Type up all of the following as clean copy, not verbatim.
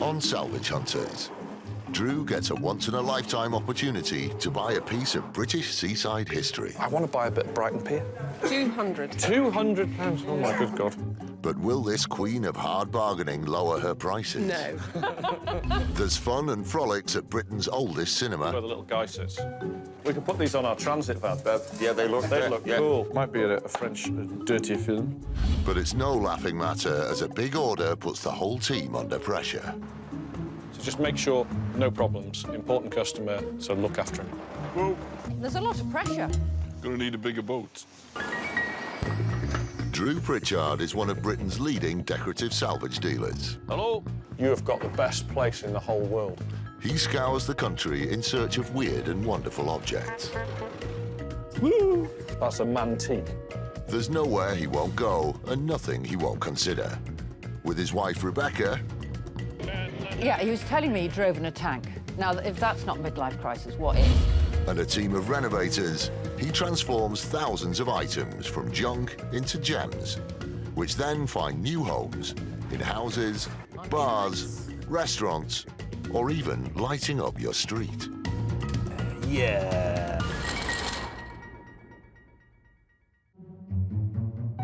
On Salvage Hunters, Drew gets a once-in-a-lifetime opportunity to buy a piece of British seaside history. I want to buy a bit of Brighton Pier. 200. £200? Oh, my good God. But will this queen of hard bargaining lower her prices? No. There's fun and frolics at Britain's oldest cinema. Where the little guy sits. We could put these on our transit van. Yeah, they look Cool. Might be a French dirty film. But it's no laughing matter as a big order puts the whole team under pressure. So just make sure, no problems. Important customer, so look after him. Whoa, There's a lot of pressure. gonna need a bigger boat. Drew Pritchard is one of Britain's leading decorative salvage dealers. Hello? You have got the best place in the whole world. He scours the country in search of weird and wonderful objects. Woo! That's a mantique. There's nowhere he won't go and nothing he won't consider. With his wife, Rebecca, Yeah, he was telling me he drove in a tank. Now, if that's not midlife crisis, what is? and a team of renovators, he transforms thousands of items from junk into gems, which then find new homes in houses, bars, restaurants, or even lighting up your street. Yeah.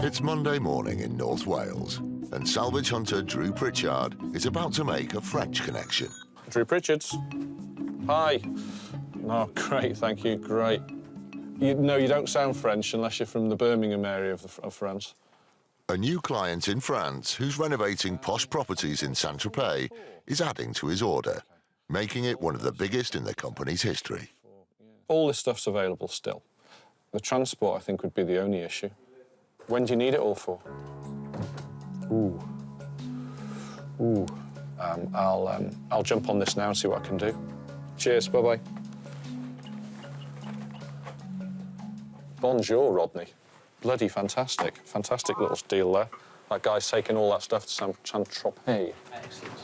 It's Monday morning in North Wales, and salvage hunter Drew Pritchard is about to make a French connection. Drew Pritchards. Hi. No, great, thank you, great. No, you don't sound French unless you're from the Birmingham area of France. A new client in France who's renovating posh properties in Saint-Tropez is adding to his order, making it one of the biggest in the company's history. All this stuff's available still. The transport, I think, would be the only issue. When do you need it all for? Ooh. Ooh. I'll jump on this now and see what I can do. Cheers, bye-bye. Bonjour, Rodney. Bloody fantastic. Fantastic little deal there. That guy's taking all that stuff to Saint-Tropez. Excellent.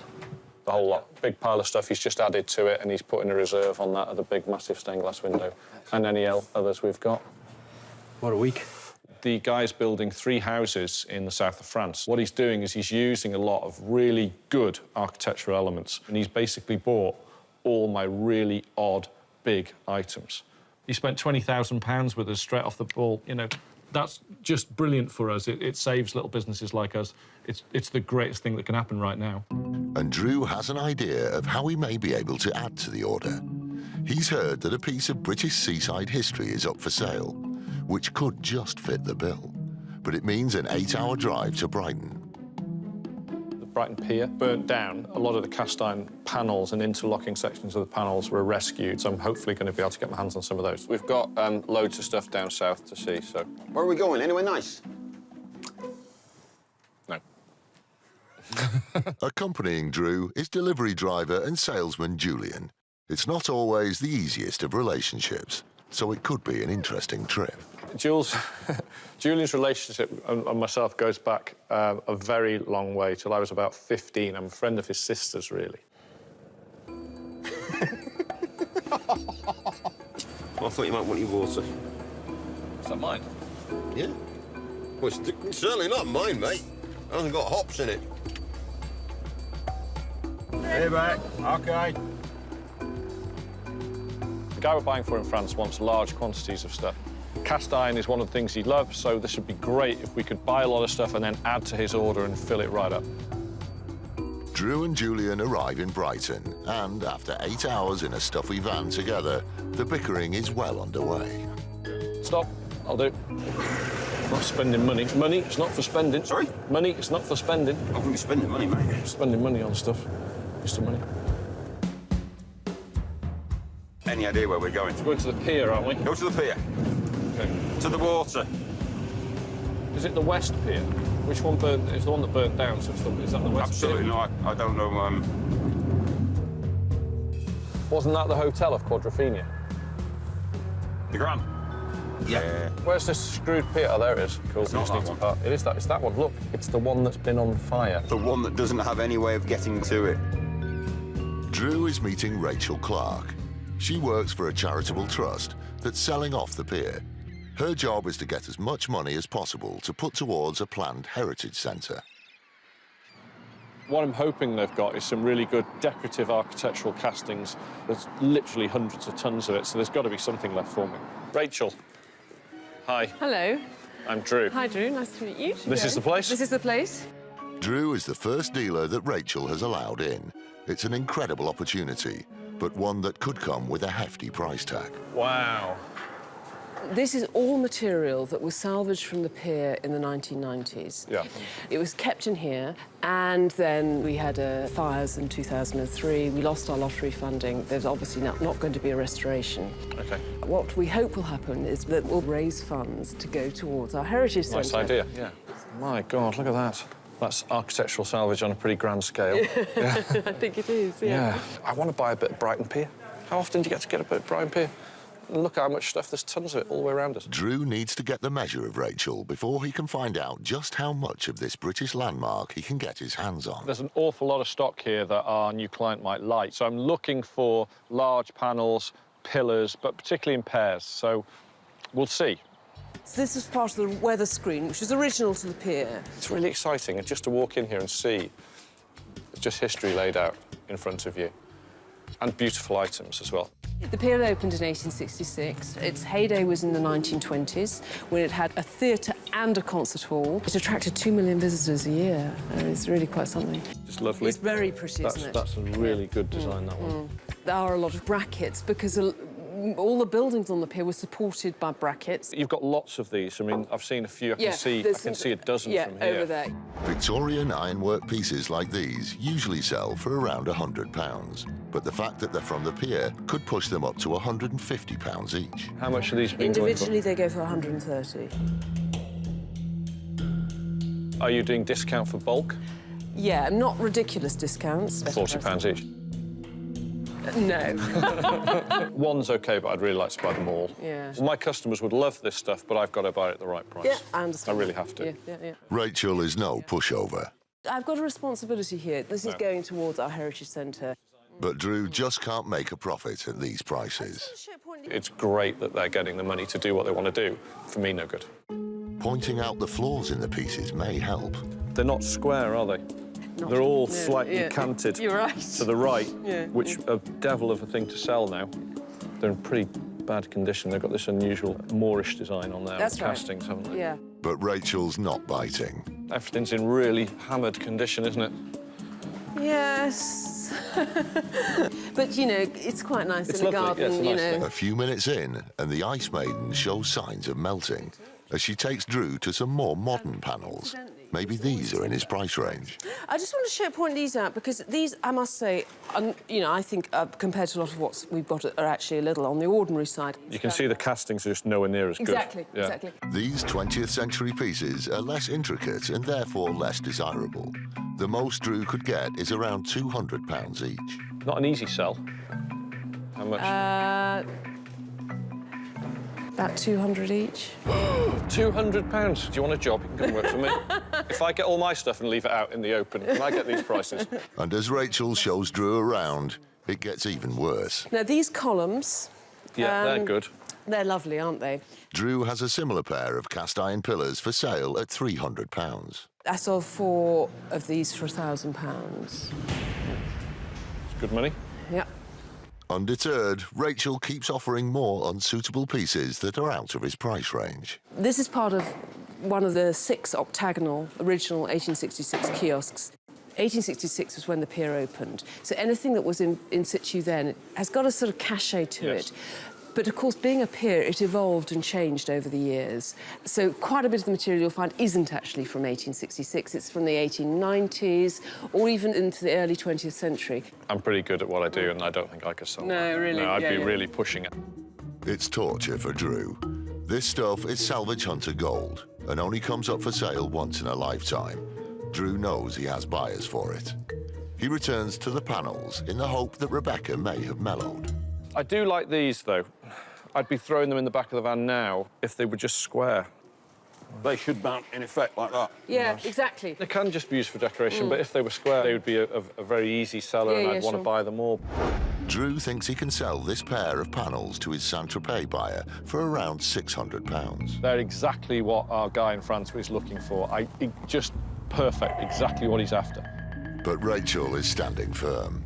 The whole lot. Big pile of stuff he's just added to it, and he's putting a reserve on that of the big, massive stained glass window. And any others we've got. What a week. The guy's building 3 houses in the south of France. What he's doing is he's using a lot of really good architectural elements, and he's basically bought all my really odd, big items. He spent £20,000 with us straight off the ball. You know, that's just brilliant for us. It saves little businesses like us. It's the greatest thing that can happen right now. And Drew has an idea of how he may be able to add to the order. He's heard that a piece of British seaside history is up for sale, which could just fit the bill. But it means an 8-hour drive to Brighton. The Brighton Pier burnt down. A lot of the cast iron panels and interlocking sections of the panels were rescued, so I'm hopefully going to be able to get my hands on some of those. We've got loads of stuff down south to see, so... Where are we going? Anywhere nice? No. Accompanying Drew is delivery driver and salesman Julian. It's not always the easiest of relationships, so it could be an interesting trip. Julian's relationship and myself goes back a very long way, till I was about 15. I'm a friend of his sister's, really. I thought you might want your water. Is that mine? Yeah. Well, it's certainly not mine, mate. It hasn't got hops in it. Hey, mate. OK. The guy we're buying for in France wants large quantities of stuff. Cast iron is one of the things he loves, so this would be great if we could buy a lot of stuff and then add to his order and fill it right up. Drew and Julian arrive in Brighton, and after 8 hours in a stuffy van together, the bickering is well underway. Stop. I'll do. Not spending money. Money is not for spending. Sorry? Money is not for spending. I'm going to be spending money, mate. Spending money on stuff. Just the money. Any idea where we're going? We're going to the pier, aren't we? Go to the pier. Okay. To the water. Is it the West Pier? Which one burnt? It's the one that burnt down, so is that the West Absolutely Pier? not. I don't know. Wasn't that the hotel of Quadrophenia? The Grand? Yeah. Where's this screwed pier? Oh, there it is. Cool. It's not that one. It is that. It's that one. Look, it's the one that's been on fire. The one that doesn't have any way of getting to it. Drew is meeting Rachel Clark. She works for a charitable trust that's selling off the pier. Her job is to get as much money as possible to put towards a planned heritage centre. What I'm hoping they've got is some really good decorative architectural castings. There's literally hundreds of tons of it, so there's got to be something left for me. Rachel. Hi. Hello. I'm Drew. Hi, Drew. Nice to meet you. This is the place? This is the place. Drew is the first dealer that Rachel has allowed in. It's an incredible opportunity, but one that could come with a hefty price tag. Wow. This is all material that was salvaged from the pier in the 1990s. Yeah. It was kept in here, and then we had fires in 2003. We lost our lottery funding. There's obviously not going to be a restoration. OK. What we hope will happen is that we'll raise funds to go towards our heritage centre. Nice idea, yeah. My God, look at that. That's architectural salvage on a pretty grand scale. Yeah. I think it is, yeah. I want to buy a bit of Brighton Pier. How often do you get to get a bit of Brighton Pier? Look how much stuff, there's tons of it all the way around us. Drew needs to get the measure of Rachel before he can find out just how much of this British landmark he can get his hands on. There's an awful lot of stock here that our new client might like. So I'm looking for large panels, pillars, but particularly in pairs. So we'll see. So this is part of the weather screen, which is original to the pier. It's really exciting just to walk in here and see. It's just history laid out in front of you. And beautiful items as well. The pier opened in 1866. Its heyday was in the 1920s, when it had a theatre and a concert hall. It attracted 2 million visitors a year. It's really quite something. It's lovely. It's very pretty, isn't it? That's a really good design, that one. There are a lot of brackets, because all the buildings on the pier were supported by brackets. You've got lots of these. I mean, I've seen a few. I can see a dozen from here. Over there. Victorian ironwork pieces like these usually sell for around £100, but the fact that they're from the pier could push them up to £150 each. How much are these being going for? Individually, they go for 130. Are you doing discount for bulk? Yeah, not ridiculous discounts. £40 each. No. One's OK, but I'd really like to buy them all. Yeah. Well, my customers would love this stuff, but I've got to buy it at the right price. Yeah, I understand. I really have to. Yeah. Rachel is no pushover, I've got a responsibility here. This is going towards our heritage centre. but Drew just can't make a profit at these prices. It's great that they're getting the money to do what they want to do. For me, no good. Pointing out the flaws in the pieces may help. They're not square, are they? They're all slightly canted You're right. to the right, Yeah, which a devil of a thing to sell now. They're in pretty bad condition. They've got this unusual Moorish design on there. That's right. Castings, haven't they? Yeah. But Rachel's not biting. Everything's in really hammered condition, isn't it? Yes. But, you know, it's quite nice It's in the lovely, yeah, garden, it's a you nice know. thing. A few minutes in, and the Ice Maiden shows signs of melting as she takes Drew to some more modern panels. Maybe these are in his price range. I just want to point these out, because these, I must say, you know, I think compared to a lot of what we've got are actually a little on the ordinary side. You can see the castings are just nowhere near as good. Exactly, Yeah. exactly. These 20th century pieces are less intricate and therefore less desirable. The most Drew could get is around £200 each. Not an easy sell. How much? About 200 each. £200. Do you want a job? You can come and work for me. If I get all my stuff and leave it out in the open, can I get these prices? And as Rachel shows Drew around, it gets even worse. Now, these columns... Yeah, they're good. They're lovely, aren't they? Drew has a similar pair of cast iron pillars for sale at £300. I sold 4 of these for £1,000. It's good money. Yeah. Undeterred, Rachel keeps offering more unsuitable pieces that are out of his price range. This is part of one of the 6 octagonal original 1866 kiosks. 1866 was when the pier opened, so anything that was in situ then has got a sort of cachet to it. But, of course, being a pier, it evolved and changed over the years. So quite a bit of the material you'll find isn't actually from 1866. It's from the 1890s or even into the early 20th century. I'm pretty good at what I do, and I don't think I could sell No, that. really? No, I'd Yeah, be yeah. really pushing it. It's torture for Drew. This stuff is Salvage Hunter gold and only comes up for sale once in a lifetime. Drew knows he has buyers for it. He returns to the panels in the hope that Rebecca may have mellowed. I do like these, though. I'd be throwing them in the back of the van now if they were just square. They should mount in effect like that. Yeah, exactly. They can just be used for decoration, but if they were square, they would be a very easy seller, Yeah, and yeah, I'd want to sure. buy them all. Drew thinks he can sell this pair of panels to his Saint-Tropez buyer for around £600. They're exactly what our guy in France was looking for. Just perfect, exactly what he's after. But Rachel is standing firm.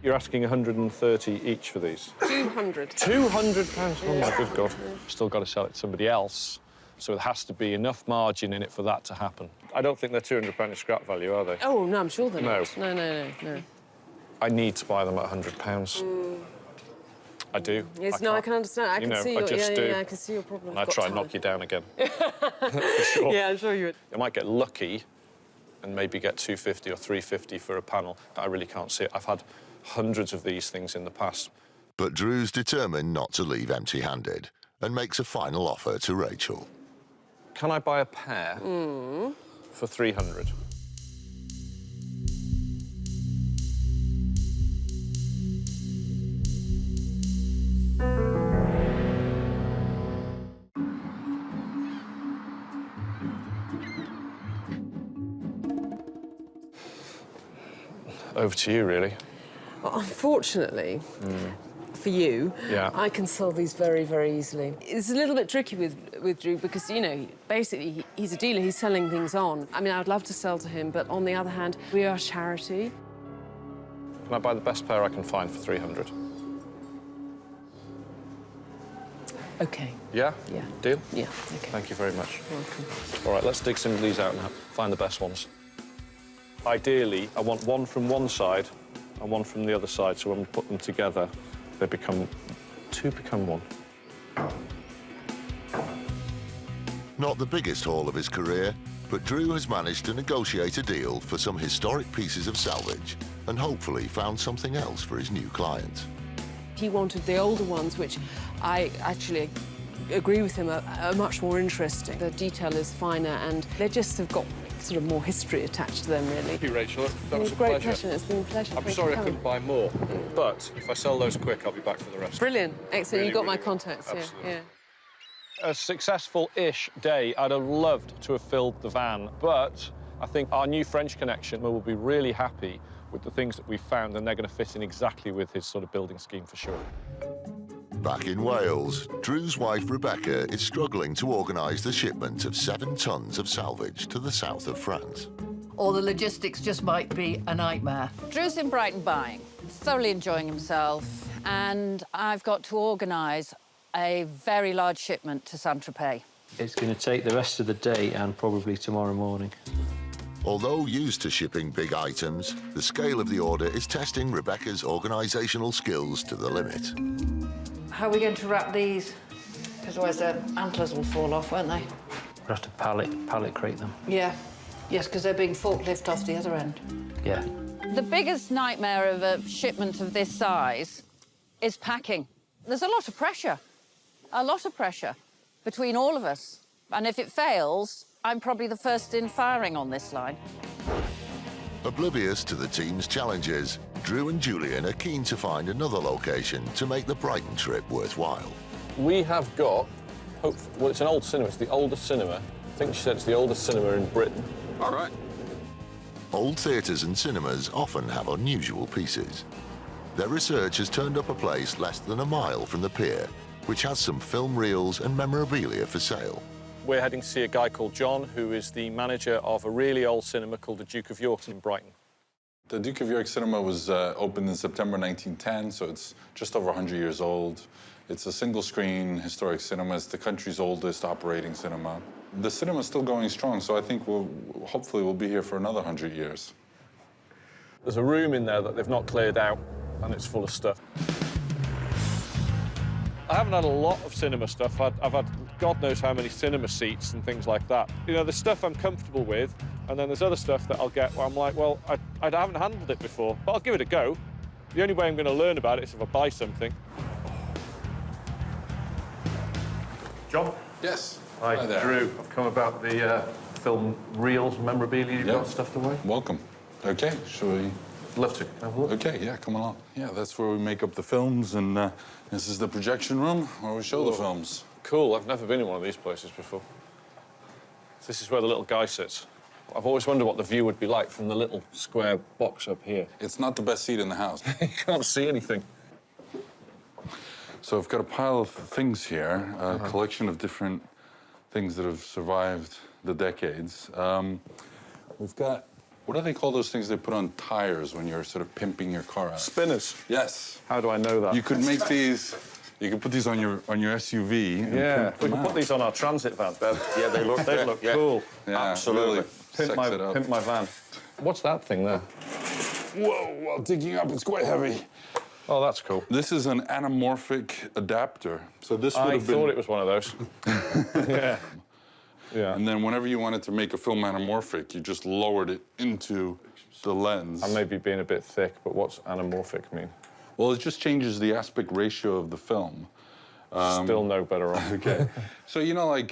You're asking 130 each for these? 200. £200? Oh, my good God. Still got to sell it to somebody else, so there has to be enough margin in it for that to happen. I don't think they're £200 scrap value, are they? Oh, no, I'm sure they're No. not. No. I need to buy them at £100. I do. Yes, no, I can understand. I can see I your, just do. I can see your problem. And I I've got try and time. knock you down again. For sure. Yeah, I'm sure you would. I might get lucky and maybe get 250 or 350 for a panel. I really can't see it. I've had hundreds of these things in the past. But Drew's determined not to leave empty-handed and makes a final offer to Rachel. Can I buy a pair for 300? Over to you, really. Well, unfortunately, for you, Yeah. I can sell these very, very easily. It's a little bit tricky with Drew because, you know, basically he's a dealer, he's selling things on. I mean, I'd love to sell to him, but on the other hand, we are a charity. Can I buy the best pair I can find for 300? OK. Yeah? Yeah. Deal? Yeah, OK. Thank you very much. Welcome. All right, let's dig some of these out and find the best ones. Ideally, I want one from one side and one from the other side, so when we put them together, they become... two become one. Not the biggest haul of his career, but Drew has managed to negotiate a deal for some historic pieces of salvage and hopefully found something else for his new client. He wanted the older ones, which I actually agree with him, are much more interesting. The detail is finer and they just have got sort of more history attached to them, really. Thank you, Rachel. That was a Great pleasure. It's been a pleasure. I'm Thank sorry you I for couldn't buy more, but if I sell those quick, I'll be back for the rest. Brilliant. Excellent. Really, You got really my good. contacts, Absolutely. yeah. A successful-ish day. I'd have loved to have filled the van, but I think our new French connection will be really happy with the things that we've found, and they're going to fit in exactly with his sort of building scheme for sure. Back in Wales, Drew's wife Rebecca is struggling to organise the shipment of 7 tons of salvage to the south of France. Or the logistics just might be a nightmare. Drew's in Brighton buying, thoroughly enjoying himself, and I've got to organise a very large shipment to Saint-Tropez. It's going to take the rest of the day and probably tomorrow morning. Although used to shipping big items, the scale of the order is testing Rebecca's organisational skills to the limit. How are we going to wrap these? Because otherwise their antlers will fall off, won't they? We'll have to pallet crate them. Yeah. Yes, because they're being forklift off the other end. Yeah. The biggest nightmare of a shipment of this size is packing. There's a lot of pressure between all of us. And if it fails, I'm probably the first in firing on this line. Oblivious to the team's challenges, Drew and Julian are keen to find another location to make the Brighton trip worthwhile. We have got, well, it's an old cinema. It's the oldest cinema. I think she said it's the oldest cinema in Britain. All right. Old theatres and cinemas often have unusual pieces. Their research has turned up a place less than a mile from the pier, which has some film reels and memorabilia for sale. We're heading to see a guy called John, who is the manager of a really old cinema called the Duke of York in Brighton. The Duke of York Cinema was opened in September 1910, so it's just over 100 years old. It's a single-screen historic cinema. It's the country's oldest operating cinema. The cinema's still going strong, so I think hopefully we'll be here for another 100 years. There's a room in there that they've not cleared out, and it's full of stuff. I haven't had a lot of cinema stuff. I've had God knows how many cinema seats and things like that. You know, there's stuff I'm comfortable with, and then there's other stuff that I'll get where I'm like, well, I haven't handled it before, but I'll give it a go. The only way I'm going to learn about it is if I buy something. John? Yes. Hi there. Drew. I've come about the film reels, memorabilia. You've got stuff away? Welcome. Okay, shall we? Love to. Have a look. Okay, yeah, come along. Yeah, that's where we make up the films, and this is the projection room where we show the films. Cool. I've never been in one of these places before. This is where the little guy sits. I've always wondered what the view would be like from the little square box up here. It's not the best seat in the house. You can't see anything. So I've got a pile of things here, a collection of different things that have survived the decades. We've got What do they call those things they put on tires when you're sort of pimping your car out? Spinners. Yes. How do I know that? You could make these. You could put these on your SUV. And Yeah, pimp we them can put out. these on our transit van. Yeah, they look yeah. Cool. Yeah, Absolutely. really sex it up. Pimp my van. What's that thing there? Whoa! While digging up, it's quite heavy. Oh, that's cool. This is an anamorphic adapter. So this would I have been. thought it was one of those. Yeah. Yeah. And then whenever you wanted to make a film anamorphic, you just lowered it into the lens. I may be being a bit thick, but what's anamorphic mean? Well, it just changes the aspect ratio of the film. Still no better off. Okay. So, you know, like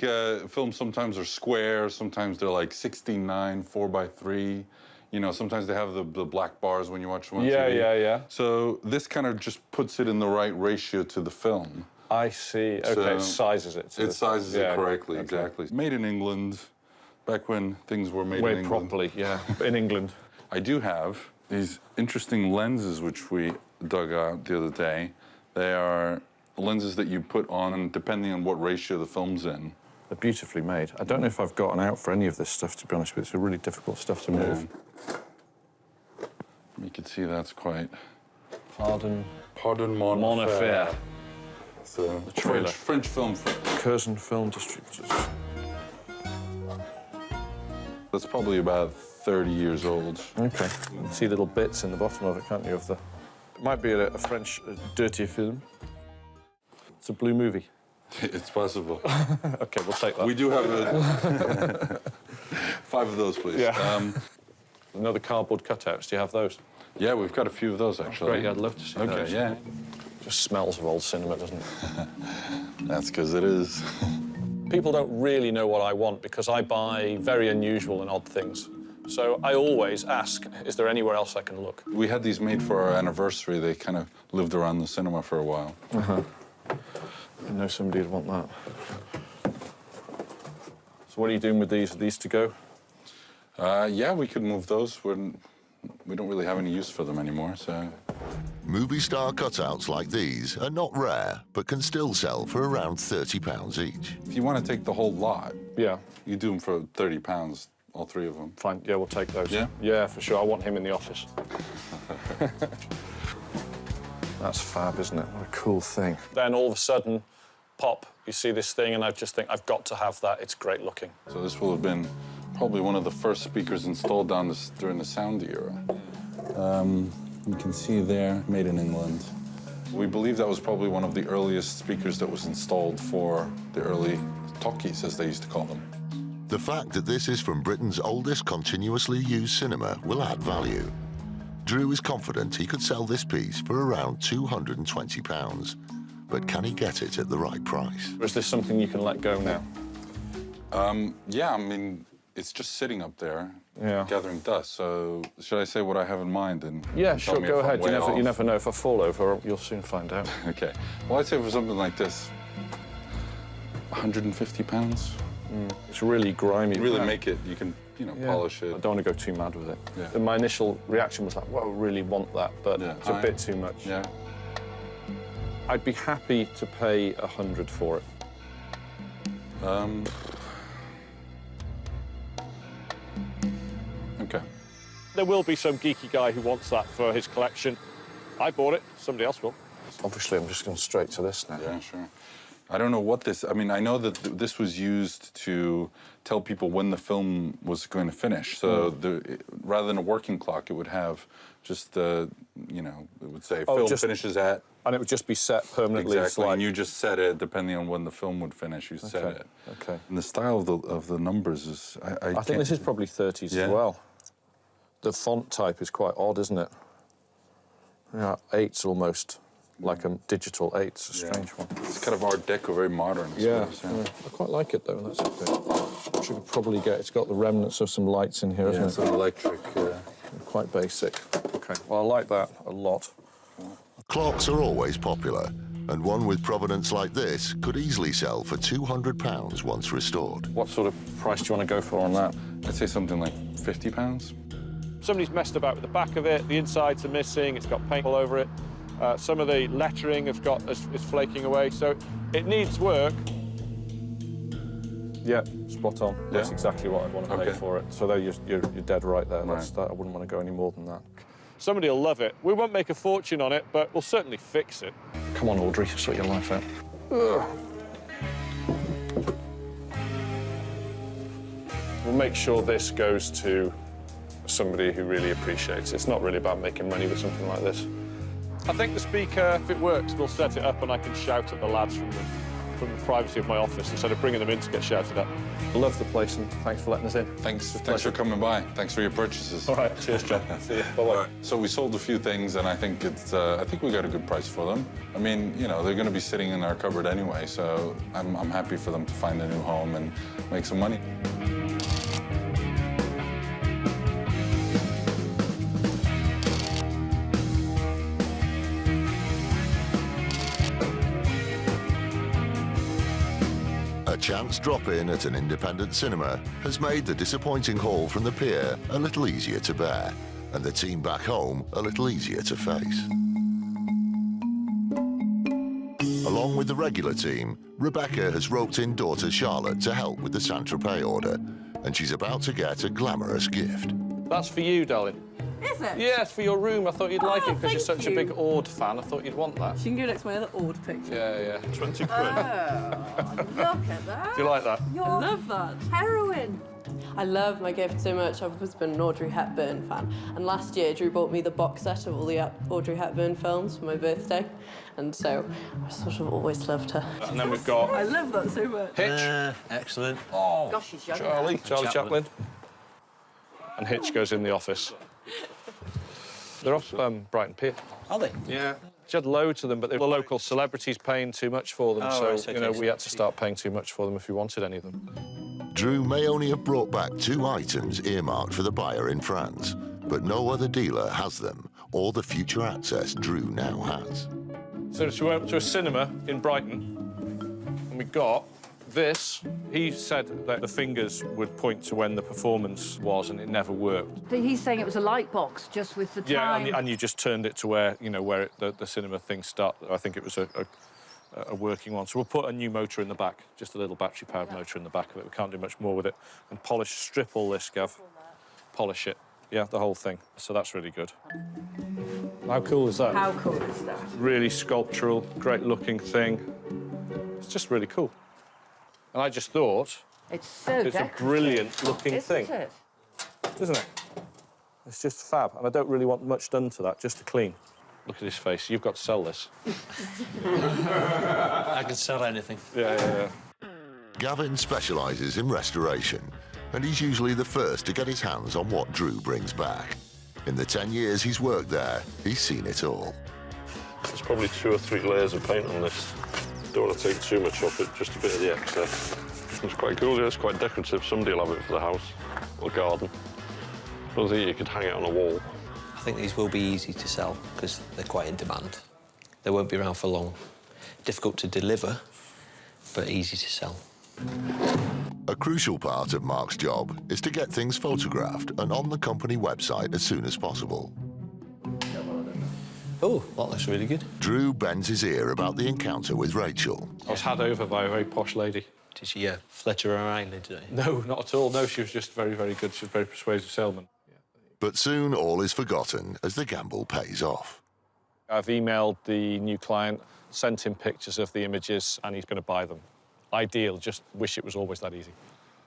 films sometimes are square, sometimes they're like 16:9, 4:3. You know, sometimes they have the black bars when you watch them on Yeah, TV. yeah. So this kind of just puts it in the right ratio to the film. I see. Okay, So it sizes it. It sizes it correctly, exactly. Made in England, back when things were made in Way England. properly, yeah. In England. I do have these interesting lenses which we dug out the other day. They are lenses that you put on depending on what ratio the film's in. They're beautifully made. I don't know if I've gotten out for any of this stuff, to be honest, but it's a really difficult stuff to move. You can see that's quite... Pardon mon affaire. It's a trailer. French film. Curzon Film Distributors. That's probably about 30 years old. Okay. You can see little bits in the bottom of it, can't you, of the... It might be a French dirty film. It's a blue movie. It's possible. Okay, we'll take that. We do have 5 of those, please. Yeah. Another cardboard cutouts. Do you have those? Yeah, we've got a few of those, actually. Great, I'd love to see Okay, those. yeah. Just smells of old cinema, doesn't it? That's because it is. People don't really know what I want because I buy very unusual and odd things. So I always ask, is there anywhere else I can look? We had these made for our anniversary. They kind of lived around the cinema for a while. I know somebody would want that. So what are you doing with these? Are these to go? Yeah, we could move those. We don't really have any use for them anymore, so... Movie star cutouts like these are not rare, but can still sell for around £30 each. If you want to take the whole lot, Yeah. you do them for £30, all 3 of them. Fine, yeah, we'll take those. Yeah? Yeah, for sure. I want him in the office. That's fab, isn't it? What a cool thing. Then all of a sudden, pop, you see this thing, and I just think, I've got to have that. It's great looking. So this will have been probably one of the first speakers installed during the sound era. You can see there, made in England. We believe that was probably one of the earliest speakers that was installed for the early talkies, as they used to call them. The fact that this is from Britain's oldest continuously used cinema will add value. Drew is confident he could sell this piece for around £220. But can he get it at the right price? Or is this something you can let go now? Yeah, I mean, it's just sitting up there, Yeah. gathering dust. So should I say what I have in mind? And Yeah, tell sure, me go if I'm ahead. way You off? never know. If I fall over, you'll soon find out. Okay. Well, I'd say for something like this, £150. It's really grimy. Really make it. You can, you know, Yeah. polish it. I don't want to go too mad with it. Yeah. And my initial reaction was like, well, I really want that, but Yeah. it's a bit too much. Yeah. I'd be happy to pay 100 for it. Okay. There will be some geeky guy who wants that for his collection. I bought it, somebody else will. Obviously, I'm just going straight to this now. Yeah, sure. I don't know what this... I mean, I know that this was used to tell people when the film was going to finish. So rather than a working clock, it would have just, you know, it would say film finishes at... And it would just be set permanently. Exactly, and you just set it depending on when the film would finish. You set it. Okay. And the style of the numbers is... I think this is probably 30s Yeah. as well. The font type is quite odd, isn't it? Yeah, 8's almost like a digital 8. It's a strange one. It's kind of Art Deco, very modern. I Yeah, suppose, I quite like it though. That's okay. Which you could probably get. It's got the remnants of some lights in here, Yeah, hasn't it's it? an electric... Quite basic. Okay. Well, I like that a lot. Clocks are always popular, and one with provenance like this could easily sell for £200 once restored. What sort of price do you want to go for on that? I'd say something like £50. Somebody's messed about with the back of it. The insides are missing. It's got paint all over it. Some of the lettering is flaking away, so it needs work. Yeah, spot on. That's exactly what I'd want to pay for it. So there, you're dead right there. Right. That's that. I wouldn't want to go any more than that. Somebody will love it. We won't make a fortune on it, but we'll certainly fix it. Come on, Audrey, sort your life out. We'll make sure this goes to somebody who really appreciates it. It's not really about making money with something like this. I think the speaker, if it works, we'll set it up and I can shout at the lads from the privacy of my office instead of bringing them in to get shouted at. I love the place and thanks for letting us in. Thanks for coming by. Thanks for your purchases. All right, cheers, John. See you. Bye-bye. So we sold a few things, and I think we got a good price for them. I mean, you know, they're going to be sitting in our cupboard anyway, so I'm happy for them to find a new home and make some money. A chance drop-in at an independent cinema has made the disappointing haul from the pier a little easier to bear, and the team back home a little easier to face. Along with the regular team, Rebecca has roped in daughter Charlotte to help with the Saint-Tropez order, and she's about to get a glamorous gift. That's for you, darling. Is it? Yeah, it's for your room. I thought you'd like it because you're thank such a you. big Ord fan. I thought you'd want that. She can go next to my other odd picture. Yeah, 20 quid. Oh, look at that. Do you like that? I love that. Heroin. I love my gift so much. I've always been an Audrey Hepburn fan. And last year, Drew bought me the box set of all the Audrey Hepburn films for my birthday. And so I sort of always loved her. And then we've got I love that so much. Hitch. Excellent. Oh, Gosh, he's young. Charlie Chaplin. Chaplin. And Hitch goes in the office. They're off Brighton Pier. Are they? Yeah. She had loads of them, but the local celebrities paying too much for them, Oh, so right, okay, you know so- we had to start paying too much for them if we wanted any of them. Drew may only have brought back 2 items earmarked for the buyer in France, but no other dealer has them, or the future access Drew now has. So we went to a cinema in Brighton, and we got this. He said that the fingers would point to when the performance was, and it never worked. He's saying it was a light box, just with the time. Yeah, and you just turned it to where, you know, where the cinema things start. I think it was a working one. So we'll put a new motor in the back, just a little battery-powered motor in the back of it. We can't do much more with it. And strip all this, Gav. Polish it. Yeah, the whole thing. So that's really good. How cool is that? How cool is that? Really sculptural, great-looking thing. It's just really cool. And I just thought It's so it's a decorative, brilliant-looking thing, isn't it? isn't it? It's just fab, and I don't really want much done to that, just to clean. Look at his face. You've got to sell this. I can sell anything. Yeah. Gavin specialises in restoration, and he's usually the first to get his hands on what Drew brings back. In the 10 years he's worked there, he's seen it all. There's probably 2 or 3 layers of paint on this. Don't want to take too much off it, just a bit of the excess. It's quite cool, yeah, it's quite decorative. Somebody will have it for the house or garden. I don't think you could hang it on a wall. I think these will be easy to sell because they're quite in demand. They won't be around for long. Difficult to deliver, but easy to sell. A crucial part of Mark's job is to get things photographed and on the company website as soon as possible. Oh, that looks really good. Drew bends his ear about the encounter with Rachel. I was had over by a very posh lady. Did she flutter her eyelid today? No, not at all. No, she was just very, very good. She was a very persuasive salesman. But soon all is forgotten as the gamble pays off. I've emailed the new client, sent him pictures of the images, and he's going to buy them. Ideal, just wish it was always that easy.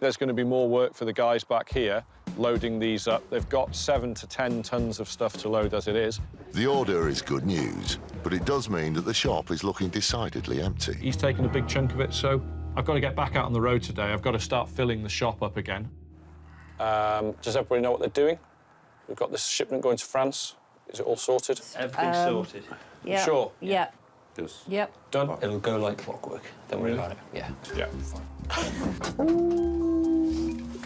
There's going to be more work for the guys back here, loading these up. They've got 7 to 10 tons of stuff to load as it is. The order is good news, but it does mean that the shop is looking decidedly empty. He's taken a big chunk of it, so I've got to get back out on the road today. I've got to start filling the shop up again. Does everybody know what they're doing? We've got this shipment going to France. Is it all sorted? Everything's sorted. Yeah. Sure. Yeah. Yes. Yep. Done? It'll go like clockwork. Don't worry about it. Yeah. Yeah, fine.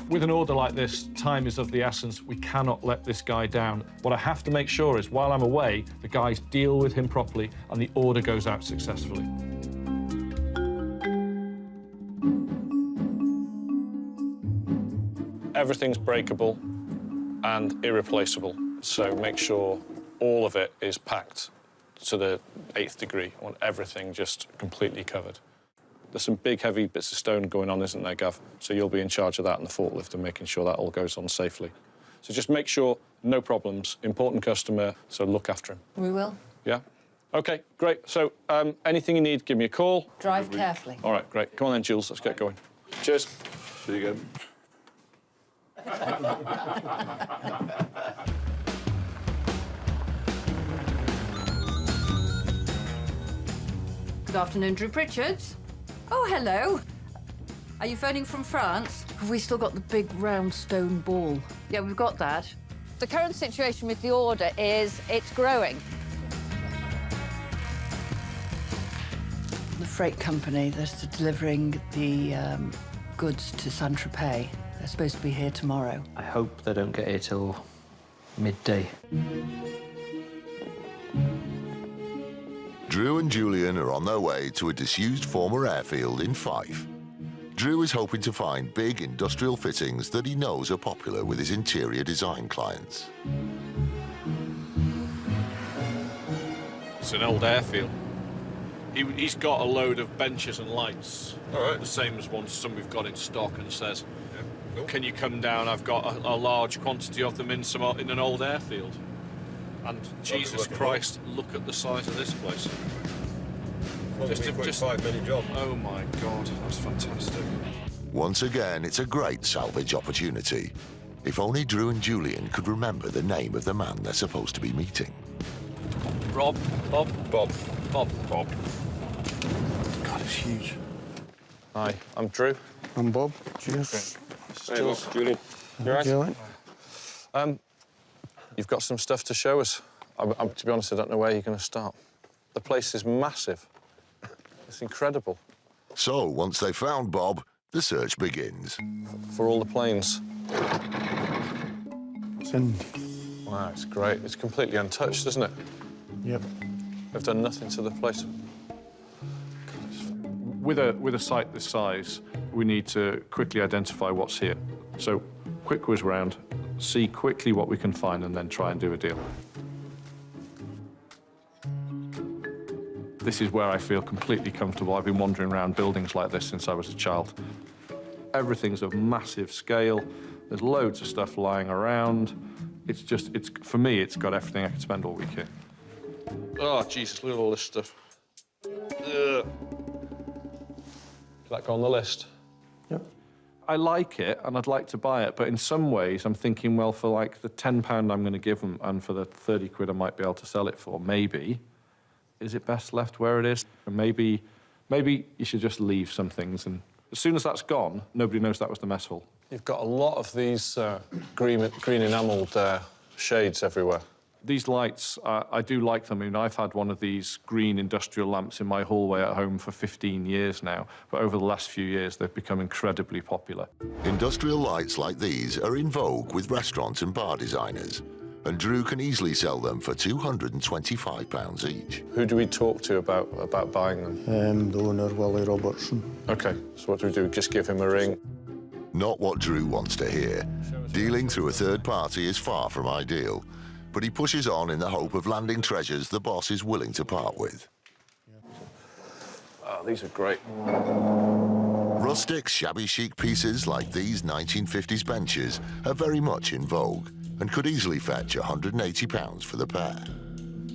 With an order like this, time is of the essence. We cannot let this guy down. What I have to make sure is, while I'm away, the guys deal with him properly and the order goes out successfully. Everything's breakable and irreplaceable, so make sure all of it is packed to the 8th degree. I want everything just completely covered. There's some big, heavy bits of stone going on, isn't there, Gav? So you'll be in charge of that and the forklift and making sure that all goes on safely. So just make sure, no problems. Important customer, so look after him. We will. Yeah? OK, great. So anything you need, give me a call. Drive carefully. All right, great. Come on then, Jules, let's get going. Cheers. See you again. Good afternoon, Drew Pritchards. Oh, hello. Are you phoning from France? Have we still got the big round stone ball? Yeah, we've got that. The current situation with the order is it's growing. The freight company that's delivering the goods to Saint-Tropez, they're supposed to be here tomorrow. I hope they don't get here till midday. Drew and Julian are on their way to a disused former airfield in Fife. Drew is hoping to find big industrial fittings that he knows are popular with his interior design clients. It's an old airfield. He's got a load of benches and lights, All right. the same as some we've got in stock, and says, can you come down? I've got a large quantity of them in an old airfield. And Jesus Christ, look at the size of this place. Just 5-minute job. Oh my God, that's fantastic. Once again, it's a great salvage opportunity. If only Drew and Julian could remember the name of the man they're supposed to be meeting. Bob. Bob. God, it's huge. Hi, I'm Drew. I'm Bob. Cheers. Hey, look, Julian. You all right? You've got some stuff to show us. To be honest, I don't know where you're going to start. The place is massive. It's incredible. So, once they've found Bob, the search begins. For all the planes. It's in. Wow, it's great. It's completely untouched, isn't it? Yep. They've done nothing to the place. With a site this size, we need to quickly identify what's here. So, quick whiz round, see quickly what we can find, and then try and do a deal. This is where I feel completely comfortable. I've been wandering around buildings like this since I was a child. Everything's of massive scale. There's loads of stuff lying around. For me, it's got everything I could spend all week here. Oh, Jesus, look at all this stuff. Ugh. Does that go on the list? Yep. I like it, and I'd like to buy it, but in some ways, I'm thinking, well, for like the £10 I'm going to give them, and for the 30 quid I might be able to sell it for, maybe, is it best left where it is? And maybe you should just leave some things, and as soon as that's gone, nobody knows that was the mess hall. You've got a lot of these green enamelled shades everywhere. These lights, I do like them. I mean, I've had one of these green industrial lamps in my hallway at home for 15 years now, but over the last few years, they've become incredibly popular. Industrial lights like these are in vogue with restaurant and bar designers, and Drew can easily sell them for £225 each. Who do we talk to about buying them? The owner, Willie Robertson. OK, so what do we do? Just give him a ring? Not what Drew wants to hear. Dealing through a third party is far from ideal, but he pushes on in the hope of landing treasures the boss is willing to part with. Oh, these are great. Rustic, shabby chic pieces like these 1950s benches are very much in vogue and could easily fetch £180 for the pair.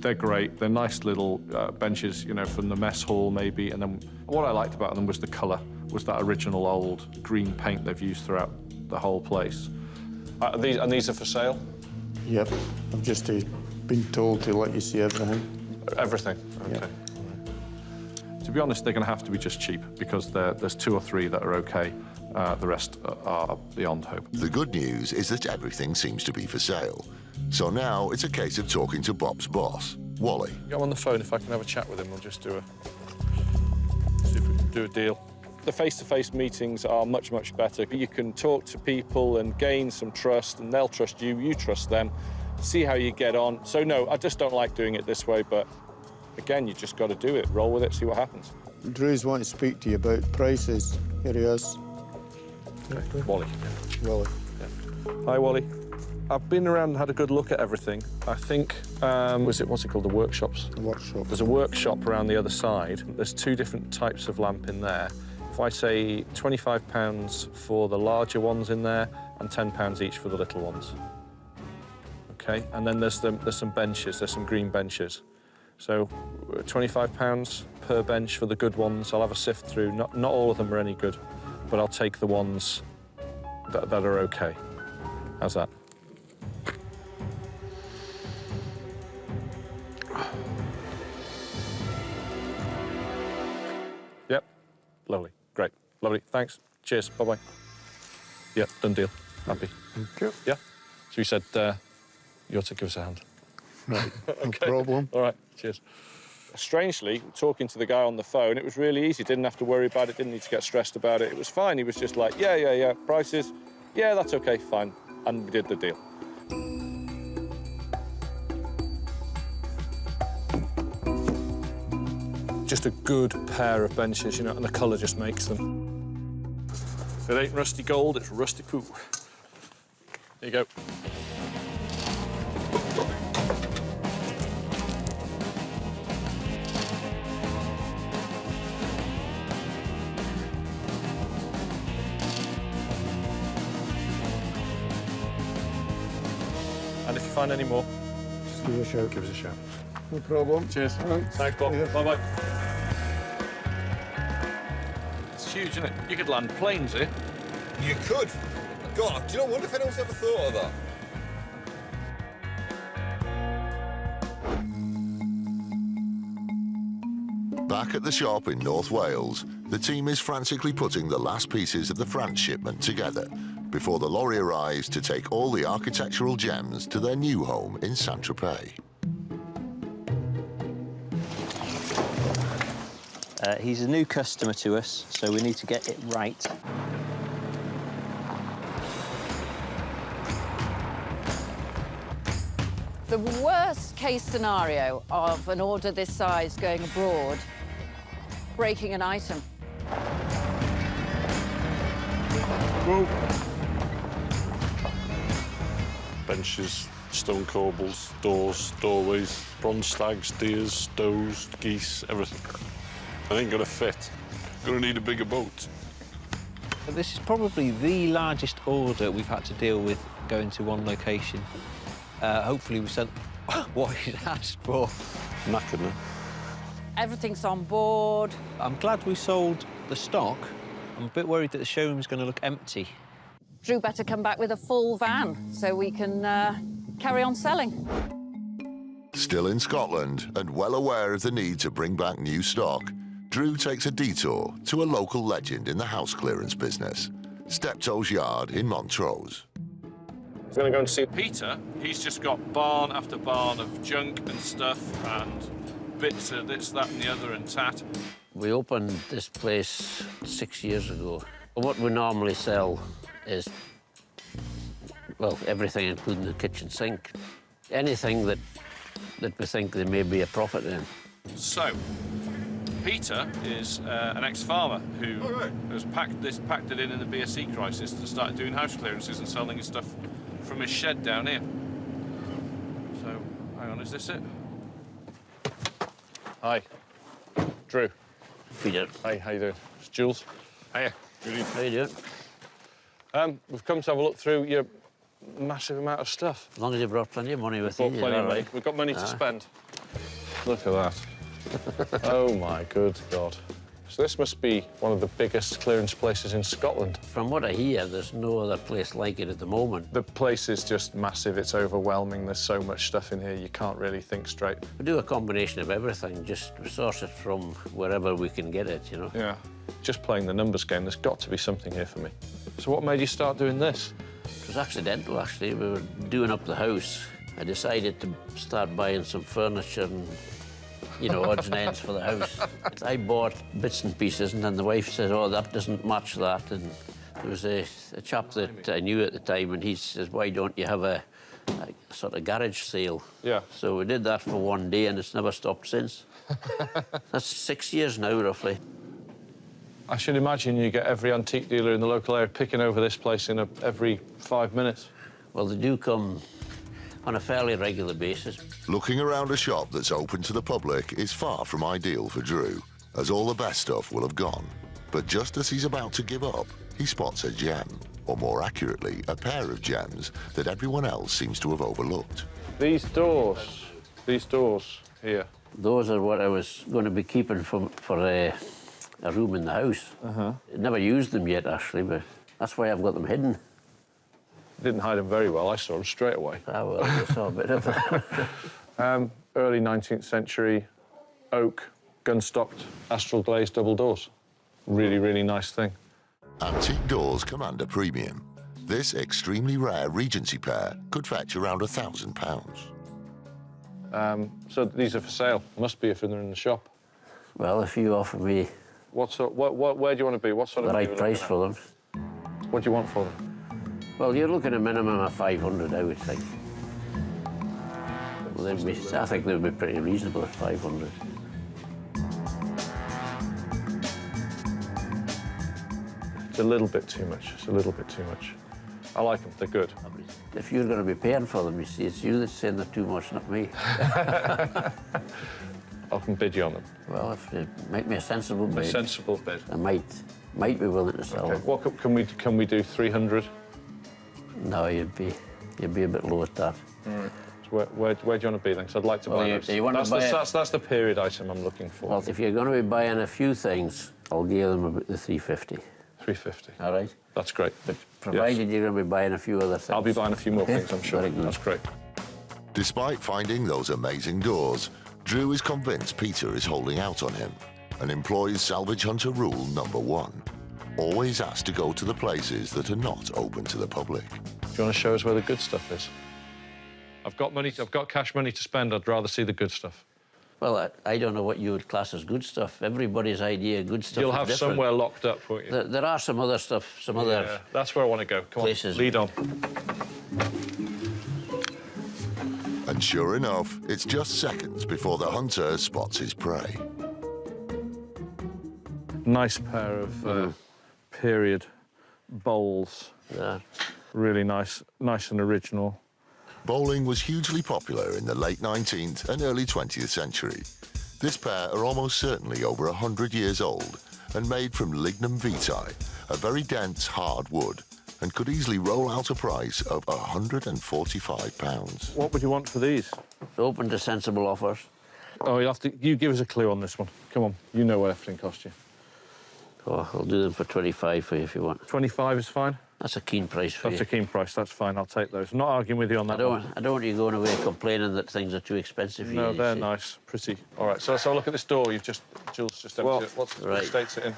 They're great. They're nice little benches, you know, from the mess hall maybe. And then what I liked about them was the colour, was that original old green paint they've used throughout the whole place. These are for sale? Yep. I've just been told to let you see everything. Everything? OK. Yep. To be honest, they're going to have to be just cheap because there's 2 or 3 that are OK. The rest are beyond hope. The good news is that everything seems to be for sale. So now it's a case of talking to Bob's boss, Wally. Go on the phone. If I can have a chat with him, we'll just see if we can do a deal. The face-to-face meetings are much, much better. You can talk to people and gain some trust, and they'll trust you, you trust them, see how you get on. So, no, I just don't like doing it this way, but, again, you just got to do it. Roll with it, see what happens. Drew's wanting to speak to you about prices. Here he is. Okay. Wally. Willie. Yeah. Hi, Wally. I've been around and had a good look at everything. I think, what's it called, the workshops? The workshop. There's a workshop around the other side. There's 2 different types of lamp in there. If I say £25 for the larger ones in there and £10 each for the little ones. Okay, and then there's some benches, there's some green benches. So £25 per bench for the good ones. I'll have a sift through. Not all of them are any good, but I'll take the ones that are okay. How's that? Yep, lovely, great, lovely, thanks, cheers, bye-bye. Yep, done deal, happy. Thank you. Yeah, so you said you ought to give us a hand. Right, Okay. no problem. All right, cheers. Strangely, talking to the guy on the phone, it was really easy. Didn't have to worry about it, didn't need to get stressed about it. It was fine. He was just like, yeah, prices, yeah, that's okay, fine. And we did the deal. Just a good pair of benches, you know, and the colour just makes them. If it ain't rusty gold, it's rusty poo. There you go. And if you find any more, Just give us a shout. give us a shout. No problem. Cheers. Thanks. Thanks, Bob. Yeah. Bye-bye. It's huge, isn't it? You could land planes here. You could. God, do you know, I wonder if anyone's ever thought of that? Back at the shop in North Wales, the team is frantically putting the last pieces of the France shipment together before the lorry arrives to take all the architectural gems to their new home in Saint-Tropez. He's a new customer to us, so we need to get it right. The worst case scenario of an order this size going abroad, breaking an item. Benches, stone corbels, doors, doorways, bronze stags, deers, does, geese, everything. I ain't gonna fit. Gonna need a bigger boat. This is probably the largest order we've had to deal with going to one location. Hopefully we sent what he'd asked for. Knackered, no? Everything's on board. I'm glad we sold the stock. I'm a bit worried that the showroom's going to look empty. Drew better come back with a full van so we can carry on selling. Still in Scotland and well aware of the need to bring back new stock, Drew takes a detour to a local legend in the house clearance business, Steptoe's Yard in Montrose. We're going to go and see Peter. He's just got barn after barn of junk and stuff and bits of this, that and the other and tat. We opened this place 6 years ago. What we normally sell is, well, everything including the kitchen sink. Anything that we think there may be a profit in. So, Peter is an ex-farmer who has packed it in the BSE crisis and started doing house clearances and selling his stuff from his shed down here. So, hang on, is this it? Hi, Drew. Peter. Hey, how you doing? It's Jules. Hiya. Good evening. How you doing? We've come to have a look through your massive amount of stuff. As long as you brought plenty of money with you. Plenty of money. We've got money to spend. Look at that. Oh, my good God. So this must be one of the biggest clearance places in Scotland. From what I hear, there's no other place like it at the moment. The place is just massive. It's overwhelming. There's so much stuff in here, you can't really think straight. We do a combination of everything, just source it from wherever we can get it, you know? Yeah. Just playing the numbers game, there's got to be something here for me. So what made you start doing this? It was accidental, actually. We were doing up the house. I decided to start buying some furniture and, you know, odds and ends for the house. I bought bits and pieces, and then the wife said, oh, that doesn't match that. And there was a chap that I knew at the time, and he says, why don't you have a sort of garage sale? Yeah. So we did that for one day, and it's never stopped since. That's 6 years now, roughly. I should imagine you get every antique dealer in the local area picking over this place in every 5 minutes. Well, they do come on a fairly regular basis. Looking around a shop that's open to the public is far from ideal for Drew, as all the best stuff will have gone. But just as he's about to give up, he spots a gem, or more accurately, a pair of gems that everyone else seems to have overlooked. These doors here. Those are what I was going to be keeping for a room in the house. Never used them yet, actually, but that's why I've got them hidden. Didn't hide them very well. I saw them straight away. Ah, well, I saw a bit of that. Early 19th century, oak, gun-stocked, astral glazed double doors. Really, really nice thing. Antique doors command a premium. This extremely rare Regency pair could fetch around £1,000. So these are for sale. Must be if they're in the shop. Well, if you offer me Where do you want to be? What sort the of right price for them, What do you want for them? well, you're looking at a minimum of 500, I would think. Well, I think they'd be pretty reasonable at 500. It's a little bit too much. It's a little bit too much. I like them. They're good. If you're going to be paying for them, you see, it's you that's saying they're too much, not me. I can bid you on them. Well, if you make me a sensible bid, A sensible bid. I might be willing to sell Okay. them. What can we do? 300. No, you'd be a bit low at that. So where do you want to be then? Because I'd like to buy those. you want to buy that's the period item I'm looking for. Well, if you're going to be buying a few things, I'll give them about the 350. 350. All right? That's great. But provided Yes. you're going to be buying a few other things. I'll be buying a few more things, I'm sure. Very good. That's great. Despite finding those amazing doors, Drew is convinced Peter is holding out on him and employs Salvage Hunter rule number 1. Always ask to go to the places that are not open to the public. Do you want to show us where the good stuff is? I've got cash money to spend. I'd rather see the good stuff. Well, I don't know what you would class as good stuff. Everybody's idea of good stuff You'll is have different. somewhere locked up, won't you? There are some other stuff, some other... Yeah, that's where I want to go. Come places. on, lead on. And sure enough, it's just seconds before the hunter spots his prey. Nice pair of period bowls. Yeah. Really nice and original. Bowling was hugely popular in the late 19th and early 20th century. This pair are almost certainly over 100 years old and made from lignum vitae, a very dense, hard wood, and could easily roll out a price of £145. What would you want for these? Open to sensible offers. Oh, you give us a clue on this one. Come on, you know what everything cost you. Oh, I'll do them for 25 for you if you want. 25 is fine. That's a keen price for That's you. a keen price. That's fine. I'll take those. I'm not arguing with you on that one. I don't want you going away complaining that things are too expensive for you. No, they're see. nice, pretty. All right, so let's have a look at this door. Jules just emptied it. What state's it in?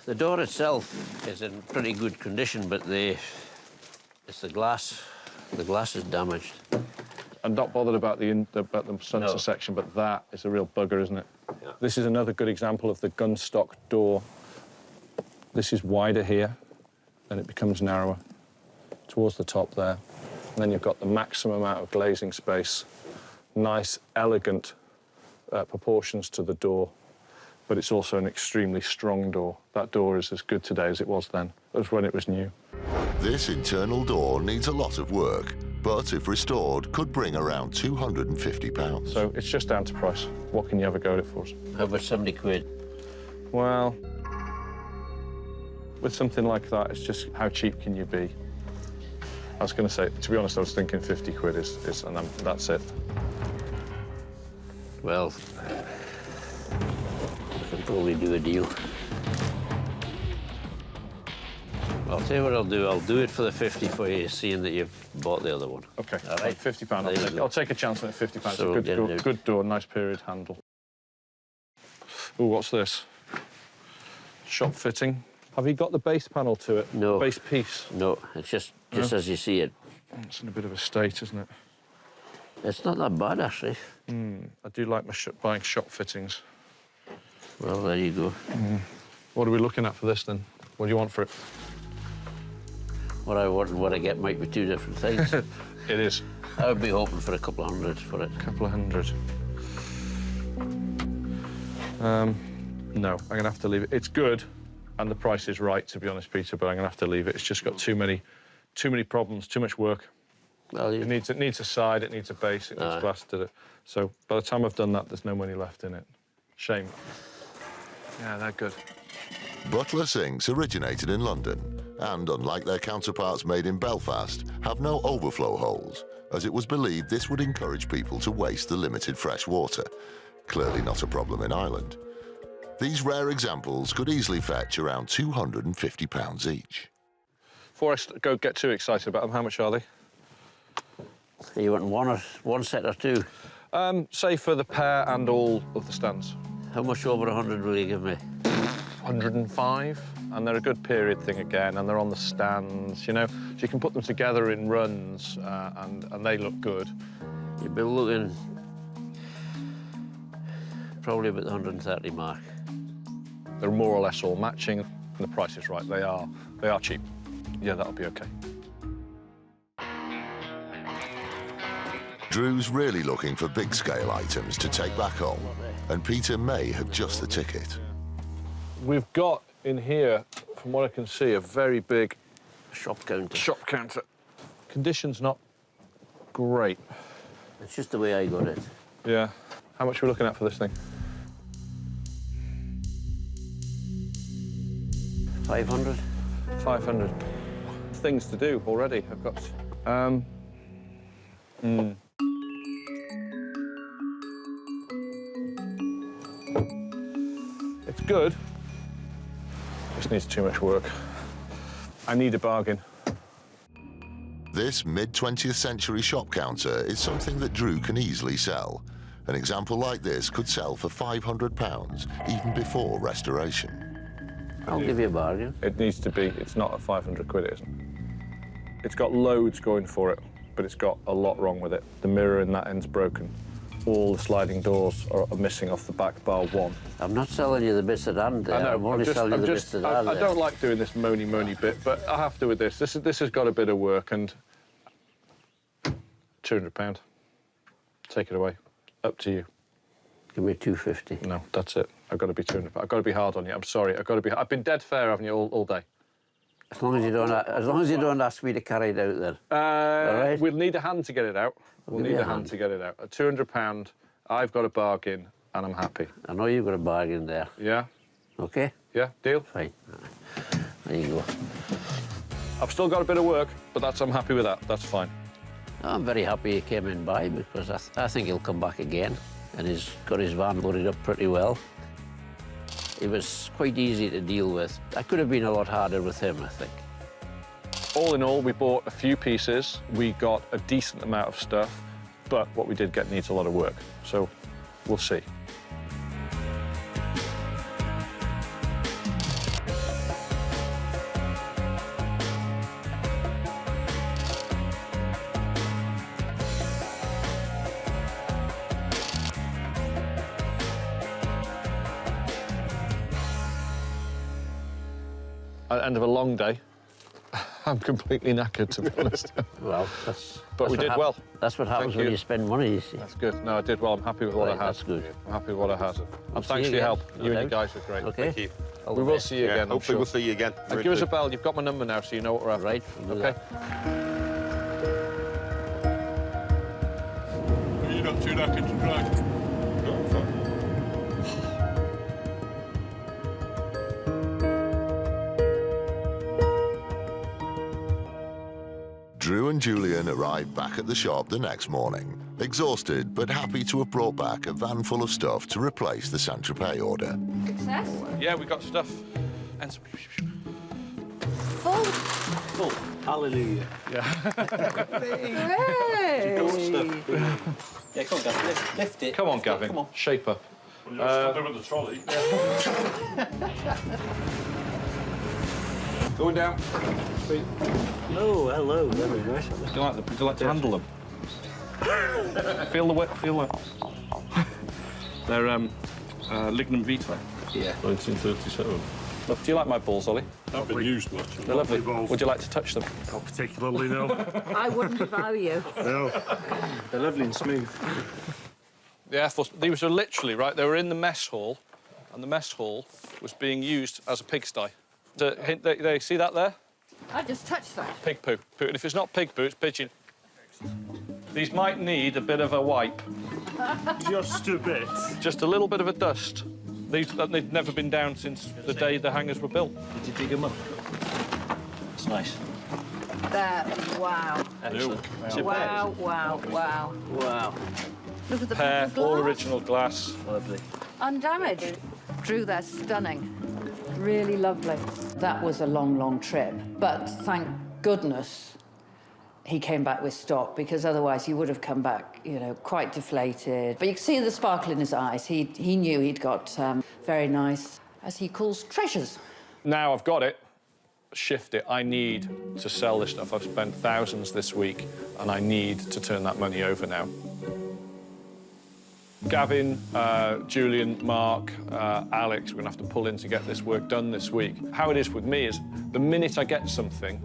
The door itself is in pretty good condition, but it's the glass. The glass is damaged. I'm not bothered about the centre No. section, but that is a real bugger, isn't it? Yeah. This is another good example of the gun stock door. This is wider here, then it becomes narrower towards the top there. And then you've got the maximum amount of glazing space. Nice, elegant proportions to the door, but it's also an extremely strong door. That door is as good today as it was then, as when it was new. This internal door needs a lot of work, but if restored, could bring around £250. So it's just down to price. What can you ever go at it for? How about 70 quid? Well, with something like that, it's just how cheap can you be? I was going to say, to be honest, I was thinking 50 quid and that's it. Well, I can probably do a deal. I'll tell you what I'll do. I'll do it for the 50 for you, seeing that you've bought the other one. Okay, All right. £50. I'll take a chance on it, £50. So Good door, nice period handle. Oh, what's this? Shop fitting. Have you got the base panel to it? No. Base piece? No, it's just as you see it. It's in a bit of a state, isn't it? It's not that bad, actually. I do like buying shop fittings. Well, there you go. What are we looking at for this, then? What do you want for it? What I want and what I get might be two different things. It is. I would be hoping for a couple of hundred for it. Couple of hundred. No, I'm going to have to leave it. It's good, and the price is right, to be honest, Peter, but I'm going to have to leave it. It's just got too many problems, too much work. Well, It needs a side, it needs a base, it needs glass, did it? So by the time I've done that, there's no money left in it. Shame. Yeah, they're good. Butler sinks originated in London and, unlike their counterparts made in Belfast, have no overflow holes, as it was believed this would encourage people to waste the limited fresh water. Clearly not a problem in Ireland. These rare examples could easily fetch around £250 each. Before I go get too excited about them, how much are they? You want one set or two? Say for the pair and all of the stands. How much over 100 will you give me? 105, and they're a good period thing again, and they're on the stands, you know, so you can put them together in runs, and they look good. You'd be looking probably about the 130 mark. They're more or less all matching, and the price is right. They are cheap. Yeah, that'll be okay. Drew's really looking for big-scale items to take back home, and Peter may have just the ticket. We've got in here, from what I can see, a very big Shop counter. shop counter. Condition's not great. It's just the way I got it. Yeah. How much are we looking at for this thing? 500. 500. Things to do already. I've got. It's good. Just needs too much work. I need a bargain. This mid-20th century shop counter is something that Drew can easily sell. An example like this could sell for £500, even before restoration. I'll give you a bargain. It needs to be. It's not at 500 quid, it isn't. It's got loads going for it, but it's got a lot wrong with it. The mirror in that end's broken. All the sliding doors are missing off the back bar one. I'm not selling you the bits that aren't there. I know. I'm only selling you the bits that are there. I don't like doing this moany bit, but I have to with this. This has got a bit of work, and £200. Take it away. Up to you. Give me 250. No, that's it. I've got to be 200. I've got to be hard on you. I'm sorry. I've got to be. I've been dead fair, haven't you, all day? As long as you don't ask me to carry it out, then. All right? We'll need a hand to get it out. We'll need a hand to get it out. At £200, I've got a bargain, and I'm happy. I know you've got a bargain there. Yeah? OK? Yeah, deal? Fine. There you go. I've still got a bit of work, but I'm happy with that. That's fine. I'm very happy he came in by, because I think he'll come back again, and he's got his van loaded up pretty well. He was quite easy to deal with. I could have been a lot harder with him, I think. All in all, we bought a few pieces. We got a decent amount of stuff, but what we did get needs a lot of work. So we'll see. At the end of a long day, I'm completely knackered, to be honest. Well, but we did well. That's what happens when you spend money, you see. That's good. No, I did well. I'm happy with what I had. That's good. I'm happy with what I had. And thanks for your help. You and you guys were great. OK. Thank you. We will see you again, Hopefully we'll see you again. And give us a bell. You've got my number now, so you know what we're after. Right. We'll do OK. You're not too knackered to drive? No, fine. Drew and Julian arrived back at the shop the next morning, exhausted but happy to have brought back a van full of stuff to replace the Saint-Tropez order. Success? Yeah, we got stuff. And Full. Hallelujah. Hooray! Yeah, come on, Gavin, lift it. come on, Gavin. Come on. Shape up. You're still with the trolley. Going down. Feet. Oh, hello. Very nice. Do you like to handle them? Feel the weight. Feel that. They're lignum vitae. Yeah. 1937. Look, do you like my balls, Ollie? Not been used much. They're lovely. Would you like to touch them? Not particularly, no. I wouldn't if I were you. No. They're lovely and smooth. The Air Force. These were literally right. They were in the mess hall, and the mess hall was being used as a pigsty. To hint, they see that there? I just touched that. Pig poo. And if it's not pig poo, it's pigeon. These might need a bit of a wipe. Just a bit. Just a little bit of a dust. They've never been down since the day the hangars were built. Did you dig them up? It's nice. There, wow. Excellent. Wow, wow, wow. Wow. Look at the Pear, beautiful all glass. original glass. Lovely. Undamaged. Drew, they're stunning. Really lovely. That was a long, long trip, but thank goodness he came back with stock, because otherwise he would have come back, you know, quite deflated. But you can see the sparkle in his eyes. He knew he'd got very nice, as he calls, treasures. Now I've got it, shift it. I need to sell this stuff. I've spent thousands this week, and I need to turn that money over now. Gavin, Julian, Mark, Alex, we're going to have to pull in to get this work done this week. How it is with me is the minute I get something,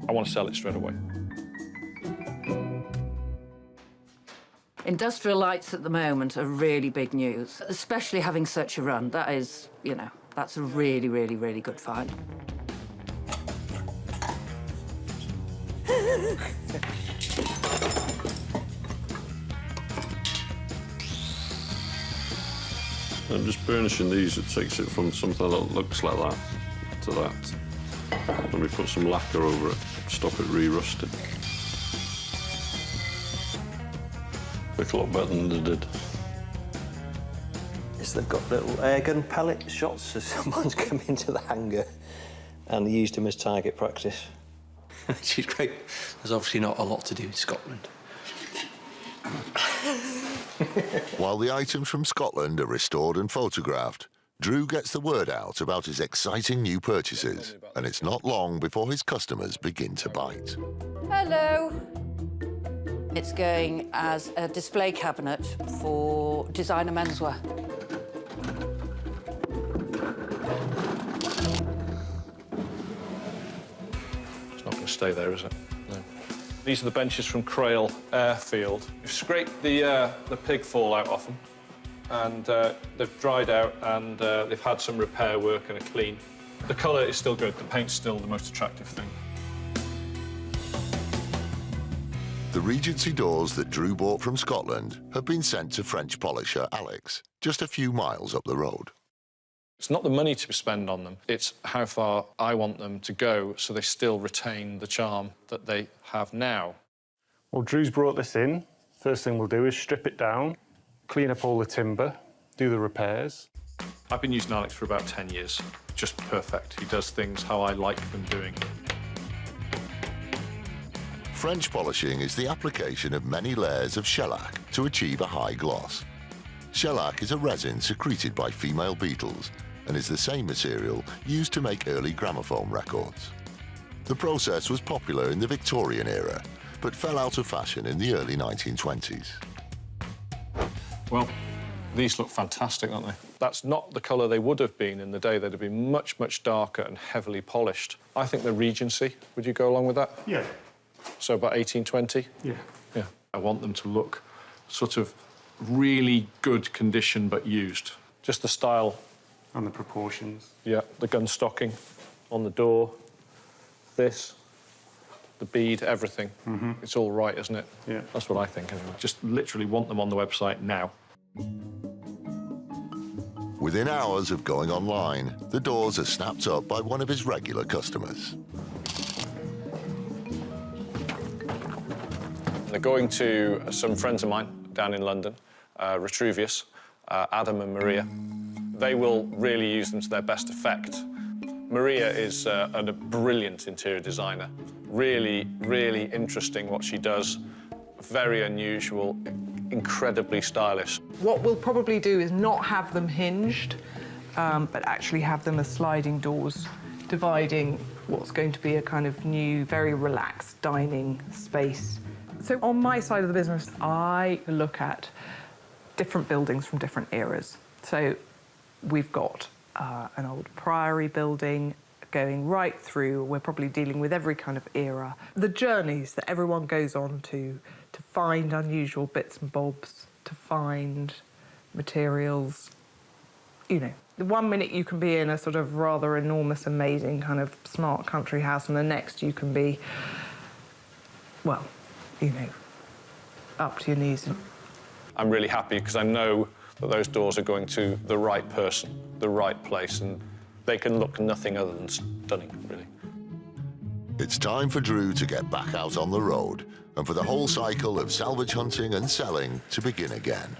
I want to sell it straight away. Industrial lights at the moment are really big news, especially having such a run. That is, you know, that's a really, really, really good find. I'm just burnishing these. It takes it from something that looks like that to that. Let me put some lacquer over it, stop it re-rusting. Look a lot better than they did. Yes, they've got little airgun pellet shots, so someone's come into the hangar and used them as target practice. Which is great. There's obviously not a lot to do in Scotland. While the items from Scotland are restored and photographed, Drew gets the word out about his exciting new purchases, and it's not long before his customers begin to bite. Hello. It's going as a display cabinet for designer menswear. It's not going to stay there, is it? No. These are the benches from Crail Airfield. We've scraped the pig fall out off them, and they've dried out, and they've had some repair work and a clean. The colour is still good. The paint's still the most attractive thing. The Regency doors that Drew bought from Scotland have been sent to French polisher Alex, just a few miles up the road. It's not the money to spend on them, it's how far I want them to go so they still retain the charm that they have now. Well, Drew's brought this in. First thing we'll do is strip it down, clean up all the timber, do the repairs. I've been using Alex for about 10 years. Just perfect. He does things how I like them doing. French polishing is the application of many layers of shellac to achieve a high gloss. Shellac is a resin secreted by female beetles and is the same material used to make early gramophone records. The process was popular in the Victorian era, but fell out of fashion in the early 1920s. Well, these look fantastic, don't they? That's not the colour they would have been in the day. They'd have been much, much darker and heavily polished. I think the Regency, would you go along with that? Yeah. So about 1820? Yeah. Yeah. I want them to look sort of really good condition, but used. Just the style. And the proportions. Yeah, the gun stocking on the door, this, the bead, everything. Mm-hmm. It's all right, isn't it? Yeah. That's what I think, anyway. Just literally want them on the website now. Within hours of going online, the doors are snapped up by one of his regular customers. They're going to some friends of mine down in London, Retruvius, Adam and Maria. They will really use them to their best effect. Maria is a brilliant interior designer. Really, really interesting what she does. Very unusual, incredibly stylish. What we'll probably do is not have them hinged, but actually have them as sliding doors, dividing what's going to be a kind of new, very relaxed dining space. So on my side of the business, I look at different buildings from different eras. So we've got an old priory building going right through. We're probably dealing with every kind of era. The journeys that everyone goes on to find unusual bits and bobs, to find materials. You know, the 1 minute you can be in a sort of rather enormous, amazing kind of smart country house, and the next you can be, well, you know, up to your knees. I'm really happy because I know that those doors are going to the right person, the right place, and they can look nothing other than stunning, really. It's time for Drew to get back out on the road and for the whole cycle of salvage hunting and selling to begin again.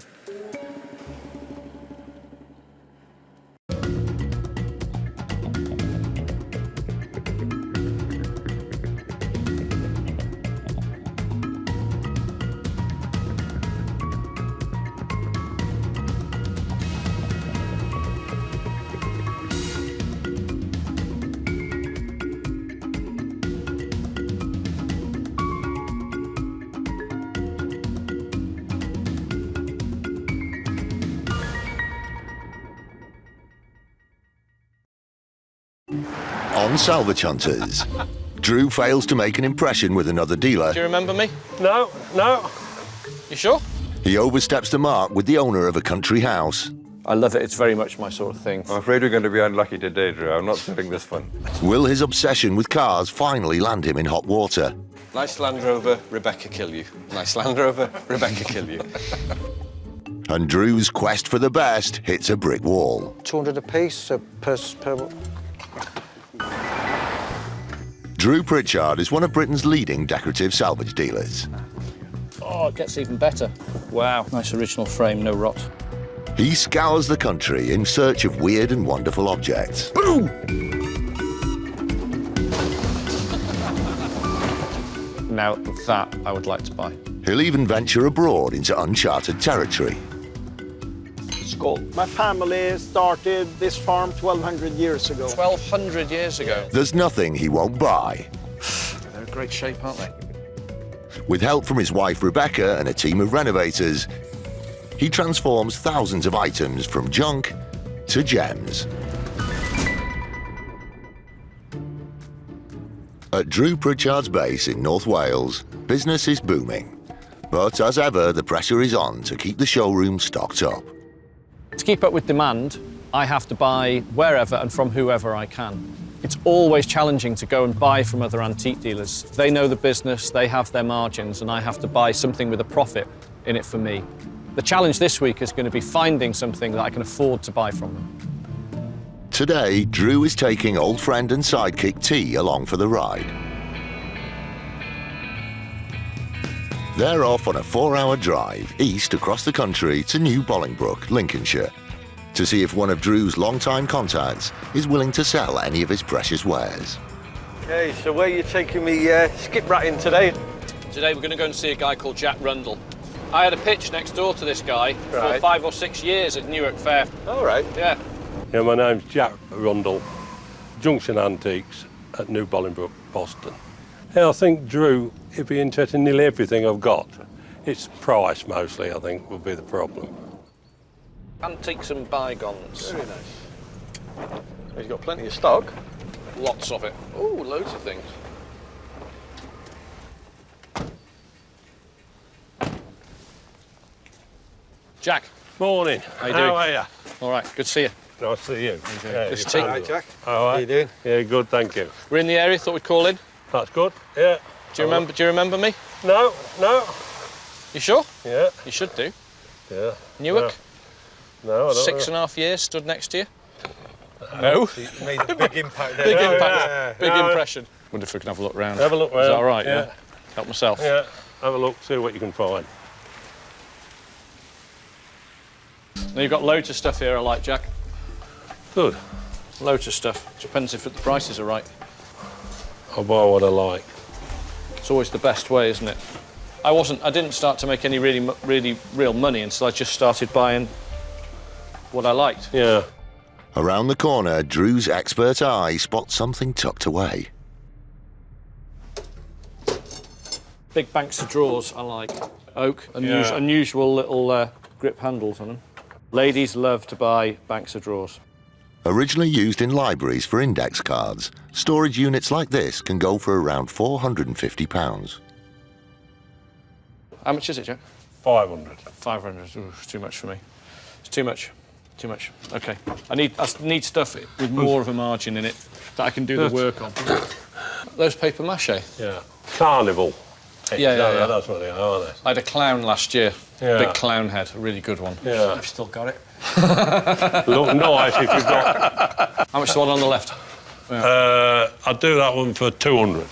On Salvage Hunters, Drew fails to make an impression with another dealer. Do you remember me? No, no. You sure? He oversteps the mark with the owner of a country house. I love it. It's very much my sort of thing. I'm afraid we're going to be unlucky today, Drew. I'm not selling this one. Will his obsession with cars finally land him in hot water? Nice Land Rover, Rebecca kill you. Nice Land Rover, Rebecca kill you. And Drew's quest for the best hits a brick wall. 200 apiece, so per... Drew Pritchard is one of Britain's leading decorative salvage dealers. Oh, it gets even better. Wow. Nice original frame, no rot. He scours the country in search of weird and wonderful objects. Boom! Now that I would like to buy. He'll even venture abroad into uncharted territory. My family started this farm 1,200 years ago. 1,200 years ago. There's nothing he won't buy. They're in great shape, aren't they? With help from his wife Rebecca and a team of renovators, he transforms thousands of items from junk to gems. At Drew Pritchard's base in North Wales, business is booming. But as ever, the pressure is on to keep the showroom stocked up. To keep up with demand, I have to buy wherever and from whoever I can. It's always challenging to go and buy from other antique dealers. They know the business, they have their margins, and I have to buy something with a profit in it for me. The challenge this week is going to be finding something that I can afford to buy from them. Today, Drew is taking old friend and sidekick T along for the ride. They're off on a 4-hour drive east across the country to New Bolingbroke, Lincolnshire, to see if one of Drew's longtime contacts is willing to sell any of his precious wares. Okay, so where are you taking me? Skip right in today. Today we're going to go and see a guy called Jack Rundle. I had a pitch next door to this guy for 5 or 6 years at Newark Fair. All right. Yeah. Yeah, my name's Jack Rundle, Junction Antiques at New Bolingbroke, Boston. Yeah, I think Drew, he'd be interested in nearly everything I've got. It's price mostly, I think, would be the problem. Antiques and bygones. Very nice. He's got plenty of stock. Lots of it. Oh, loads of things. Jack. Morning. How you doing? How are you? All right, good to see you. Nice to see you. Yeah, This tea. Hi, Jack. All right. How you doing? Yeah, good, thank you. We're in the area, thought we'd call in. That's good. Yeah. Do you remember me? No, no. You sure? Yeah. You should do. Yeah. Newark? No, I don't 6.5 years, stood next to you. No. You made a big impact there. Big impact, yeah. big No. impression. Wonder if we can have a look round. Have a look round. Is that all right? Yeah. Help myself. Yeah. Have a look, see what you can find. Now, you've got loads of stuff here I like, Jack. Good. Loads of stuff. Depends if the prices are right. I'll buy what I like. It's always the best way, isn't it? I didn't start to make any really real money until I just started buying what I liked. Yeah. Around the corner, Drew's expert eye spots something tucked away. Big banks of drawers I like. Oak, Yeah. unusual little grip handles on them. Ladies love to buy banks of drawers. Originally used in libraries for index cards, storage units like this can go for around £450. How much is it, Jack? 500. 500. Ooh, it's too much for me. It's too much. Too much. Okay. I need stuff with more of a margin in it that I can do the work on. Those paper mache. Yeah. Carnival. Yeah. That's what they are, aren't they? I had a clown last year. Yeah. Big clown head, a really good one. Yeah. I've still got it. Look nice if you've got... How much is the one on the left? I'll do that one for 200.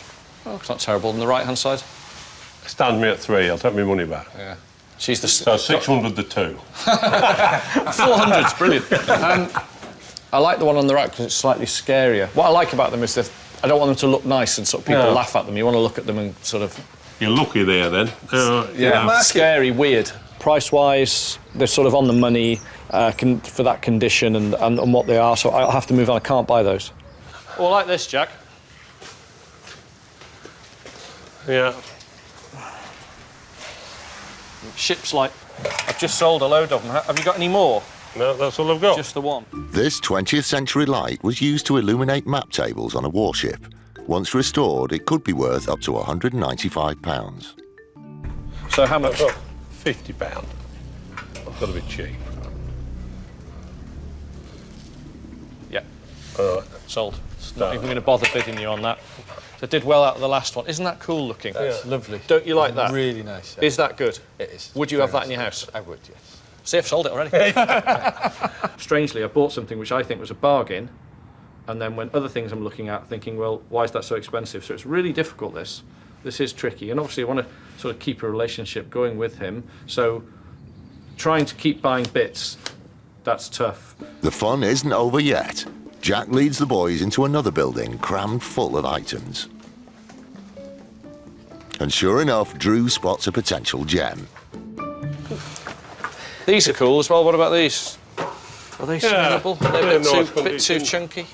Oh, it's not terrible. On the right-hand side? Stands me at 3. I'll take my money back. Yeah. She's the... So 600 the 2. 400's brilliant. I like the one on the right because it's slightly scarier. What I like about them is that I don't want them to look nice and sort of people laugh at them. You want to look at them and sort of... You're lucky there, then. Yeah, scary, weird. Price-wise, they're sort of on the money for that condition and what they are, so I'll have to move on. I can't buy those. Or like this, Jack. Yeah. Ship's like... I've just sold a load of them. Have you got any more? No, that's all I've got. Just the one. This 20th century light was used to illuminate map tables on a warship. Once restored, it could be worth up to £195. So how much? £50. I've got to be cheap. Yeah. All right. Sold. Not even going to bother bidding you on that. So did well out of the last one. Isn't that cool looking? That's lovely. Don't you like that? Really nice. Is that good? It is. Would you have that in your house? I would, yes. See, I've sold it already. Strangely, I bought something which I think was a bargain, and then when other things I'm looking at, thinking, well, why is that so expensive? So it's really difficult, this. This is tricky, and obviously I want to sort of keep a relationship going with him, so trying to keep buying bits, that's tough. The fun isn't over yet. Jack leads the boys into another building crammed full of items. And sure enough, Drew spots a potential gem. These are cool as well. What about these? Are they sellable? Are they a bit too chunky?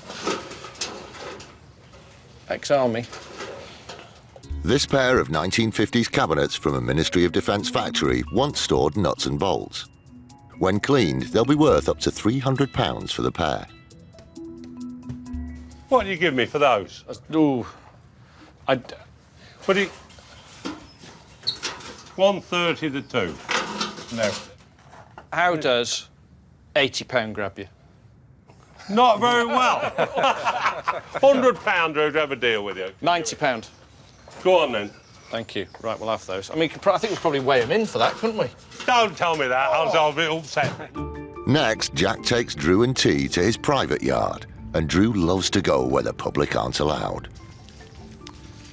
Ex-army. This pair of 1950s cabinets from a Ministry of Defence factory once stored nuts and bolts. When cleaned, they'll be worth up to £300 for the pair. What do you give me for those? Ooh. But it... 130 the 2. No. How does £80 grab you? Not very well. £100 Drew, to have a deal with you. £90. Go on, then. Thank you. Right, we'll have those. I mean, I think we'd probably weigh them in for that, couldn't we? Don't tell me that, I'll be upset. Next, Jack takes Drew and T to his private yard, and Drew loves to go where the public aren't allowed.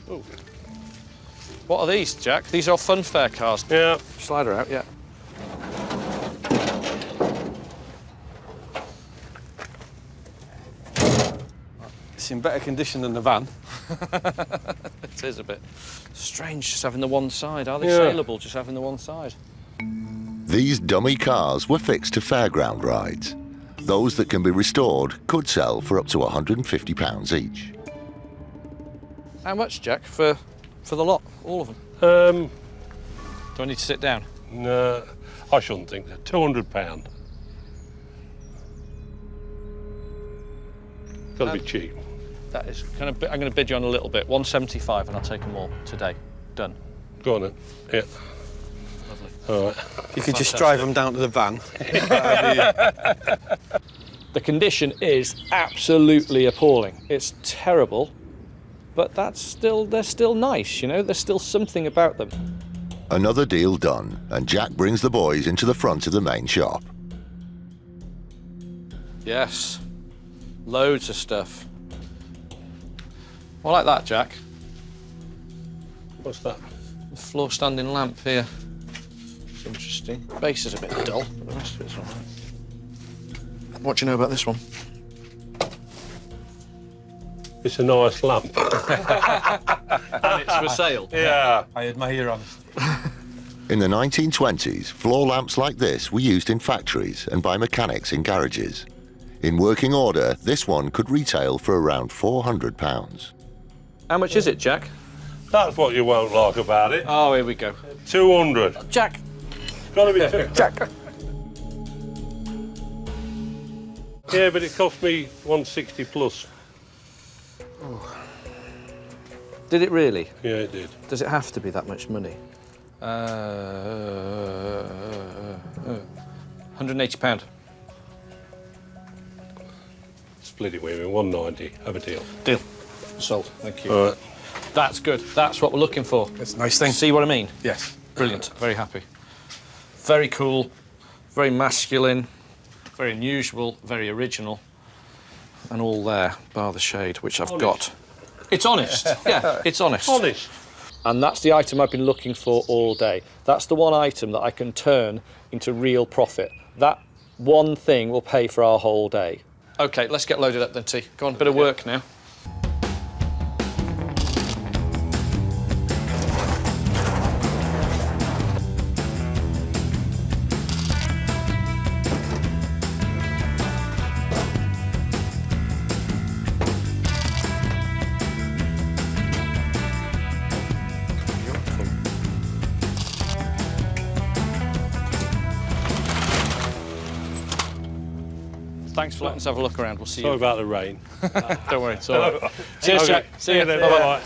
Ooh. What are these, Jack? These are funfair cars. Yeah. Slide her out, yeah. It's in better condition than the van. It is a bit strange just having the one side. Are they saleable just having the one side? These dummy cars were fixed to fairground rides. Those that can be restored could sell for up to £150 each. How much, Jack, for the lot? All of them? Do I need to sit down? No, I shouldn't think so. £200. Got to be cheap. That is. I'm going to bid you on a little bit. 175, and I'll take them all today. Done. Go on, then. Yeah. Lovely. All right. You could just drive them down to the van. The condition is absolutely appalling. It's terrible, but they're still nice, you know? There's still something about them. Another deal done, and Jack brings the boys into the front of the main shop. Yes. Loads of stuff. I like that, Jack. What's that? The floor standing lamp here. It's interesting. Base is a bit dull, but the rest of it's all right. What do you know about this one? It's a nice lamp. And it's for sale? Yeah. I had my ear on. In the 1920s, floor lamps like this were used in factories and by mechanics in garages. In working order, this one could retail for around £400. How much is it, Jack? That's what you won't like about it. Oh, here we go. 200. Jack. Got to be 200. Jack. Yeah, but it cost me 160 plus. Oh. Did it really? Yeah, it did. Does it have to be that much money? £180. Split it with me, 190. Have a deal. Deal. Sold. Thank you. All right. That's good. That's what we're looking for. It's a nice thing. See what I mean? Yes. Brilliant. Very happy. Very cool, very masculine, very unusual, very original, and all there, bar the shade, which I've got. It's honest, yeah, it's honest. Honest. And that's the item I've been looking for all day. That's the one item that I can turn into real profit. That one thing will pay for our whole day. OK, let's get loaded up then, T. Go on, bit of work now. Thanks for letting us have a look around. We'll see you. Sorry about the rain. Don't worry, it's all right. Cheers, Okay. Jack. See you. then. Bye-bye.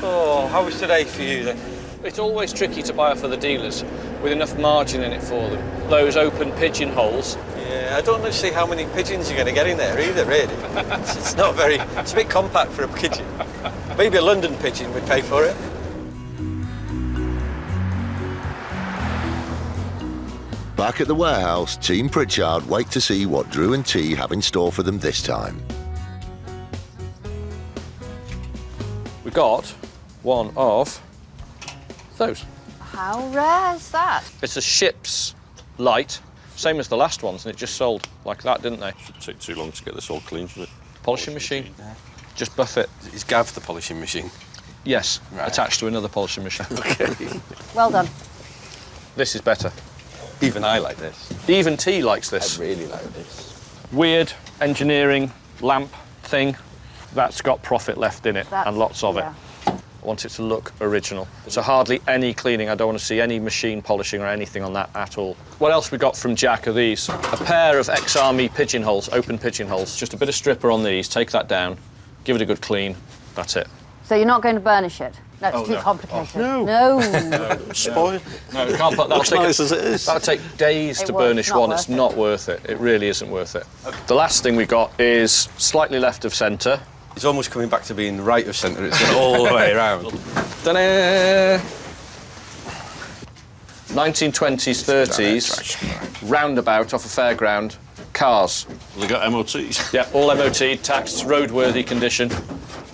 Oh, how was today for you then? It's always tricky to buy for the dealers with enough margin in it for them. Those open pigeonholes. Yeah, I don't see how many pigeons you're going to get in there either, really. It's not very... It's a bit compact for a pigeon. Maybe a London pigeon would pay for it. Back at the warehouse, Team Pritchard wait to see what Drew and T have in store for them this time. We got one of those. How rare is that? It's a ship's light, same as the last ones, and it just sold like that, didn't they? Shouldn't take too long to get this all clean, should it? Polishing machine. Just buff it. Is Gav the polishing machine? Yes, Right. attached to another polishing machine. Okay. Well done. This is better. Even I like this. Even T likes this. I really like this. Weird engineering lamp thing that's got profit left in it, and lots of it. I want it to look original. So hardly any cleaning. I don't want to see any machine polishing or anything on that at all. What else we got from Jack are these. A pair of ex-army pigeonholes, open pigeonholes. Just a bit of stripper on these, take that down, give it a good clean, that's it. So you're not going to burnish it? That's Oh, too no. complicated. Oh, No. Spoil. No, you can't put that. Looks nice as it is. That'll take days to burnish not one. worth It's it. not worth it. It really isn't worth it. The last thing we got is slightly left of centre. It's almost coming back to being right of centre. It's going all the way around. Ta-da! 1920s, 30s, roundabout off a fairground, cars. They got MOTs. Yeah, all MOT, taxed, roadworthy condition.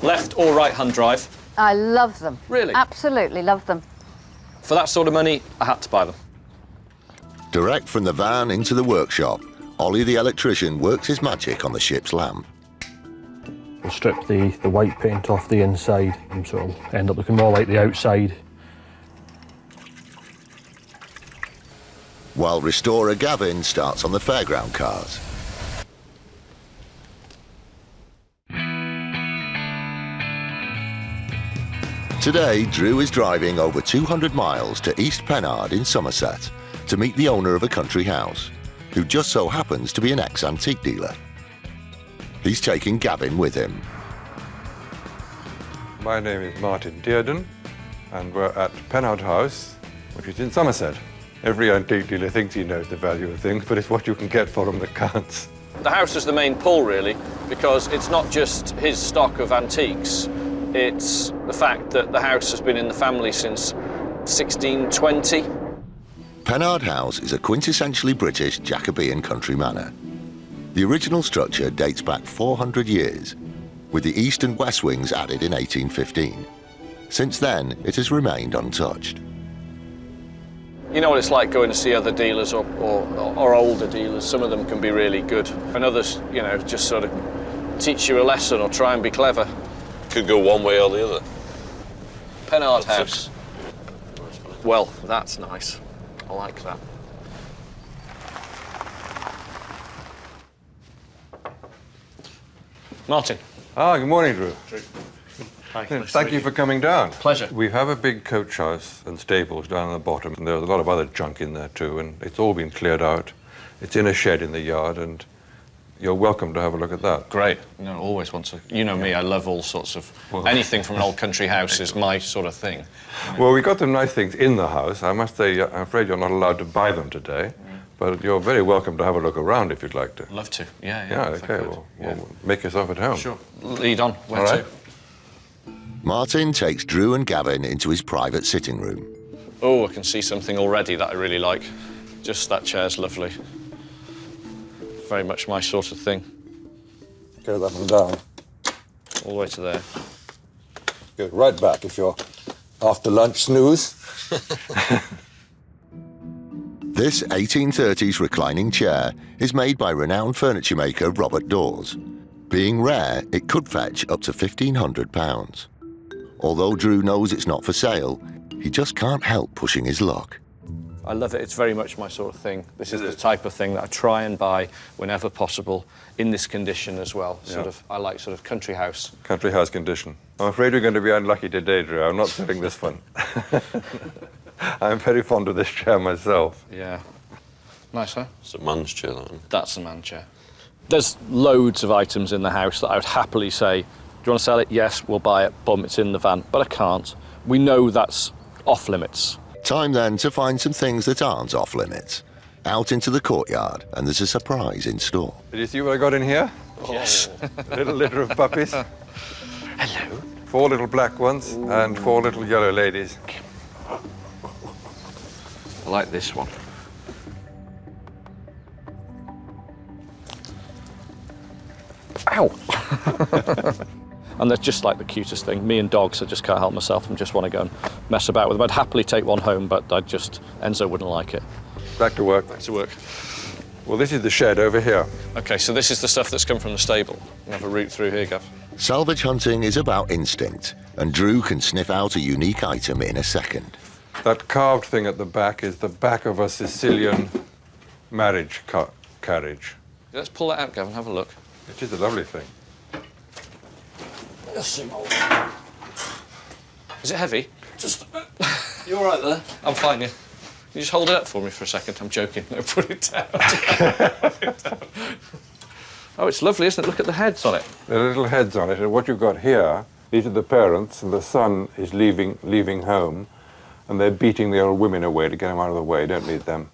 Left or right-hand drive. I love them. Really? Absolutely love them. For that sort of money, I had to buy them. Direct from the van into the workshop, Ollie the electrician works his magic on the ship's lamp. We'll strip the white paint off the inside and sort of end up looking more like the outside. While restorer Gavin starts on the fairground cars. Today, Drew is driving over 200 miles to East Pennard in Somerset to meet the owner of a country house, who just so happens to be an ex-antique dealer. He's taking Gavin with him. My name is Martin Dearden, and we're at Pennard House, which is in Somerset. Every antique dealer thinks he knows the value of things, but it's what you can get for them that counts. The house is the main pull, really, because it's not just his stock of antiques. It's the fact that the house has been in the family since 1620. Pennard House is a quintessentially British Jacobean country manor. The original structure dates back 400 years, with the east and west wings added in 1815. Since then, it has remained untouched. You know what it's like going to see other dealers or older dealers. Some of them can be really good, and others, you know, just sort of teach you a lesson or try and be clever. Could go one way or the other. Pennard House. Well, that's nice. I like that. Martin. Ah, good morning, Drew. Hi. Thank you for coming down. Pleasure. We have a big coach house and stables down at the bottom, and there's a lot of other junk in there too, and it's all been cleared out. It's in a shed in the yard, and you're welcome to have a look at that. Great. You know, always want to. You know me, I love all sorts of. Anything from an old country house is my sort of thing. Well, we got some nice things in the house. I must say, I'm afraid you're not allowed to buy them today, but you're very welcome to have a look around if you'd like to. Love to. Yeah, Yeah, if I okay, could. well, make yourself at home. Sure. Lead on. Where All right. to? Martin takes Drew and Gavin into his private sitting room. Oh, I can see something already that I really like. Just that chair's lovely. Very much my sort of thing. Go up and down. All the way to there. Go right back if you're after lunch snooze. This 1830s reclining chair is made by renowned furniture maker Robert Dawes. Being rare, it could fetch up to £1,500. Although Drew knows it's not for sale, he just can't help pushing his luck. I love it. It's very much my sort of thing. This is the type of thing that I try and buy whenever possible, in this condition as well. I like sort of country house. Country house condition. I'm afraid you're going to be unlucky today, Drew. I'm not selling this one. I'm very fond of this chair myself. Yeah. Nice, huh? It's a man's chair, that one. That's a man chair. There's loads of items in the house that I would happily say, do you want to sell it? Yes, we'll buy it. Boom, it's in the van. But I can't. We know that's off limits. Time then to find some things that aren't off limits. Out into the courtyard, and there's a surprise in store. Did you see what I got in here? Yes. A little litter of puppies. Hello. 4 little black ones and 4 little yellow ladies. I like this one. Ow! And they're just like the cutest thing. Me and dogs, I just can't help myself and just want to go and mess about with them. I'd happily take one home, but Enzo wouldn't like it. Back to work. Back to work. Well, this is the shed over here. OK, so this is the stuff that's come from the stable. We have a route through here, Gav. Salvage hunting is about instinct, and Drew can sniff out a unique item in a second. That carved thing at the back is the back of a Sicilian marriage carriage. Let's pull that out, Gav, and have a look. It is a lovely thing. Is it heavy? Just a bit. You all right there? I'm fine, yeah. Can you just hold it up for me for a second? I'm joking. No, put it down. Oh, it's lovely, isn't it? Look at the heads on it. There are little heads on it, and what you've got here, these are the parents, and the son is leaving home, and they're beating the old women away to get them out of the way. Don't need them.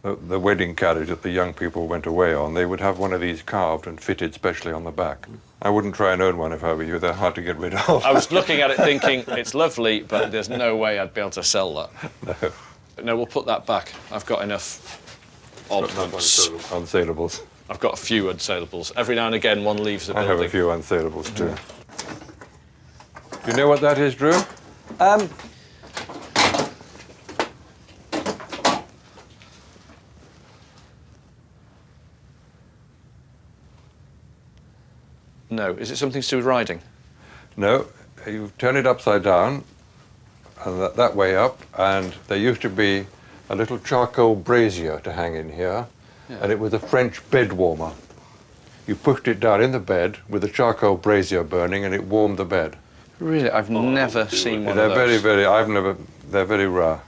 The wedding carriage that the young people went away on, they would have one of these carved and fitted specially on the back. I wouldn't try and own one if I were you. They're hard to get rid of. I was looking at it thinking, it's lovely, but there's no way I'd be able to sell that. No. No, we'll put that back. I've got enough odd ones. Unsaleables. I've got a few unsaleables. Every now and again, one leaves the building. I have a few unsaleables, too. Do you know what that is, Drew? No. Is it something to do with riding? No. You turn it upside down, and that way up, and there used to be a little charcoal brazier to hang in here, and it was a French bed warmer. You pushed it down in the bed with the charcoal brazier burning, and it warmed the bed. Really? I've never seen one they're of those. They're very rare.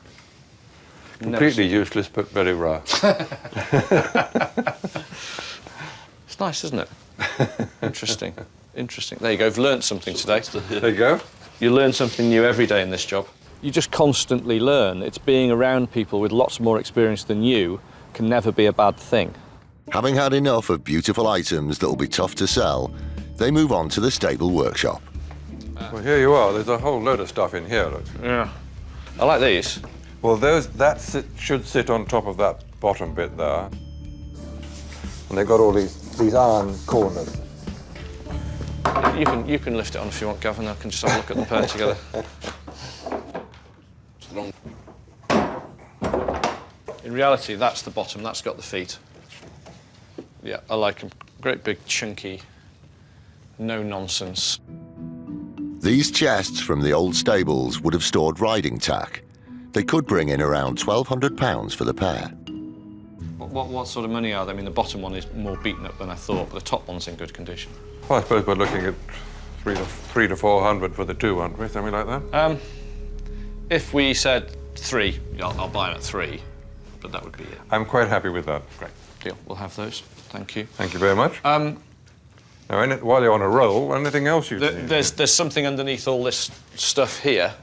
Completely useless, but very rare. It's nice, isn't it? Interesting. Interesting. There you go. I've learned something today. There you go. You learn something new every day in this job. You just constantly learn. It's being around people with lots more experience than you can never be a bad thing. Having had enough of beautiful items that will be tough to sell, they move on to the stable workshop. Well, here you are. There's a whole load of stuff in here, look. Yeah. I like these. Well, should sit on top of that bottom bit there. And they've got all these iron corners. You can lift it on if you want, Gavin. I can just have a look at the pair together. In reality, that's the bottom. That's got the feet. Yeah, I like them. Great big, chunky, no nonsense. These chests from the old stables would have stored riding tack. They could bring in around £1,200 for the pair. What sort of money are they? I mean, the bottom one is more beaten up than I thought, but the top one's in good condition. Well, I suppose we're looking at three to 400 for the two, aren't we? Something like that? If we said 3, I'll buy it at 3, but that would be it. I'm quite happy with that. Great. Deal. We'll have those. Thank you. Thank you very much. Now, while you're on a roll, anything else you need? There's something underneath all this stuff here.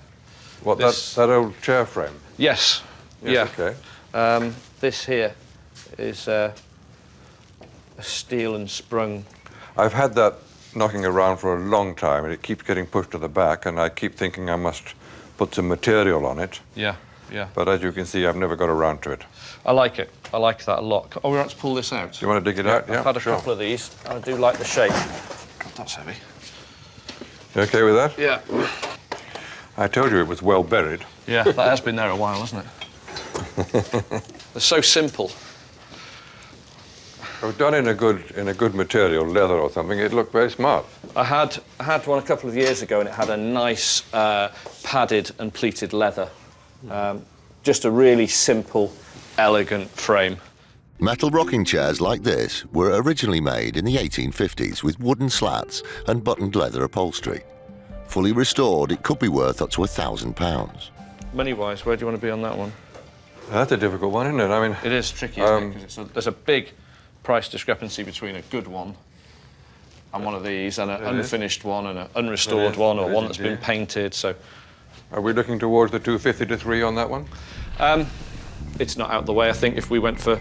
What, that old chair frame? Yes. Yes, yeah. OK. This here is a steel and sprung. I've had that knocking around for a long time, and it keeps getting pushed to the back, and I keep thinking I must put some material on it. Yeah, yeah. But as you can see, I've never got around to it. I like it. I like that a lot. Oh, we want to pull this out. Do you want to dig it out? Yeah, I've had a couple of these. I do like the shape. God, that's heavy. You okay with that? Yeah. I told you it was well buried. Yeah, that has been there a while, hasn't it? They're so simple. It was done in a good material, leather or something. It looked very smart. I had one a couple of years ago, and it had a nice padded and pleated leather. Just a really simple, elegant frame. Metal rocking chairs like this were originally made in the 1850s with wooden slats and buttoned leather upholstery. Fully restored, it could be worth up to £1,000. Money-wise, where do you want to be on that one? That's a difficult one, isn't it? I mean, it is tricky, isn't it? 'Cause there's a big price discrepancy between a good one and one of these, and an unfinished one and an unrestored one, or one that's been painted. So, are we looking towards the 250 to 3 on that one? It's not out the way. I think if we went for,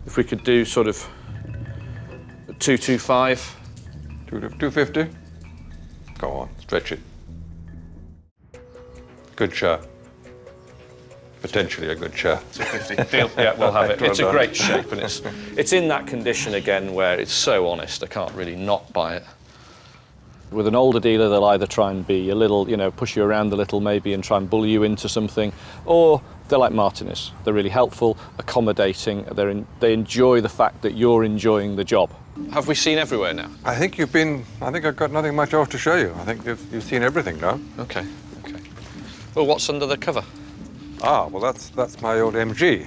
if we could do sort of 225, 250. Go on, stretch it. Good chair. Potentially a good chair. 250. Deal. Yeah, we'll have it. It's a great shape, and it's in that condition again where it's so honest. I can't really not buy it. With an older dealer, they'll either try and be a little, you know, push you around a little maybe and try and bully you into something, or they're like Martin is. They're really helpful, accommodating. They enjoy the fact that you're enjoying the job. Have we seen everywhere now? I think you've been. I think I've got nothing much else to show you. I think you've seen everything now. Okay. Okay. Well, what's under the cover? Ah, well, that's my old MGC.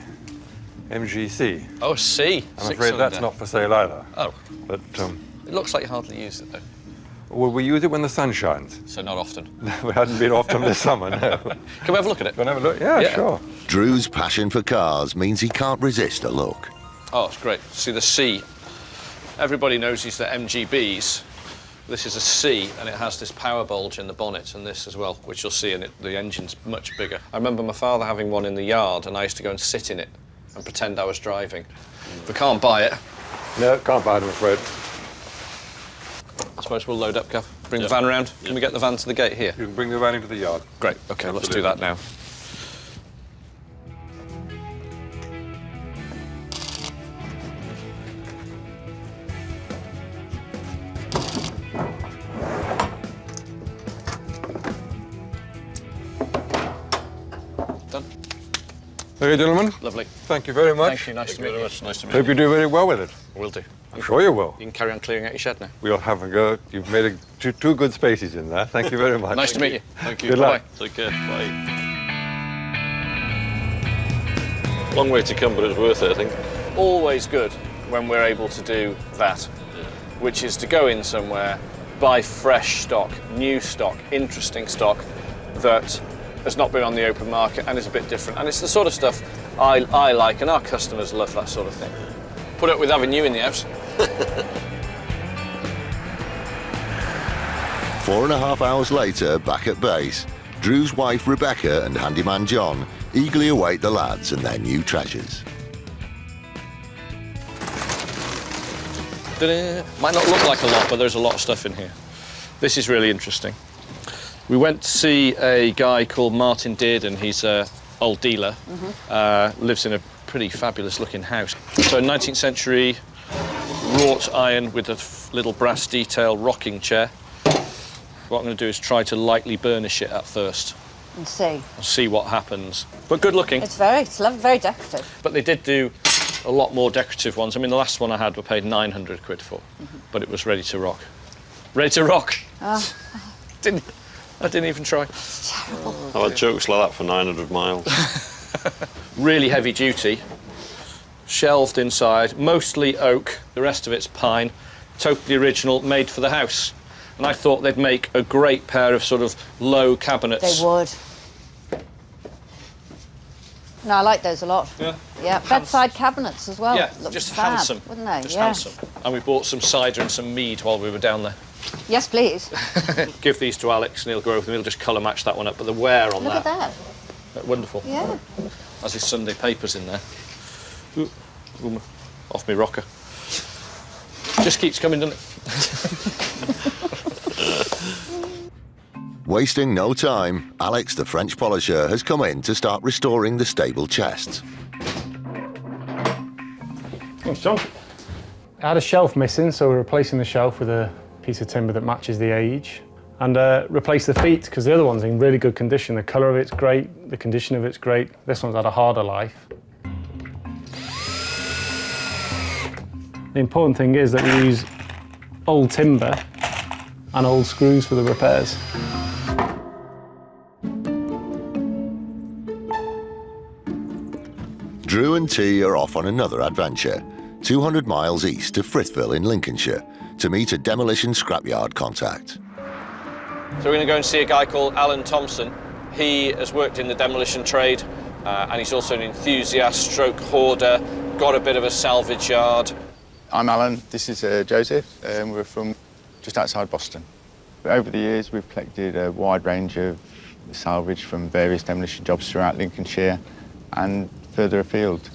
Oh, C. I'm afraid that's not for sale either. Oh. But it looks like you hardly use it though. Well, we use it when the sun shines. So not often. We hadn't been often this summer, no. Can we have a look at it? Can we have a look? Yeah, sure. Drew's passion for cars means he can't resist a look. Oh, it's great. See the C. Everybody knows these are MGBs. This is a C, and it has this power bulge in the bonnet, and this as well, which you'll see in it. The engine's much bigger. I remember my father having one in the yard, and I used to go and sit in it and pretend I was driving. We can't buy it. No, can't buy it, I'm afraid. I suppose we'll load up, Gav. Bring the van around. Can we get the van to the gate here? You can bring the van into the yard. Great. OK, let's do that now. Done. Okay, gentlemen. Lovely. Thank you very much. Thank you. Nice to meet you. Nice to meet you. Hope you do very well with it. Will do. I'm sure you will. You can carry on clearing out your shed now. We'll have a go. You've made two good spaces in there. Thank you very much. Nice to meet you. Thank you. Good luck. Take care. Bye. Long way to come, but it's worth it, I think. Always good when we're able to do that, which is to go in somewhere, buy fresh stock, new stock, interesting stock that has not been on the open market and is a bit different. And it's the sort of stuff I like, and our customers love that sort of thing. Put up with having you in the house. 4.5 hours later, back at base, Drew's wife Rebecca and handyman John eagerly await the lads and their new treasures. Might not look like a lot, but there's a lot of stuff in here. This is really interesting. We went to see a guy called Martin Dearden. He's an old dealer, lives in a pretty fabulous looking house. So 19th century wrought iron with a little brass detail rocking chair. What I'm going to do is try to lightly burnish it at first. And see. See what happens. But good looking. It's very decorative. But they did do a lot more decorative ones. I mean, the last one I had were paid 900 quid for, but it was ready to rock. Ready to rock. Oh. I didn't even try. It's terrible. I've had jokes like that for 900 miles. Really heavy duty. Shelved inside, mostly oak, the rest of it's pine. Totally original, made for the house. And I thought they'd make a great pair of sort of low cabinets. They would. No, I like those a lot. Yeah. Yeah, bedside cabinets as well. Yeah, Look just fab, handsome. Wouldn't they? Just yeah. handsome. And we bought some cider and some mead while we were down there. Yes, please. Give these to Alex and he'll go over them. He'll just colour match that one up. But the wear on Look at that. Wonderful. Yeah. Has his Sunday papers in there. Ooh, off me rocker. Just keeps coming, doesn't it? Wasting no time, Alex, the French polisher, has come in to start restoring the stable chests. Thanks, John. I had a shelf missing, so we're replacing the shelf with a piece of timber that matches the age. And replace the feet, because the other one's in really good condition. The colour of it's great, the condition of it's great. This one's had a harder life. The important thing is that we use old timber and old screws for the repairs. Drew and T are off on another adventure, 200 miles east of Frithville in Lincolnshire, to meet a demolition scrapyard contact. So we're going to go and see a guy called Alan Thompson. He has worked in the demolition trade, and he's also an enthusiast, stroke hoarder, got a bit of a salvage yard. I'm Alan, this is Joseph, we're from just outside Boston. Over the years we've collected a wide range of salvage from various demolition jobs throughout Lincolnshire and further afield.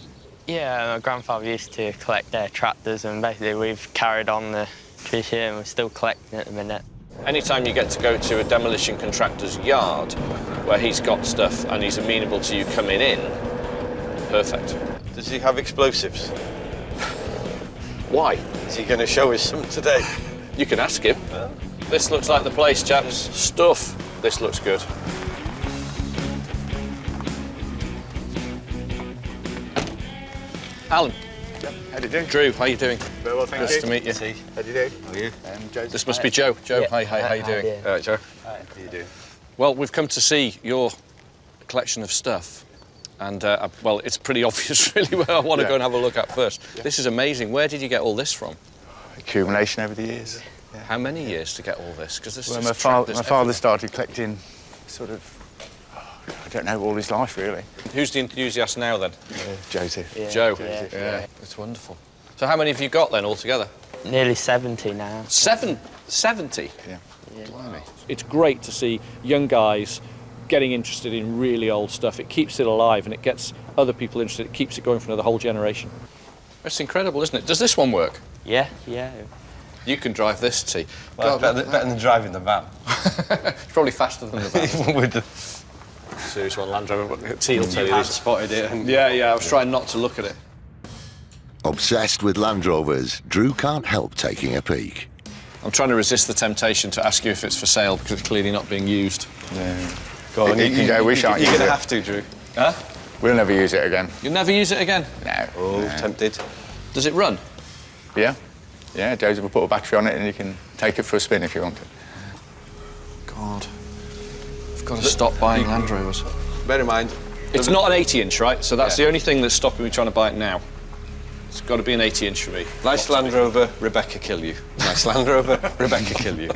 Yeah, my grandfather used to collect their tractors, and basically we've carried on the tradition and we're still collecting at the minute. Anytime you get to go to a demolition contractor's yard where he's got stuff and he's amenable to you coming in, perfect. Does he have explosives? Why? Is he going to show us some today? You can ask him. This looks like the place, chaps. Stuff. This looks good. Alan. Yep. How do you do? Drew, how you doing? Very well, thank you. Nice to meet you. How do you do? How are you? Joseph. This must be Joe. Joe, Yep. hi, how you doing? Yeah. All right, Joe. Hi. How you doing? Well, we've come to see your collection of stuff. And, well, it's pretty obvious, really, where I want to go and have a look at first. Yeah. This is amazing. Where did you get all this from? Accumulation over the years. Yeah. How many years to get all this? Because this Well, is my father started collecting sort of, I don't know, all his life, really. Who's the enthusiast now, then? Joseph. Yeah. Joe. Joseph, Yeah. It's wonderful. So how many have you got, then, altogether? Nearly 70 now. 70? Yeah. Blimey. It's great to see young guys getting interested in really old stuff. It keeps it alive and it gets other people interested. It keeps it going for another whole generation. It's incredible, isn't it? Does this one work? Yeah, yeah. You can drive this, T. Well, better than driving the van. It's probably faster than the van. With the Serious one, Land Rover. T will tell you had this. spotted it. And... Yeah, I was trying not to look at it. Obsessed with Land Rovers, Drew can't help taking a peek. I'm trying to resist the temptation to ask you if it's for sale because it's clearly not being used. Yeah. Go on, you go, we shan't You're use going to it. have to, Drew. Huh? We'll never use it again. You'll never use it again? No. Oh, no. tempted. Does it run? Yeah. Yeah, Joseph will put a battery on it and you can take it for a spin if you want it. God. I've got to stop buying Land Rovers. Bear in mind... It's not an 80-inch, right? So that's the only thing that's stopping me trying to buy it now. It's got to be an 80-inch for me. Nice Land Rover, Rebecca kill you. Nice Land Rover, Rebecca kill you.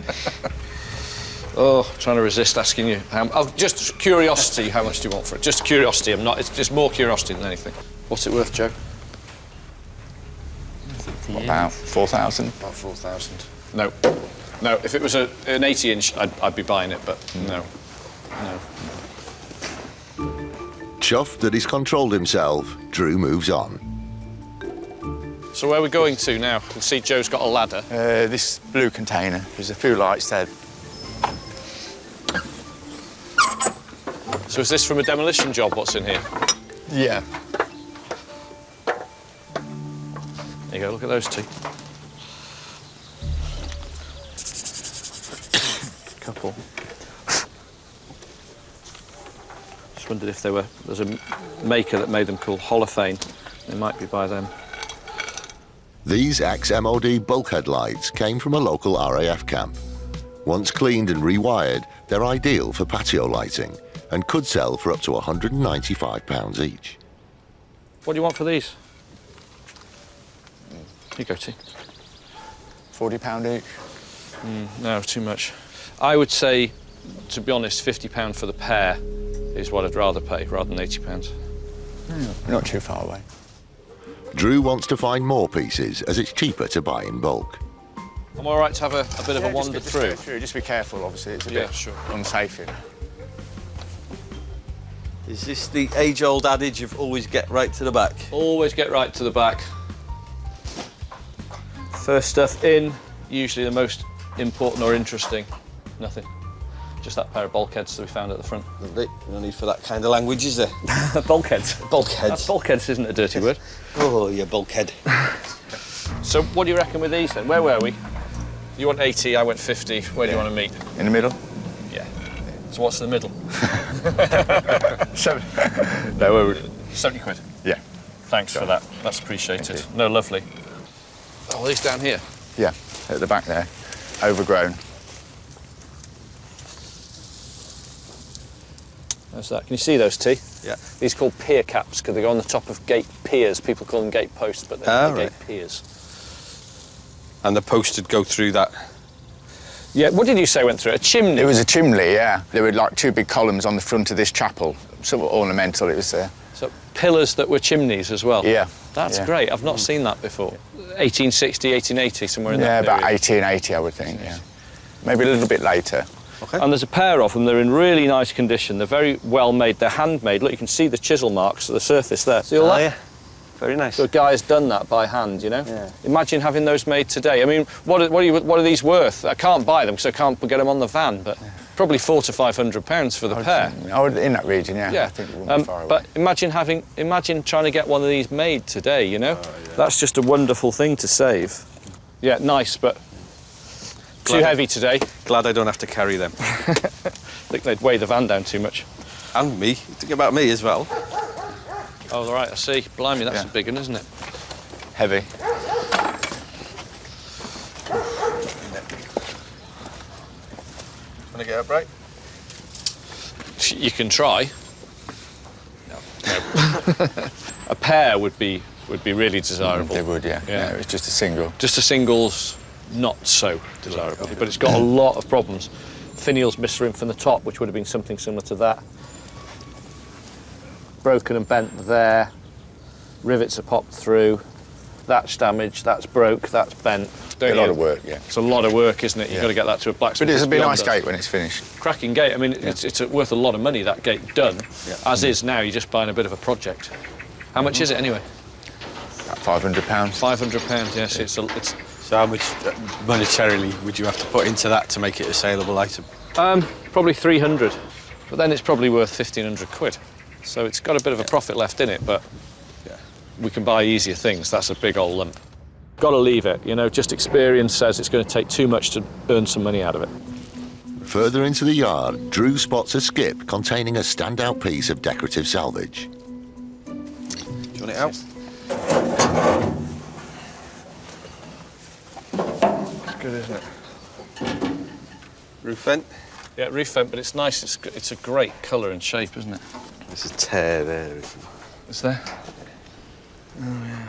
Oh, I'm trying to resist asking you. Just curiosity, how much do you want for it? Just curiosity, it's just more curiosity than anything. What's it worth, Joe? About 4,000. About 4,000. No. No, if it was an 80-inch, I'd be buying it, but no. No. Chuffed that he's controlled himself, Drew moves on. So where are we going to now? You can see Joe's got a ladder. This blue container, there's a few lights there. So is this from a demolition job, what's in here? Yeah. There you go, look at those two. Couple. Just wondered if there's a maker that made them called Holophane. They might be by them. These ex-MOD bulkhead lights came from a local RAF camp. Once cleaned and rewired, they're ideal for patio lighting and could sell for up to £195 each. What do you want for these? Here you go, T. £40 each. No, too much. I would say, to be honest, £50 for the pair is what I'd rather pay, rather than £80. Not too far away. Drew wants to find more pieces as it's cheaper to buy in bulk. I'm all right to have a bit of a wander through. Just be careful, obviously. It's a bit unsafe here. Is this the age-old adage of always get right to the back? Always get right to the back. First stuff in, usually the most important or interesting. Nothing. Just that pair of bulkheads that we found at the front. No need for that kind of language, is there? Bulkheads? Bulkheads. Bulkheads isn't a dirty word. Oh, yeah, bulkhead. So what do you reckon with these then? Where were we? You want 80, I went 50. Where do you want to meet? In the middle? Yeah. So what's the middle? 70. No, where would... 70 quid. Yeah. Thanks for that. That's appreciated. No, lovely. Oh, these down here? Yeah, at the back there. Overgrown. There's that. Can you see those, T? Yeah. These are called pier caps because they go on the top of gate piers. People call them gate posts, but they're gate piers. And the post would go through that. Yeah, what did you say went through? A chimney? It was a chimney, yeah. There were like 2 big columns on the front of this chapel. Sort of ornamental, it was there. So pillars that were chimneys as well? Yeah. That's yeah. great. I've not seen that before. 1860, 1880, somewhere in that Yeah, about period. 1880, I would think, yeah. Maybe a little bit later. Okay. And there's a pair of them. They're in really nice condition. They're very well made. They're handmade. Look, you can see the chisel marks at the surface there. See all that? Yeah. Very nice. So a guy's done that by hand, you know? Yeah. Imagine having those made today. I mean, what are these worth? I can't buy them because I can't get them on the van, but probably £400 to £500 for the pair. In that region, yeah. Yeah. I think it wouldn't be far away. But imagine trying to get one of these made today, you know? That's just a wonderful thing to save. Yeah, nice, but too heavy today. Glad I don't have to carry them. I think they'd weigh the van down too much. And me. Think about me as well. Oh, all right, I see. Blimey, that's a big one, isn't it? Heavy. Want to get up right? You can try. No. A pair would be really desirable. They would, yeah. Yeah, it's just a single. Just a single's not so desirable, but it's got a lot of problems. Finials missing from the top, which would have been something similar to that. Broken and bent there. Rivets are popped through. That's damaged, that's broke, that's bent. A lot of work, yeah. It's a lot of work, isn't it? You've got to get that to a blacksmith. But it'll be a nice gate when it's finished. Cracking gate. I mean, it's worth a lot of money, that gate done. As is now, you're just buying a bit of a project. How much is it anyway? About £500. £500, yes. Yeah. So how much monetarily would you have to put into that to make it a saleable item? Probably 300, but then it's probably worth 1,500 quid. So it's got a bit of a profit left in it, but we can buy easier things. That's a big old lump. Got to leave it, you know, just experience says it's going to take too much to earn some money out of it. Further into the yard, Drew spots a skip containing a standout piece of decorative salvage. Do you want it out? It's good, isn't it? Roof vent? Yeah, roof vent, but it's nice. It's a great colour and shape, isn't it? There's a tear there, isn't there? Is there? Oh, yeah.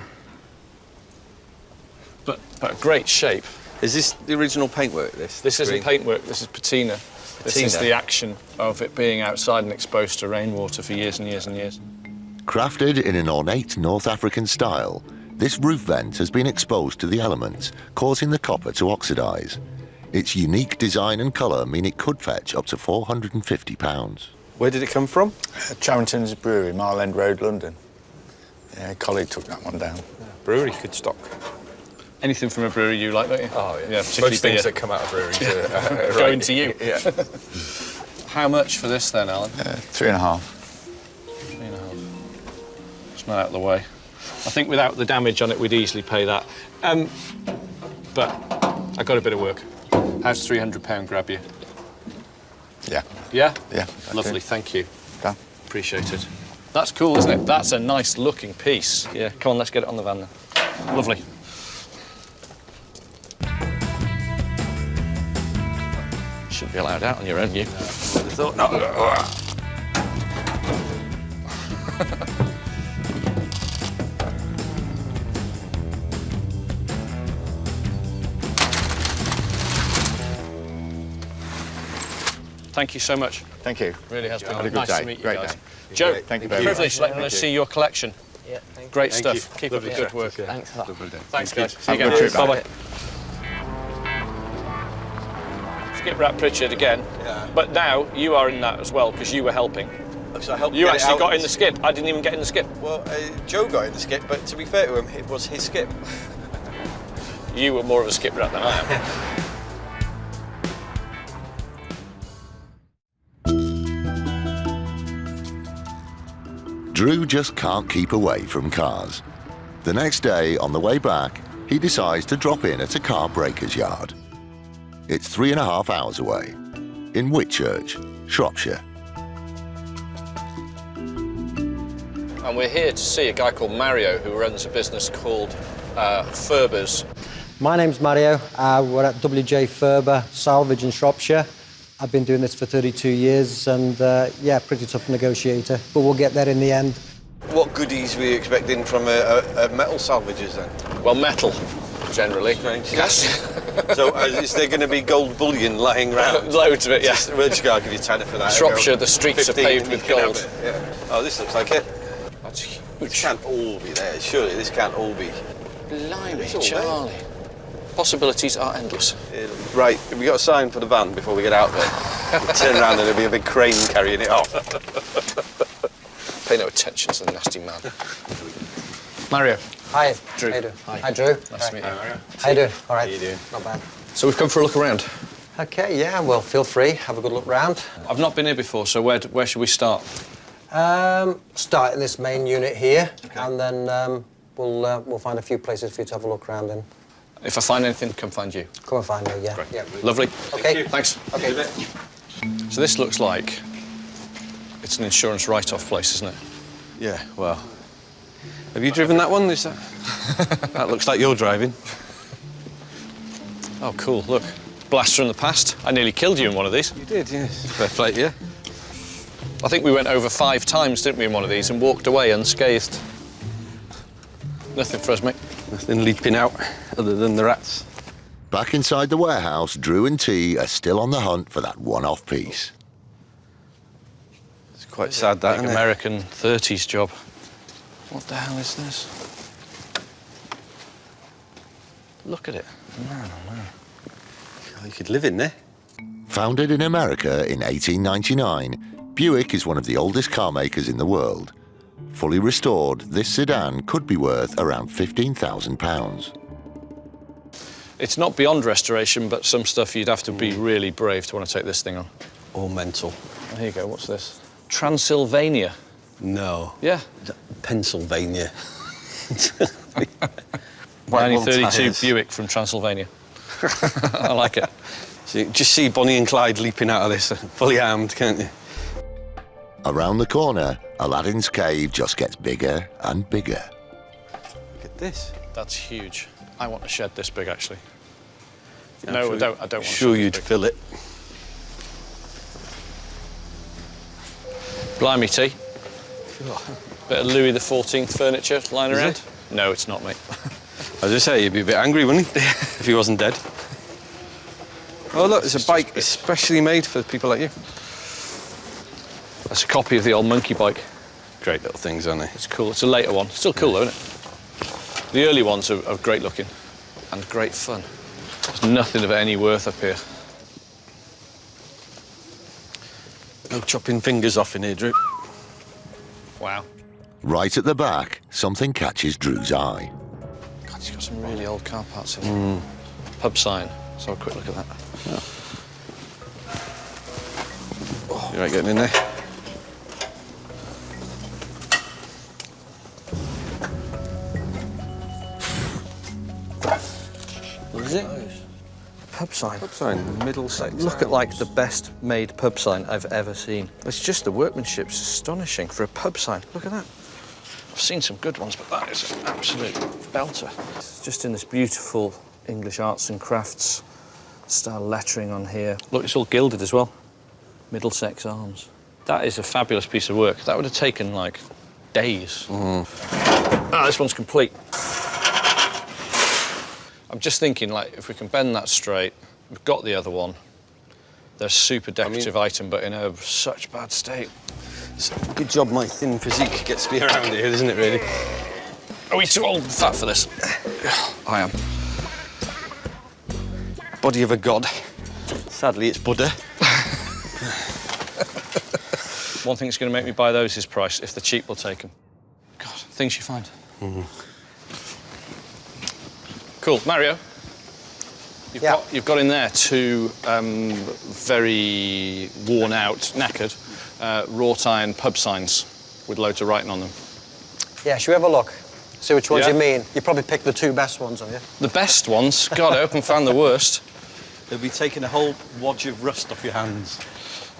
But a great shape. Is this the original paintwork, this? This isn't paintwork, this is patina. This is the action of it being outside and exposed to rainwater for years and years and years. Crafted in an ornate North African style, this roof vent has been exposed to the elements, causing the copper to oxidise. Its unique design and colour mean it could fetch up to £450. Where did it come from? Charrington's Brewery, Mile End Road, London. Yeah, a colleague took that one down. Brewery, good stock. Anything from a brewery you like, don't you? Oh, yeah. Particularly Most things that come out of breweries are going to you. Yeah. How much for this then, Alan? 3.5. 3.5. It's not out of the way. I think without the damage on it, we'd easily pay that. But I got a bit of work. How's £300 grab you? Yeah. Yeah? Yeah. Lovely, thank you. Done. Appreciate it. That's cool, isn't it? That's a nice looking piece. Yeah, come on, let's get it on the van then. Lovely. Shouldn't be allowed out on your own, you. Thought not. Thank you so much. Thank you. Really has been Had a good nice day. to meet you Great guys. day. Joe, Thank you very much. privilege letting us see your collection. Yeah, thank you. Great Thank stuff. you. Keep up the good work. Thanks a lot. Thanks, guys. See Have you a good again. trip Bye-bye. Skip Rat Pritchard again. Yeah. But now you are in that as well because you were helping. So I helped You get it actually out. got in the skip. I didn't even get in the skip. Well, Joe got in the skip, but to be fair to him, it was his skip. You were more of a skiprat than I am. Drew just can't keep away from cars. The next day, on the way back, he decides to drop in at a car breaker's yard. It's 3.5 hours away, in Whitchurch, Shropshire. And we're here to see a guy called Mario who runs a business called Ferber's. My name's Mario. We're at WJ Ferber, Salvage in Shropshire. I've been doing this for 32 years and, yeah, pretty tough negotiator, but we'll get there in the end. What goodies were you expecting from a metal salvagers then? Well, metal, generally. Yes. So is there going to be gold bullion lying around? Loads of it, yeah. We're just going to give you tenner for that. Shropshire, the streets are paved with gold. Yeah. Oh, this looks like it. That's huge. This can't all be there. Surely this can't all be. Blimey, Charlie. Possibilities are endless. Right, have we got a sign for the van before we get out there? We'll turn around and there'll be a big crane carrying it off. Pay no attention to the nasty man. Mario. Hi. Drew. How you doing? Hi. Hi, Drew. Nice to meet you. Mario. How you doing? All right. How you doing? Not bad. So we've come for a look around. Okay, yeah, well, feel free. Have a good look round. I've not been here before, so where should we start? Start in this main unit here, and then we'll find a few places for you to have a look around in. If I find anything, come find you. Come and find me, yeah. Great. Yeah. Lovely. Okay. Thanks. Okay. So this looks like it's an insurance write-off place, isn't it? Yeah, well. Have you driven that one? Is that... that looks like you're driving. Oh, cool, look. Blast from the past. I nearly killed you in one of these. You did, yes. Fair play, yeah. I think we went over 5 times, didn't we, in one of these, and walked away unscathed. Nothing for us, mate. Nothing leaping out, other than the rats. Back inside the warehouse, Drew and T are still on the hunt for that one-off piece. It's quite sad, that, Big isn't American 30s job. What the hell is this? Look at it. Man, oh man. You could live in there. Founded in America in 1899, Buick is one of the oldest car makers in the world. Fully restored, this sedan could be worth around £15,000. It's not beyond restoration, but some stuff you'd have to be really brave to want to take this thing on. Or mental. Oh, here you go, what's this? Transylvania. No. Yeah. Pennsylvania. 1932 Buick from Transylvania. I like it. So you just see Bonnie and Clyde leaping out of this, fully armed, can't you? Around the corner, Aladdin's cave just gets bigger and bigger. Look at this. That's huge. I want a shed this big, actually. Yeah, no, sure I don't want sure a you'd big. fill it. Blimey, T. Bit of Louis XIV furniture lying Is around. it? No, it's not, mate. I was just say, you'd be a bit angry, wouldn't he, if he wasn't dead? Oh, look, there's a bike especially made for people like you. That's a copy of the old monkey bike. Great little things, aren't they? It's cool. It's a later one. Still cool, though, isn't it? The early ones are great looking and great fun. There's nothing of any worth up here. No chopping fingers off in here, Drew. Wow. Right at the back, something catches Drew's eye. God, he's got some really old car parts in here. Pub sign. Let's have a quick look at that. You right getting in there? What is it? Pub sign. Pub sign, Middlesex. Look at, like, the best made pub sign I've ever seen. It's just the workmanship's astonishing for a pub sign. Look at that. I've seen some good ones, but that is an absolute belter. It's just in this beautiful English arts and crafts style lettering on here. Look, it's all gilded as well. Middlesex Arms. That is a fabulous piece of work. That would have taken, like, days. Ah, this one's complete. I'm just thinking, like, if we can bend that straight, we've got the other one. They're a super decorative item, but in such bad state. It's a good job my thin physique gets me around here, isn't it, really? Are we too old and fat for this? I am. Body of a god. Sadly, it's Buddha. One thing that's going to make me buy those is price. If they're cheap, we'll take them. God, things you find. Cool. Mario, You've got in there two very worn out, knackered, wrought iron pub signs with loads of writing on them. Yeah, should we have a look? See which ones you mean. You probably picked the two best ones, have you? The best ones? God, I hope and found the worst. They'll be taking a whole wodge of rust off your hands.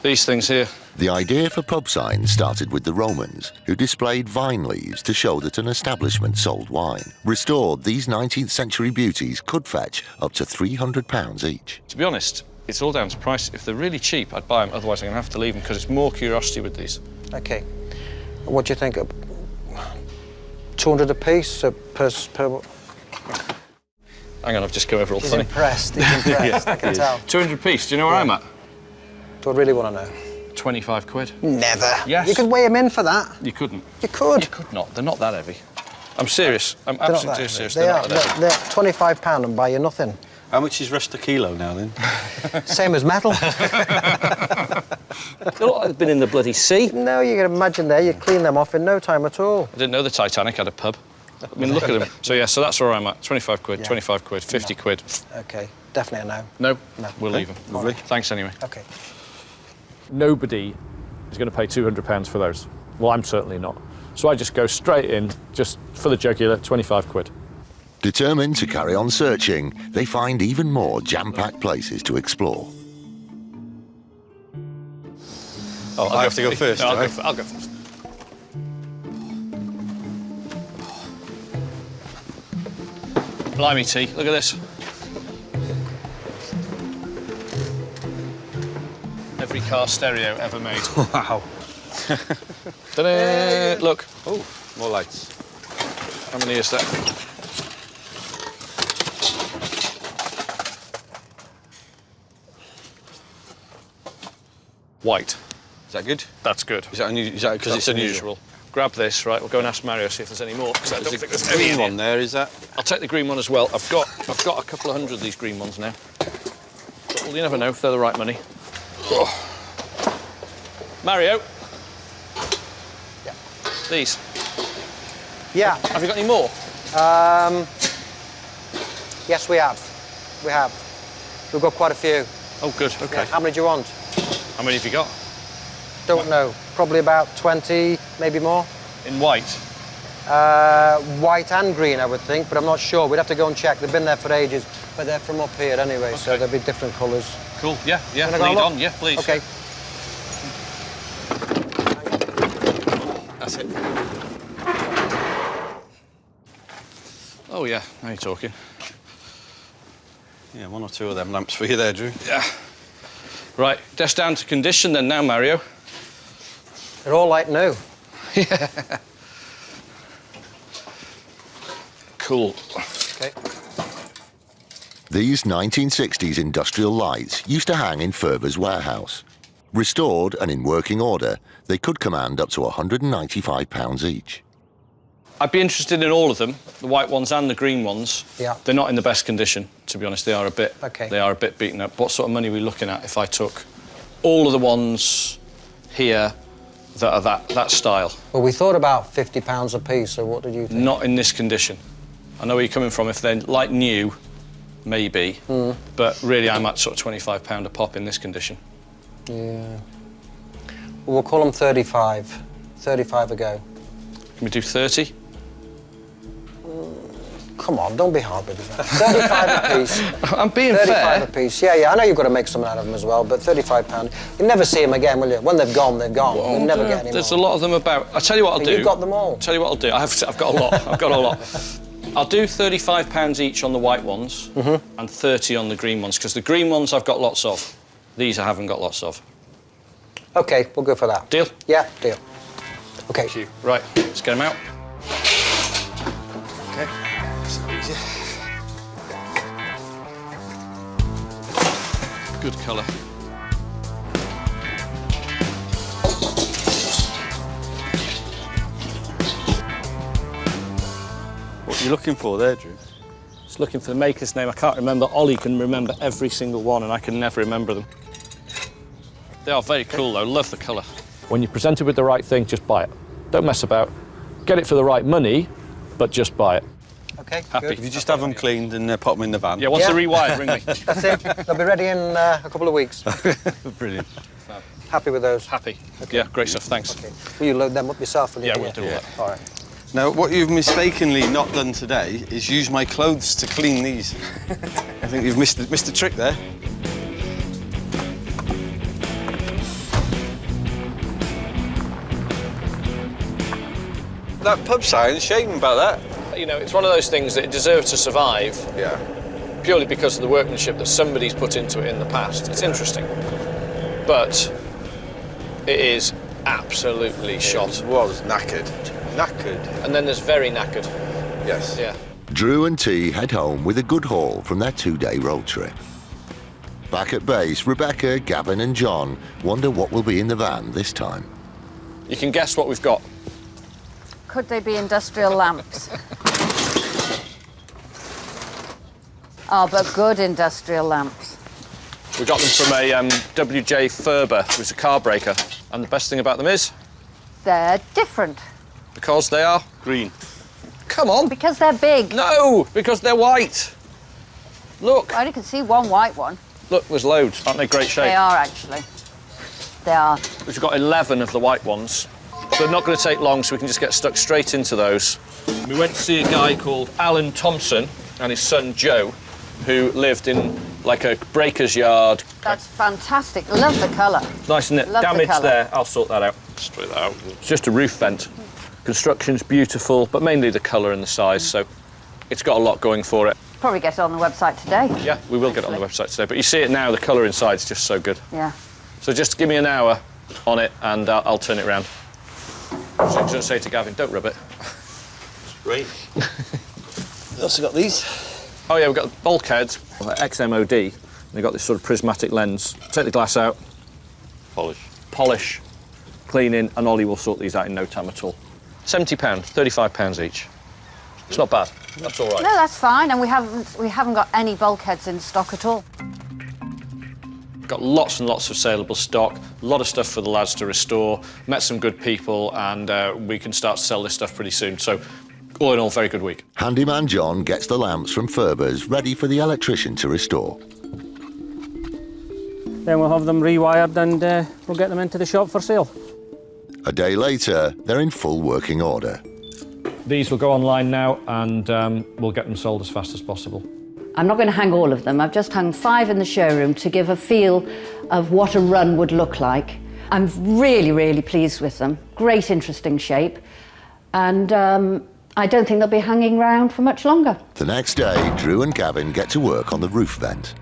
These things here. The idea for pub signs started with the Romans, who displayed vine leaves to show that an establishment sold wine. Restored, these 19th century beauties could fetch up to £300 each. To be honest, it's all down to price. If they're really cheap, I'd buy them. Otherwise, I'm going to have to leave them because it's more curiosity with these. OK. What do you think? 200 a piece per... Hang on, I've just come over all He's funny. Impressed, he's impressed, I can tell. 200 piece, do you know where I'm at? Do I really want to know? 25 quid. Never. Yes. You could weigh them in for that. You couldn't. You could. You could not. They're not that heavy. I'm serious. I'm They're not absolutely that serious. heavy. They're not that heavy. They're £25 and buy you nothing. How much is rust a kilo now, then? Same as metal. They look like they've been in the bloody sea. No, you can imagine there, you clean them off in no time at all. I didn't know the Titanic had a pub. I mean, look at them. So, yeah, so that's where I'm at. 25 quid, 25 quid, 50 quid. OK, definitely a no. No? No. We'll leave them. Lovely. Thanks anyway. OK. Nobody is going to pay £200 for those. Well, I'm certainly not. So I just go straight in, just for the jugular, 25 quid. Determined to carry on searching, they find even more jam-packed places to explore. Oh, I have to go first, No, right? I'll go first. Blimey, T, look at this. Every car stereo ever made. Wow. Ta-da! Look. Oh, more lights. How many is that? White. Is that good? That's good. Is that because it's unusual? Grab this, right? We'll go and ask Mario see if there's any more. There's a green one there, is that? I'll take the green one as well. I've got a couple of hundred of these green ones now. But, well, you never know if they're the right money. Oh. Mario. Yeah. These. Yeah. Have you got any more? Yes, we have. We have. We've got quite a few. Oh, good. OK. Yeah. How many do you want? How many have you got? Don't know. Probably about 20, maybe more. In white? White and green, I would think, but I'm not sure. We'd have to go and check. They've been there for ages, but they're from up here anyway, so there'll be different colours. Cool. Yeah, yeah. Wanna go Lead look? on. Yeah, please. OK. That's it. Oh, yeah. Now you're talking. Yeah, one or two of them lamps for you there, Drew. Yeah. Right, that's down to condition then now, Mario. They're all like new. Yeah. Cool. OK. These 1960s industrial lights used to hang in Ferber's warehouse. Restored and in working order, they could command up to £195 each. I'd be interested in all of them, the white ones and the green ones. Yeah. They're not in the best condition, to be honest. They are a bit beaten up. What sort of money are we looking at if I took all of the ones here that are that style? Well, we thought about £50 a piece, so what did you think? Not in this condition. I know where you're coming from. If they're like new, maybe. But really, I'm at sort of £25 a pop in this condition. Yeah. Well, we'll call them 35. 35 a go. Can we do 30? Come on, don't be hard with it. 35 a piece. I'm being 35 fair. a piece. Yeah, I know you've got to make something out of them as well, but £35. You'll never see them again, will you? When they've gone, they're gone. Well, You'll never get any There's more. a lot of them about. I'll tell you what I'll do. You've got them all. Tell you what I'll do. I've got a lot. I've got a lot. I'll do £35 each on the white ones and 30 on the green ones, because the green ones I've got lots of. These I haven't got lots of. OK, we'll go for that. Deal? Yeah, deal. OK. Thank you. Right, let's get them out. OK. Easy. Good colour. What are you looking for there, Drew? Just looking for the maker's name. I can't remember. Ollie can remember every single one, and I can never remember them. They are very cool, though. Love the colour. When you're presented with the right thing, just buy it. Don't mess about. Get it for the right money, but just buy it. Okay, Happy. good. If you just have them cleaned and pop them in the van. Yeah, once they're rewired, ring me. That's it. They'll be ready in a couple of weeks. Brilliant. Happy with those? Happy. Okay. Yeah, great stuff, thanks. Okay. Will you load them up yourself? Yeah, we'll do all that. All right. Now, what you've mistakenly not done today is use my clothes to clean these. I think you've missed the trick there. That pub sign, shame about that. You know, it's one of those things that it deserves to survive. Yeah. Purely because of the workmanship that somebody's put into it in the past. It's interesting. But it is absolutely shot. It was knackered. Knackered. And then there's very knackered. Yes. Yeah. Drew and T head home with a good haul from their 2-day road trip. Back at base, Rebecca, Gavin and John wonder what will be in the van this time. You can guess what we've got. Could they be industrial lamps? Oh, but good industrial lamps. We got them from a W.J. Ferber, who's a car breaker. And the best thing about them is? They're different. Because they are green. Come on. Because they're big. No, because they're white. Look. I only can see one white one. Look, there's loads. Aren't they great shape? They are, actually. They are. We've got 11 of the white ones. So they're not going to take long, so we can just get stuck straight into those. We went to see a guy called Alan Thompson and his son Joe, who lived in like a breaker's yard. That's fantastic. Love the colour. Nice, isn't it? Love the Damage colour. there. I'll sort that out. Straight that out. It's just a roof vent. Construction's beautiful, but mainly the colour and the size, so it's got a lot going for it. Probably get it on the website today. Yeah, we will get it on the website today, but you see it now, the colour inside is just so good. Yeah. So just give me an hour on it and I'll turn it round. I was going to say to Gavin, don't rub it. Great. Also got these. Oh yeah, we've got the bulkheads, XMOD, and they've got this sort of prismatic lens. Take the glass out. Polish, cleaning, and Ollie will sort these out in no time at all. £70, £35 each. It's not bad. That's all right. No, that's fine, and we haven't got any bulkheads in stock at all. Got lots and lots of saleable stock, a lot of stuff for the lads to restore, met some good people, and we can start to sell this stuff pretty soon. So, all in all, very good week. Handyman John gets the lamps from Ferber's ready for the electrician to restore. Then we'll have them rewired and we'll get them into the shop for sale. A day later, they're in full working order. These will go online now, and we'll get them sold as fast as possible. I'm not going to hang all of them. I've just hung 5 in the showroom to give a feel of what a run would look like. I'm really, really pleased with them. Great, interesting shape. And I don't think they'll be hanging around for much longer. The next day, Drew and Gavin get to work on the roof vent.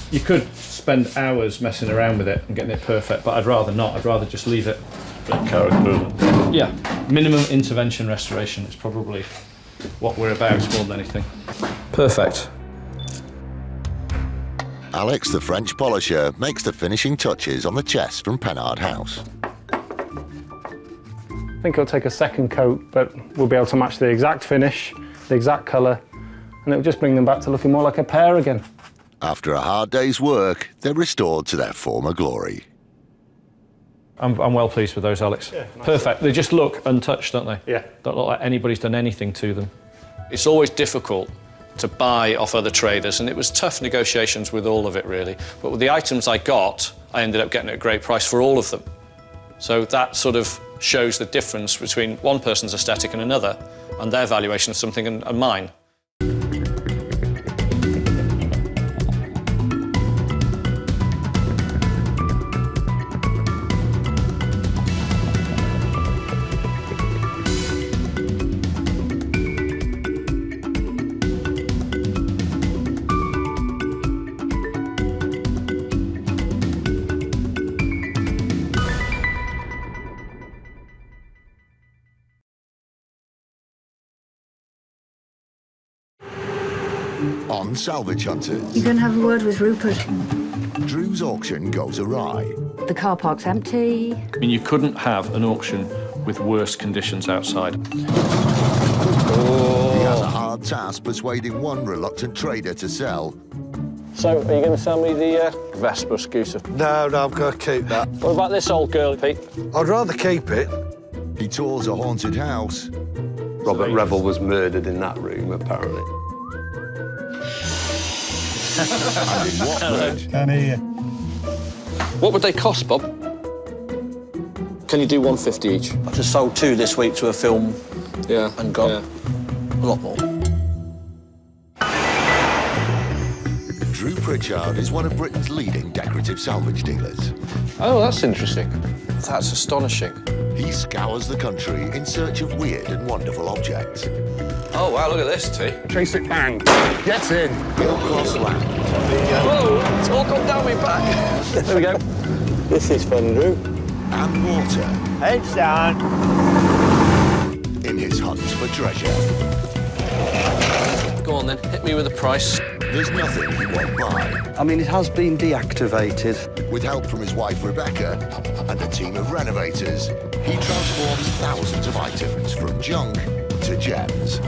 You could spend hours messing around with it and getting it perfect, but I'd rather not. I'd rather just leave it. Bit character. Yeah, minimum intervention restoration is probably what we're about more than anything. Perfect. Alex, the French polisher, makes the finishing touches on the chest from Pennard House. I think it'll take a second coat, but we'll be able to match the exact finish, the exact colour, and it'll just bring them back to looking more like a pair again. After a hard day's work, they're restored to their former glory. I'm well pleased with those, Alex. Yeah, nice. Perfect. They just look untouched, don't they? Yeah. Don't look like anybody's done anything to them. It's always difficult to buy off other traders, and it was tough negotiations with all of it, really. But with the items I got, I ended up getting at a great price for all of them. So that sort of shows the difference between one person's aesthetic and another, and their valuation of something and mine. On Salvage Hunters, You're going to have a word with Rupert. Drew's auction goes awry. The car park's empty. I mean, you couldn't have an auction with worse conditions outside. He has a hard task persuading one reluctant trader to sell. So, are you going to sell me the Vespa scooter? No, I'm going to keep that. What about this old girl, Pete? I'd rather keep it. He tours a haunted house. Robert Revel was murdered in that room, apparently. And in Watford, Can hear. What would they cost, Bob? Can you do 150 each? I've just sold 2 this week to a film. Yeah. And got a lot more. Drew Pritchard is one of Britain's leading decorative salvage dealers. Oh, that's interesting. That's astonishing. He scours the country in search of weird and wonderful objects. Oh, wow, look at this, T. Chase it, bang. Get in. He'll cross land. Whoa, it's all gone down my back. There we go. This is fun, Drew. And water. Heads down. In his hunt for treasure. Go on, then. Hit me with a price. There's nothing he won't buy. I mean, it has been deactivated. With help from his wife, Rebecca, and a team of renovators, he transforms thousands of items from junk to gems.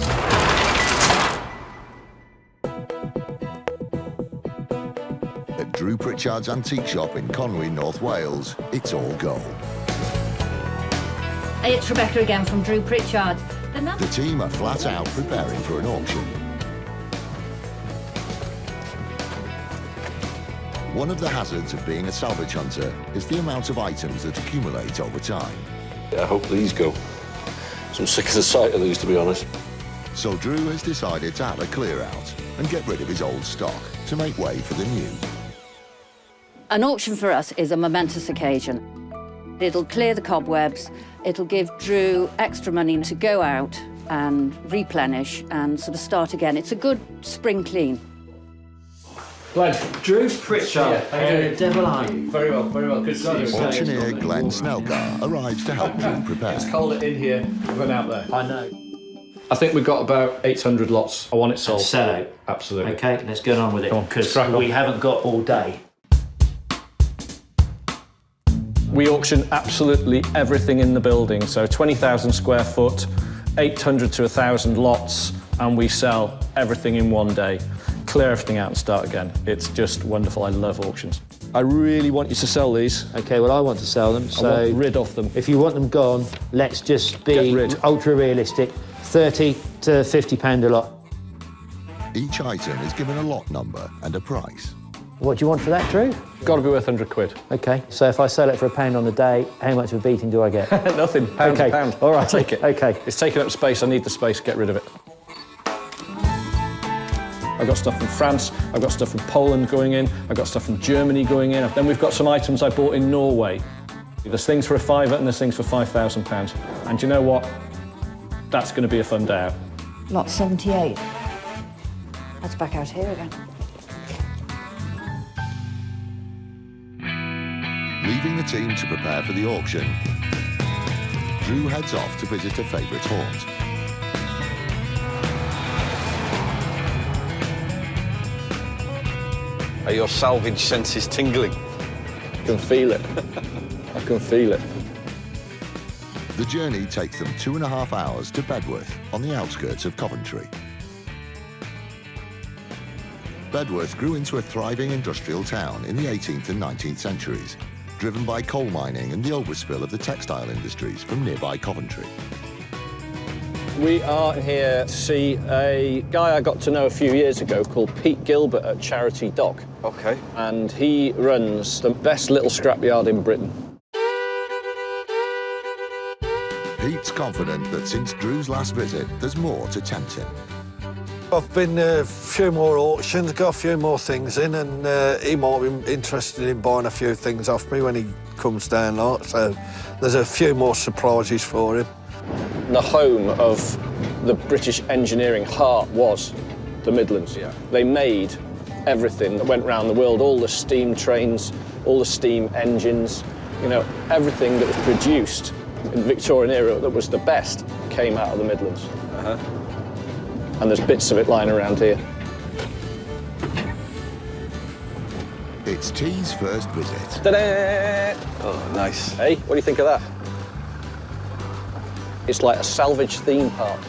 At Drew Pritchard's antique shop in Conwy, North Wales, it's all gold. Hey, it's Rebecca again from Drew Pritchard. The team are flat out preparing for an auction. One of the hazards of being a salvage hunter is the amount of items that accumulate over time. I hope these go. I'm sick of the sight of these, to be honest. So Drew has decided to have a clear out and get rid of his old stock to make way for the new. An auction for us is a momentous occasion. It'll clear the cobwebs, it'll give Drew extra money to go out and replenish and sort of start again. It's a good spring clean. Glenn. Drew Pritchard. How you doing? Devil are you? Very well, very well. Good to see you. Auctioneer Glenn Snellgar arrives to help Drew prepare. It's colder in here than out there. I know. I think we've got about 800 lots. I want it sold. Sell out. Absolutely. Okay, let's get on with it, because crack on. we haven't got all day. We auction absolutely everything in the building, so 20,000 square foot, 800 to 1,000 lots, and we sell everything in one day. Clear everything out and start again. It's just wonderful. I love auctions. I really want you to sell these. Okay, well, I want to sell them, so... I want rid of them. If you want them gone, let's just be ultra-realistic. 30 to £50 a lot. Each item is given a lot number and a price. What do you want for that, Drew? Got to be worth 100 quid. Okay, so if I sell it for £1 on the day, how much of a beating do I get? Nothing. Pound okay. to pound. All right. Take it. Okay. It's taking up space. I need the space. Get rid of it. I've got stuff from France. I've got stuff from Poland going in. I've got stuff from Germany going in. Then we've got some items I bought in Norway. There's things for a £5 and there's things for £5,000. And do you know what? That's going to be a fun day out. Lot 78. That's back out here again. Leaving the team to prepare for the auction, Drew heads off to visit a favourite haunt. Are your salvage senses tingling? I can feel it. I can feel it. The journey takes them 2.5 hours to Bedworth, on the outskirts of Coventry. Bedworth grew into a thriving industrial town in the 18th and 19th centuries, driven by coal mining and the overspill of the textile industries from nearby Coventry. We are here to see a guy I got to know a few years ago called Pete Gilbert at Charity Dock. Okay. And he runs the best little scrapyard in Britain. Pete's confident that since Drew's last visit, there's more to tempt him. I've been a few more auctions, got a few more things in, and he might be interested in buying a few things off me when he comes down, like, so there's a few more surprises for him. The home of the British engineering heart was the Midlands. Yeah. They made everything that went around the world, all the steam trains, all the steam engines, you know, everything that was produced in the Victorian era that was the best came out of the Midlands. And there's bits of it lying around here. It's T's first visit. Ta-da! Oh, nice. Hey, what do you think of that? It's like a salvage theme park.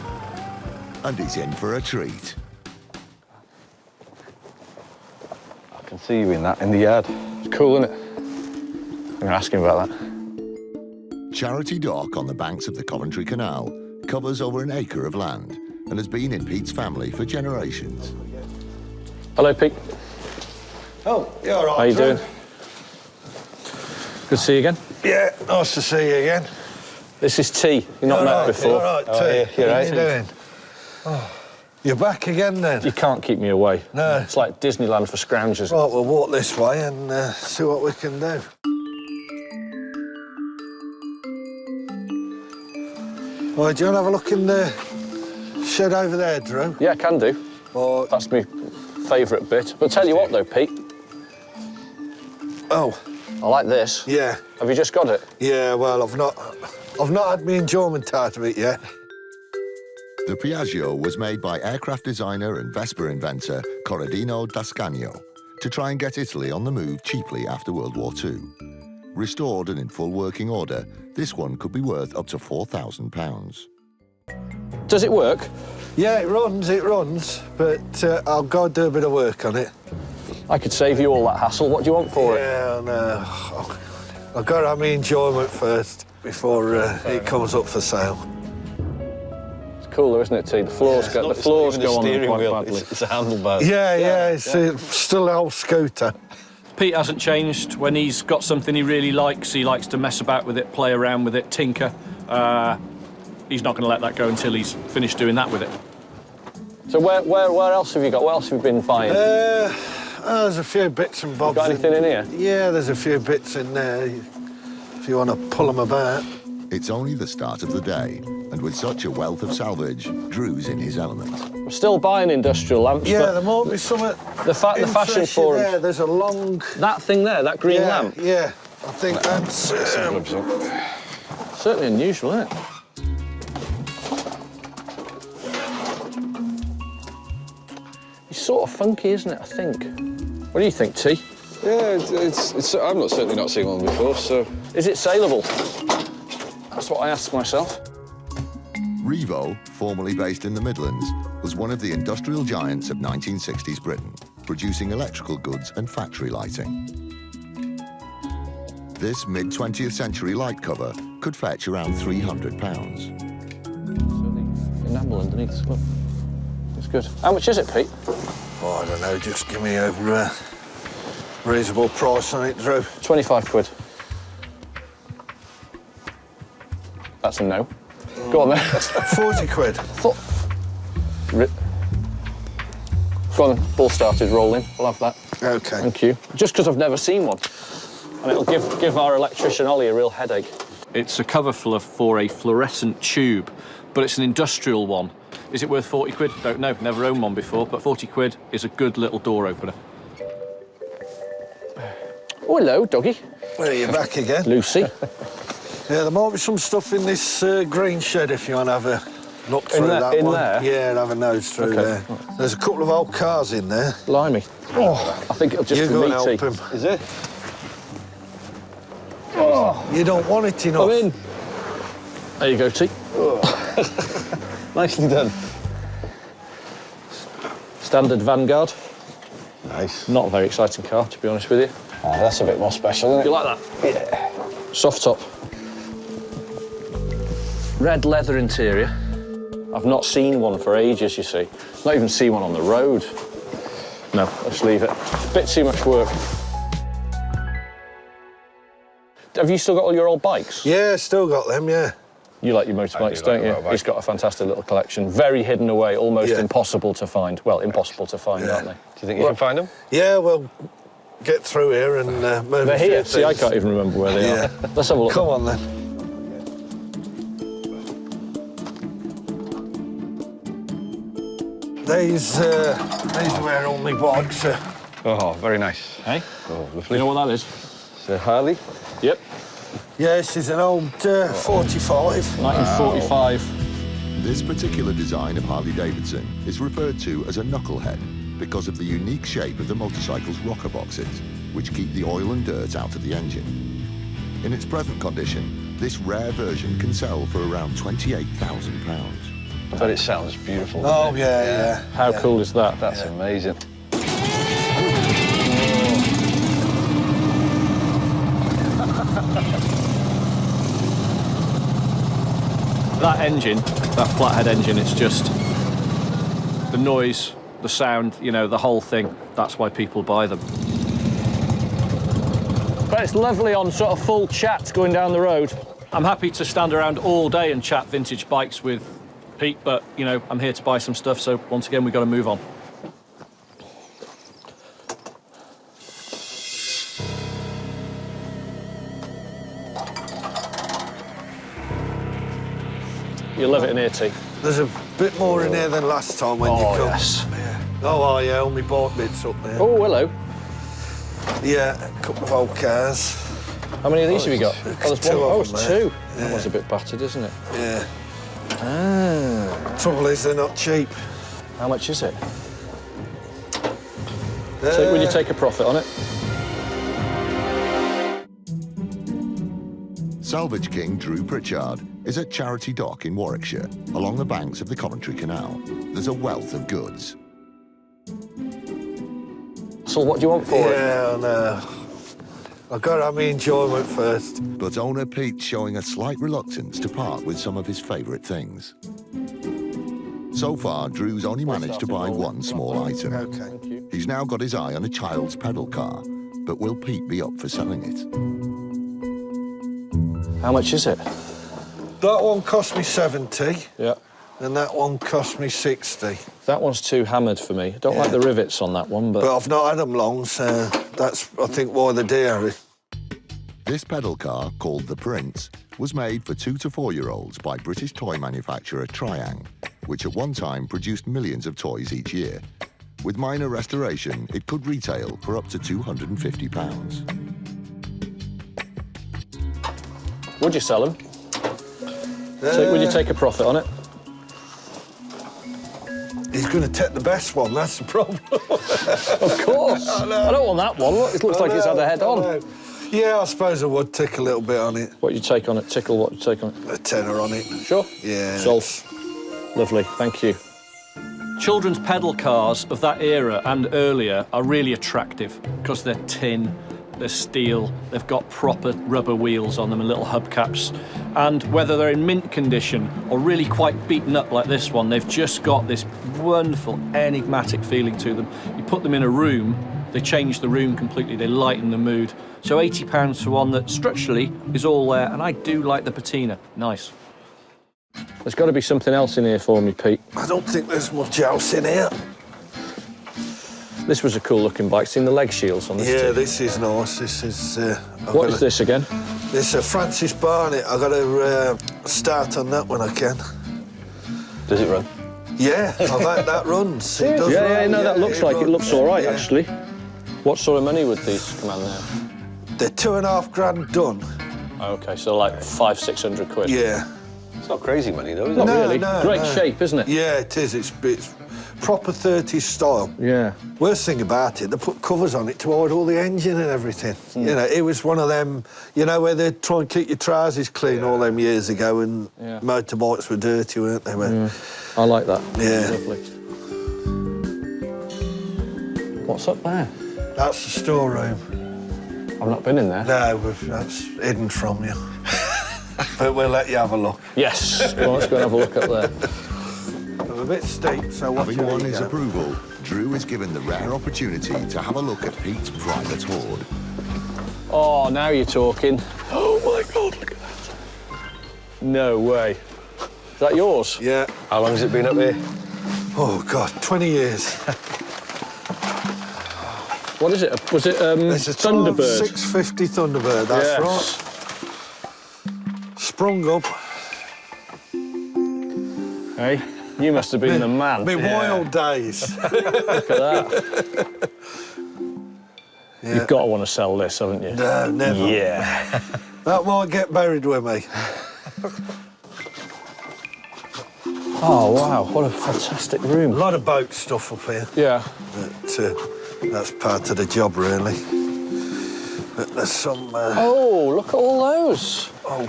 And he's in for a treat. I can see you in that, in the yard. It's cool, isn't it? I'm going to ask him about that. Charity Dock on the banks of the Coventry Canal covers over an acre of land and has been in Pete's family for generations. Hello, Pete. Oh, you all right? How you Drew? doing? Good to see you again. Yeah, nice to see you again. This is T. You've not met before. You're all right, Oh, T. yeah, you're How right. you doing? Oh, you're back again then? You can't keep me away. No. It's like Disneyland for scroungers. Right, we'll walk this way and see what we can do. Well, do you want to have a look in the shed over there, Drew? Yeah, I can do. Or... That's my favourite bit. But tell you what, though, Pete. Oh. I like this. Yeah. Have you just got it? Yeah, well, I've not had my enjoyment out of it yet. The Piaggio was made by aircraft designer and Vespa inventor Corradino Dascagno to try and get Italy on the move cheaply after World War II. Restored and in full working order, this one could be worth up to £4,000. Does it work? Yeah, it runs, but I'll go do a bit of work on it. I could save you all that hassle. What do you want for it? Yeah, no. I've got to have my enjoyment first before it comes up for sale. It's cool, though, isn't it, T? The floors go, the floors go on them quite badly. It's a handlebar. Yeah, it's still an old scooter. Pete hasn't changed. When he's got something he really likes, he likes to mess about with it, play around with it, tinker. He's not going to let that go until he's finished doing that with it. So where else have you got? Where else have you been buying? There's a few bits and bobs. Got anything in here? Yeah, there's a few bits in there, if you want to pull them about. It's only the start of the day, and with such a wealth of salvage, Drew's in his element. We're still buying industrial lamps, Yeah, but there might be some the fashion for there. There's a long... That thing there, that green lamp? Yeah, I think that's... Certainly unusual, isn't it? It's sort of funky, isn't it, I think? What do you think, T? Yeah, I'm certainly not seen one before, so... Is it saleable? That's what I asked myself. Revo, formerly based in the Midlands, was one of the industrial giants of 1960s Britain, producing electrical goods and factory lighting. This mid-20th century light cover could fetch around £300. Enamel underneath, look. It's good. How much is it, Pete? Oh, I don't know, just give me a reasonable price on it, Drew. 25 quid. That's a no. Go on then. 40 quid. Go on then, ball started rolling. We'll have that. OK. Thank you. Just because I've never seen one. And it'll give our electrician Ollie a real headache. It's a cover for a fluorescent tube, but it's an industrial one. Is it worth 40 quid? Don't know, never owned one before, but 40 quid is a good little door opener. Oh, hello, doggy. Well, you're back again. Lucy. Yeah, there might be some stuff in this green shed if you want to have a look through that one. there? Yeah, have a nose through there. There's a couple of old cars in there. Blimey. Oh, I think it'll just you be go and meaty. help him. Is it? Oh, you don't want it enough. Come in. There you go, T. Nicely done. Standard Vanguard. Nice. Not a very exciting car, to be honest with you. That's a bit more special, isn't it? You like that? Yeah. Soft top. Red leather interior. I've not seen one for ages, you see. Not even seen one on the road. No, let's leave it. Bit too much work. Have you still got all your old bikes? Yeah, still got them, yeah. You like your motorbikes, don't you? He's got a fantastic little collection. Very hidden away, almost impossible to find. Well, impossible to find, aren't they? Do you think you can find them? Yeah, we'll get through here and move. They're here. See, I can't even remember where they are. Let's have a look. Come on, then. These are where all my bikes are. Oh, very nice. Hey? Oh, lovely. You know what that is? It's a Harley? Yep. Yeah, this is an old 45. 1945. This particular design of Harley-Davidson is referred to as a knucklehead because of the unique shape of the motorcycle's rocker boxes, which keep the oil and dirt out of the engine. In its present condition, this rare version can sell for around £28,000. But it sounds beautiful. Oh, yeah. How cool is that? That's amazing. That engine, that flathead engine, it's just the noise, the sound, you know, the whole thing. That's why people buy them. But it's lovely on sort of full chat going down the road. I'm happy to stand around all day and chat vintage bikes with Pete, but, you know, I'm here to buy some stuff, so once again, we've got to move on. You'll love it in here, T. There's a bit more in here than last time when you come. Yes. Yeah. Oh, yeah, all my bike bits up there. Oh, hello. Yeah, a couple of old cars. How many of these have you got? There's two of it's them there. two. Yeah. That one's a bit battered, isn't it? Yeah. Ah. Trouble is, they're not cheap. How much is it? So, will you take a profit on it? Salvage King Drew Pritchard is at Charity Dock in Warwickshire, along the banks of the Coventry Canal. There's a wealth of goods. So what do you want for it? Yeah, I know. I've got to have my enjoyment first. But owner Pete's showing a slight reluctance to part with some of his favourite things. So far, Drew's only managed to buy one small item. Okay. He's now got his eye on a child's pedal car, but will Pete be up for selling it? How much is it? That one cost me 70. Yeah. And that one cost me 60. That one's too hammered for me. I don't like the rivets on that one, but... But I've not had them long, so that's, I think, why they're dear. This pedal car, called the Prince, was made for 2 to 4-year-olds by British toy manufacturer Triang, which at one time produced millions of toys each year. With minor restoration, it could retail for up to £250. Would you sell them? So, would you take a profit on it? He's going to take the best one, that's the problem. Of course. I don't want that one. Look, it looks like it's had a head on. Yeah, I suppose I would tick a little bit on it. What do you take on it? Tickle, what do you take on it? A tenner on it. Sure? Yeah. Sold. Lovely, thank you. Children's pedal cars of that era and earlier are really attractive because they're tin, they're steel, they've got proper rubber wheels on them and little hubcaps. And whether they're in mint condition or really quite beaten up like this one, they've just got this wonderful enigmatic feeling to them. You put them in a room, they change the room completely, they lighten the mood. So £80 for one that structurally is all there, and I do like the patina. Nice. There's got to be something else in here for me, Pete. I don't think there's much else in here. This was a cool looking bike. Seen the leg shields on this? Yeah, too? this is nice. This is... What is this again? This is Francis Barnett. I've got to start on that when I can. Does it run? Yeah, that runs. It does yeah, run. no, that looks like runs. it looks all right, Yeah. actually. What sort of money would these come on there? They're £2.5 grand done. OK, so like 500-600 quid. Yeah. It's not crazy money, though, is it? No, Not really. no, Great no. shape, isn't it? Yeah, it is. It's proper 30s style. Yeah. Worst thing about it, they put covers on it to hide all the engine and everything. You know, it was one of them, you know, where they try and keep your trousers clean all them years ago, and motorbikes were dirty, weren't they? I like that. Yeah. Lovely. What's up there? That's the storeroom. I've not been in there. No, that's hidden from you. But we'll let you have a look. Yes. Well, let's go and have a look up there. I'm a bit steep, so watch Having where won you his go. approval, Drew is given the rare opportunity to have a look at Pete's private hoard. Oh, now you're talking. Oh, my God, look at that. No way. Is that yours? Yeah. How long has it been up here? Oh, God, 20 years. What is it? Was it It's a Thunderbird? 650 Thunderbird, that's right. Sprung up. Hey, you must have been the man. My wild days. Look at that. You've got to want to sell this, haven't you? No, never. Yeah. That might get buried with me. Oh, wow, what a fantastic room. A lot of boat stuff up here. Yeah. But, that's part of the job, really. But there's some... Oh, look at all those. Oh,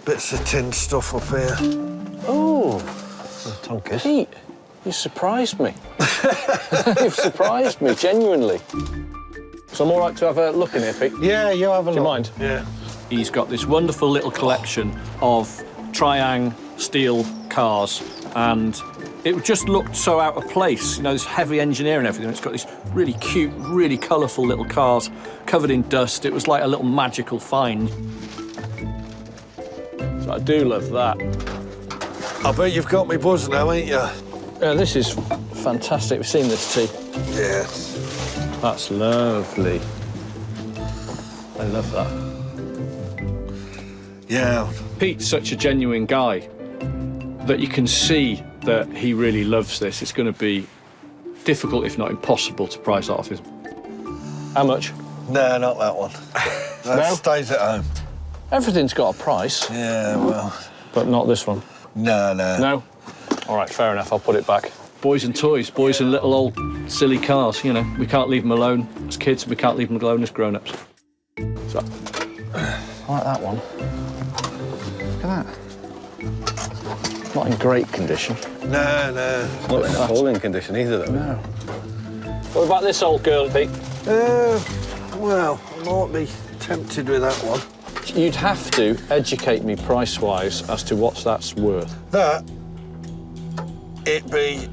bits of tin stuff up here. Oh. Tonkers. Pete, you surprised me. You've surprised me, genuinely. So I'm all right to have a look in here, Pete? Yeah, you have a look. Do you mind? Yeah. He's got this wonderful little collection of Triang steel cars, and it just looked so out of place. You know, this heavy engineering and everything. It's got these really cute, really colourful little cars covered in dust. It was like a little magical find. So I do love that. I bet you've got me buzzing now, ain't you? Yeah, this is fantastic. We've seen this tea. Yes. That's lovely. I love that. Yeah. Pete's such a genuine guy that you can see that he really loves this. It's going to be difficult, if not impossible, to price that off him. How much? No, not that one. That stays at home. Everything's got a price. Yeah, well... But not this one. No. No? All right, fair enough. I'll put it back. Boys and toys, boys and little old silly cars, you know. We can't leave them alone as kids, we can't leave them alone as grown-ups. So, I like that one. Look at that. Not in great condition. No. Not in appalling condition either, though. No. What about this old girl, Pete? Well, I might be tempted with that one. You'd have to educate me price-wise as to what that's worth. That, it'd be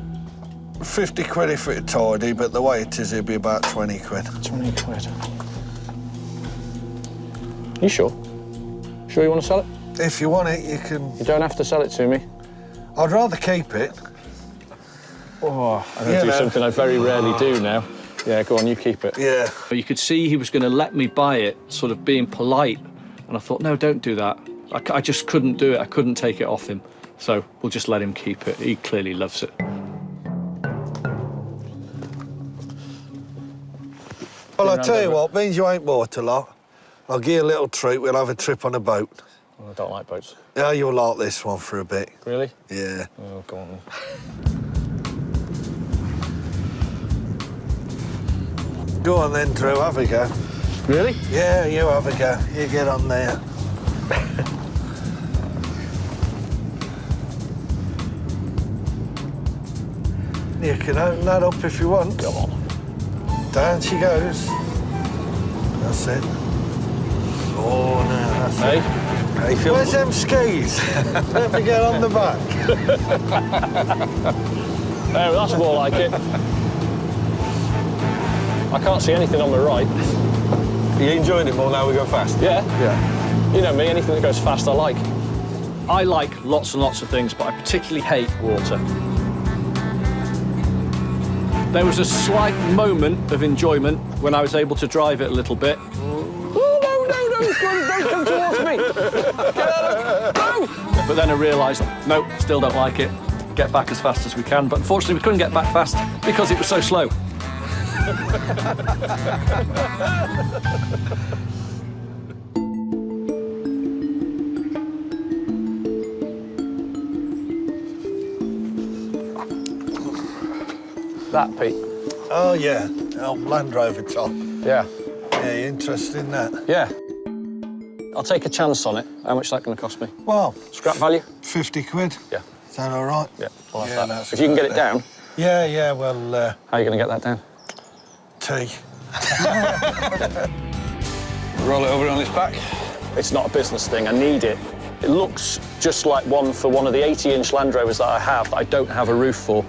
50 quid if it's tidy, but the way it is, it'd be about 20 quid. 20 quid. You sure? Sure you want to sell it? If you want it, you can... You don't have to sell it to me. I'd rather keep it. Oh, I'm going to do something I very rarely do now. Yeah, go on, you keep it. Yeah. You could see he was going to let me buy it, sort of being polite. And I thought, no, don't do that. I just couldn't do it. I couldn't take it off him. So we'll just let him keep it. He clearly loves it. Well, I'll tell you what, means you ain't bought a lot. I'll give you a little treat. We'll have a trip on a boat. Oh, I don't like boats. Yeah, you'll like this one for a bit. Really? Yeah. Oh, go on then. Go on then, Drew, have a go. Really? Yeah, you have a go. You get on there. You can open that up if you want. Come on. Down she goes. That's it. Oh, no, that's Hey? it. Where's them skis? Let me get on the back. There, that's more like it. I can't see anything on the right. Are you enjoying it more now we go fast? Yeah. Yeah. You know me, anything that goes fast I like. I like lots and lots of things, but I particularly hate water. There was a slight moment of enjoyment when I was able to drive it a little bit. Oh, no, don't come towards me. Get out of... No! But then I realised, no, still don't like it. Get back as fast as we can. But unfortunately, we couldn't get back fast because it was so slow. That, Pete? Oh, yeah. Oh, Land Rover top. Yeah. Yeah, you interested in that? Yeah. I'll take a chance on it. How much is that going to cost me? Well... Scrap value? 50 quid. Yeah. Is that all right? Yeah, I'll have Yeah, that. that's If you can get it there. down. Yeah, well... How are you going to get that down? Tea. Roll it over on its back. It's not a business thing. I need it. It looks just like one for one of the 80-inch Land Rovers that I have that I don't have a roof for.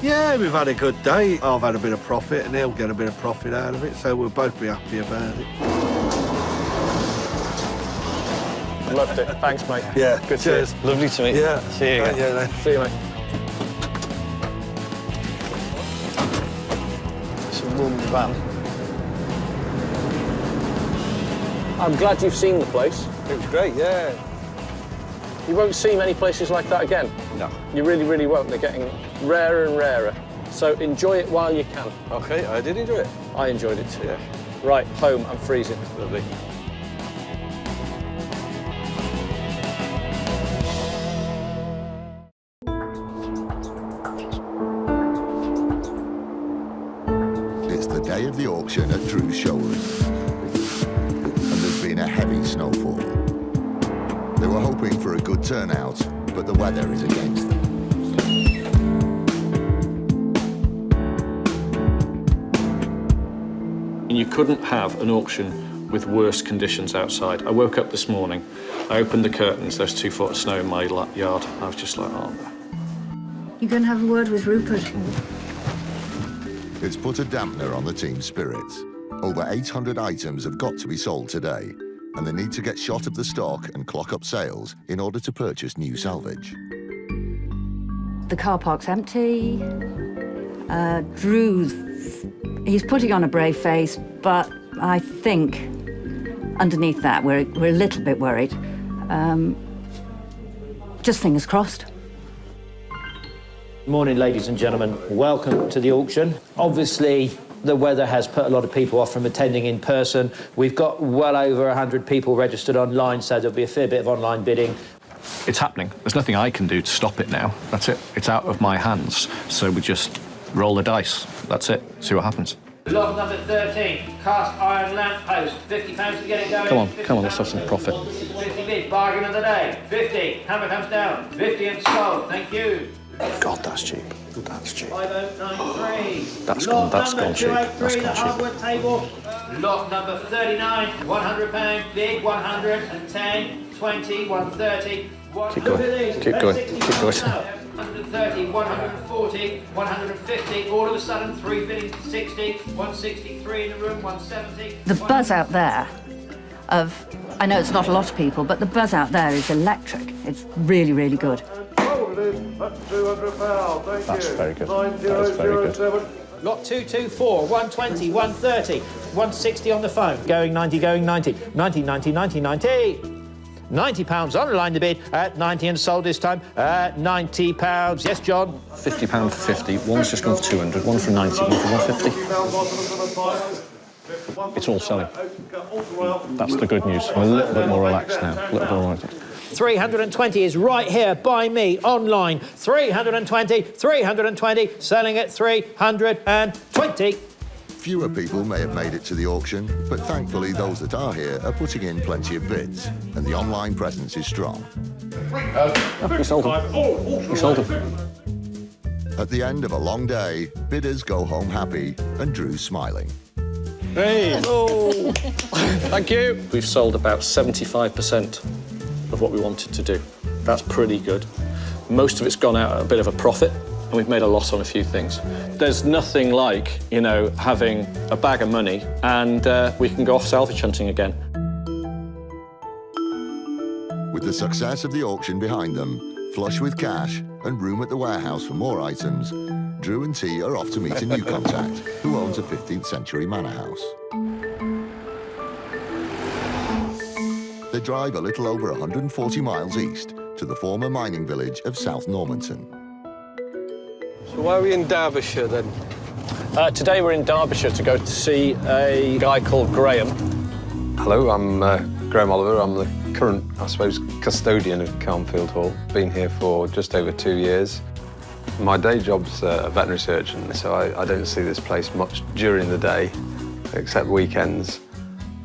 Yeah, we've had a good day. I've had a bit of profit and he'll get a bit of profit out of it, so we'll both be happy about it. Loved it. Thanks, mate. Yeah, Good cheers. Lovely to meet you. Yeah. See you again. Yeah, then. See you, mate. It's a warm van. I'm glad you've seen the place. It was great, yeah. You won't see many places like that again. No. You really, really won't. They're getting rarer and rarer. So enjoy it while you can. OK, I did enjoy it. I enjoyed it too. Yeah. Right, home, I'm freezing. Lovely. It's the day of the auction at Drew's showroom. And there's been a heavy snowfall. They were hoping for a good turnout, but the weather is against them. you couldn't have an auction with worse conditions outside. I woke up this morning, I opened the curtains, there's 2 foot of snow in my yard. I was just like, oh. You going to have a word with Rupert? It's put a dampener on the team's spirits. Over 800 items have got to be sold today, and they need to get shot of the stock and clock up sales in order to purchase new salvage. The car park's empty. Drew's, he's putting on a brave face, but I think underneath that we're a little bit worried. Just fingers crossed. Morning, ladies and gentlemen. Welcome to the auction. Obviously, the weather has put a lot of people off from attending in person. We've got well over 100 people registered online, so there'll be a fair bit of online bidding. It's happening. There's nothing I can do to stop it now. That's it. It's out of my hands. So we just roll the dice. That's it. See what happens. Lot number 13, cast iron lamp post, £50 to get it going. Come on, let's have some profit. 50 bid, bargain of the day, 50, hammer comes down, 50 and sold, thank you. God, that's cheap. That's cheap. 5093. That's gone cheap. That's gone cheap. Hardwood table. Lot number 39, £100, big 110, 20, 130. Keep going. Keep going. Keep going. 130, 140, 150, all of a sudden 3 bidding 60, 163 in the room, 170. The buzz out there of, I know it's not a lot of people, but the buzz out there is electric. It's really, really good. That's £200, thank That's very good. That is very good. Lot 224, 120, 130, 160 on the phone. Going 90, going 90, 90, 90, 90, 90. £90 online the bid at 90 and sold this time at £90. Yes, John? £50 for 50. One's just gone for 200, one for 90, one for 150. It's all selling. That's the good news. I'm a little bit more relaxed now. A little bit more relaxed. 320 is right here by me online. 320, 320, selling at 320. Fewer people may have made it to the auction, but thankfully those that are here are putting in plenty of bids, and the online presence is strong. We sold them. We sold them. At the end of a long day, bidders go home happy, and Drew's smiling. Hey! Hello! Thank you. We've sold about 75% of what we wanted to do. That's pretty good. Most of it's gone out at a bit of a profit, and we've made a loss on a few things. There's nothing like, you know, having a bag of money and we can go off salvage hunting again. With the success of the auction behind them, flush with cash and room at the warehouse for more items, Drew and T are off to meet a new contact who owns a 15th century manor house. They drive a little over 140 miles east to the former mining village of South Normanton. So why are we in Derbyshire then? Today we're in Derbyshire to go to see a guy called Graham. Hello, I'm Graham Oliver. I'm the current, I suppose, custodian of Carnfield Hall. Been here for just over 2 years. My day job's a veterinary surgeon, so I don't see this place much during the day, except weekends.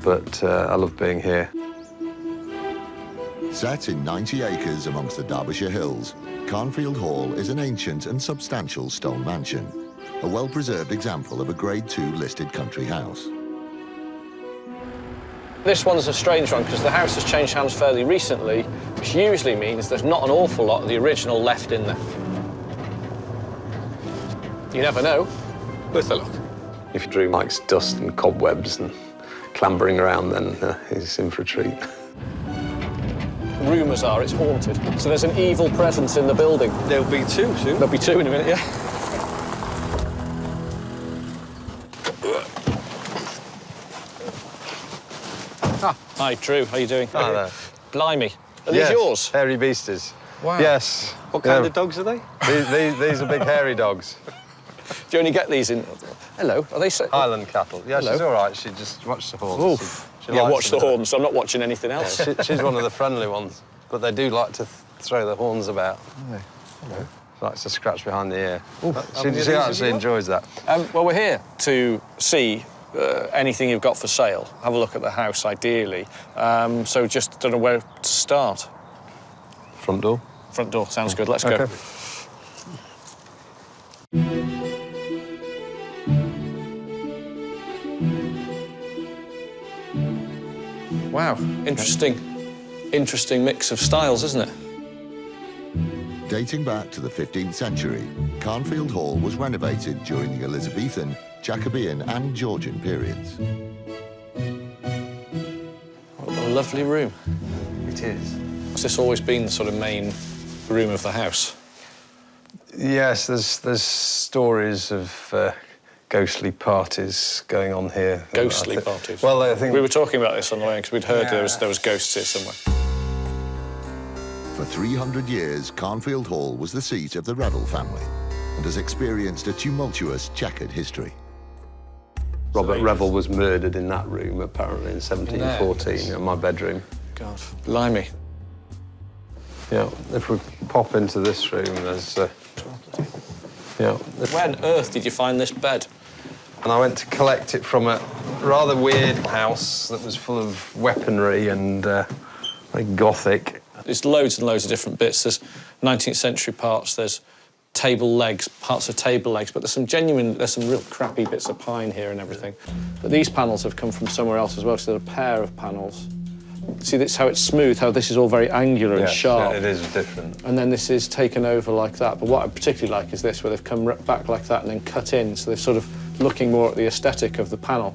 But I love being here. Set in 90 acres amongst the Derbyshire hills, Carnfield Hall is an ancient and substantial stone mansion, a well-preserved example of a Grade 2 listed country house. This one's a strange one because the house has changed hands fairly recently, which usually means there's not an awful lot of the original left in there. You never know. Worth a look. If Drew likes dust and cobwebs and clambering around, then he's in for a treat. Rumours are it's haunted, so there's an evil presence in the building. There'll be 2 soon. There'll be 2 in a minute, yeah. Hi, Drew. How you doing? Hi there. Blimey. Are these yours? Hairy beasties. Wow. Yes. What kind of dogs are they? These are big hairy dogs. Do you only get these in... Hello, are they... Highland cattle. Yeah, Hello. She's all right. She just watched the horns. Oof. Yeah, watch the horns, so I'm not watching anything else. Yeah, she's one of the friendly ones, but they do like to throw the horns about. Oh, hello. She likes to scratch behind the ear. She actually enjoys that. Well, we're here to see anything you've got for sale. Have a look at the house, ideally. So just don't know where to start. Front door. Front door, sounds good. Let's go. Wow, interesting mix of styles, isn't it? Dating back to the 15th century, Carnfield Hall was renovated during the Elizabethan, Jacobean and Georgian periods. What a lovely room. It is. Has this always been the sort of main room of the house? Yes, there's stories of ghostly parties going on here. Ghostly parties? Well, I think... We were talking about this on the way because we'd heard there was ghosts here somewhere. For 300 years, Carnfield Hall was the seat of the Revel family and has experienced a tumultuous, checkered history. Robert Revel was murdered in that room, apparently, in 1714, in my bedroom. God, blimey. Yeah, if we pop into this room, there's... yeah. Where on earth did you find this bed? And I went to collect it from a rather weird house that was full of weaponry and very gothic. There's loads and loads of different bits. There's 19th century parts, there's table legs, parts of table legs, but there's some real crappy bits of pine here and everything. But these panels have come from somewhere else as well, so there's a pair of panels. See, this how it's smooth, how this is all very angular and sharp. It is different. And then this is taken over like that. But what I particularly like is this, where they've come back like that and then cut in, so they're sort of looking more at the aesthetic of the panel.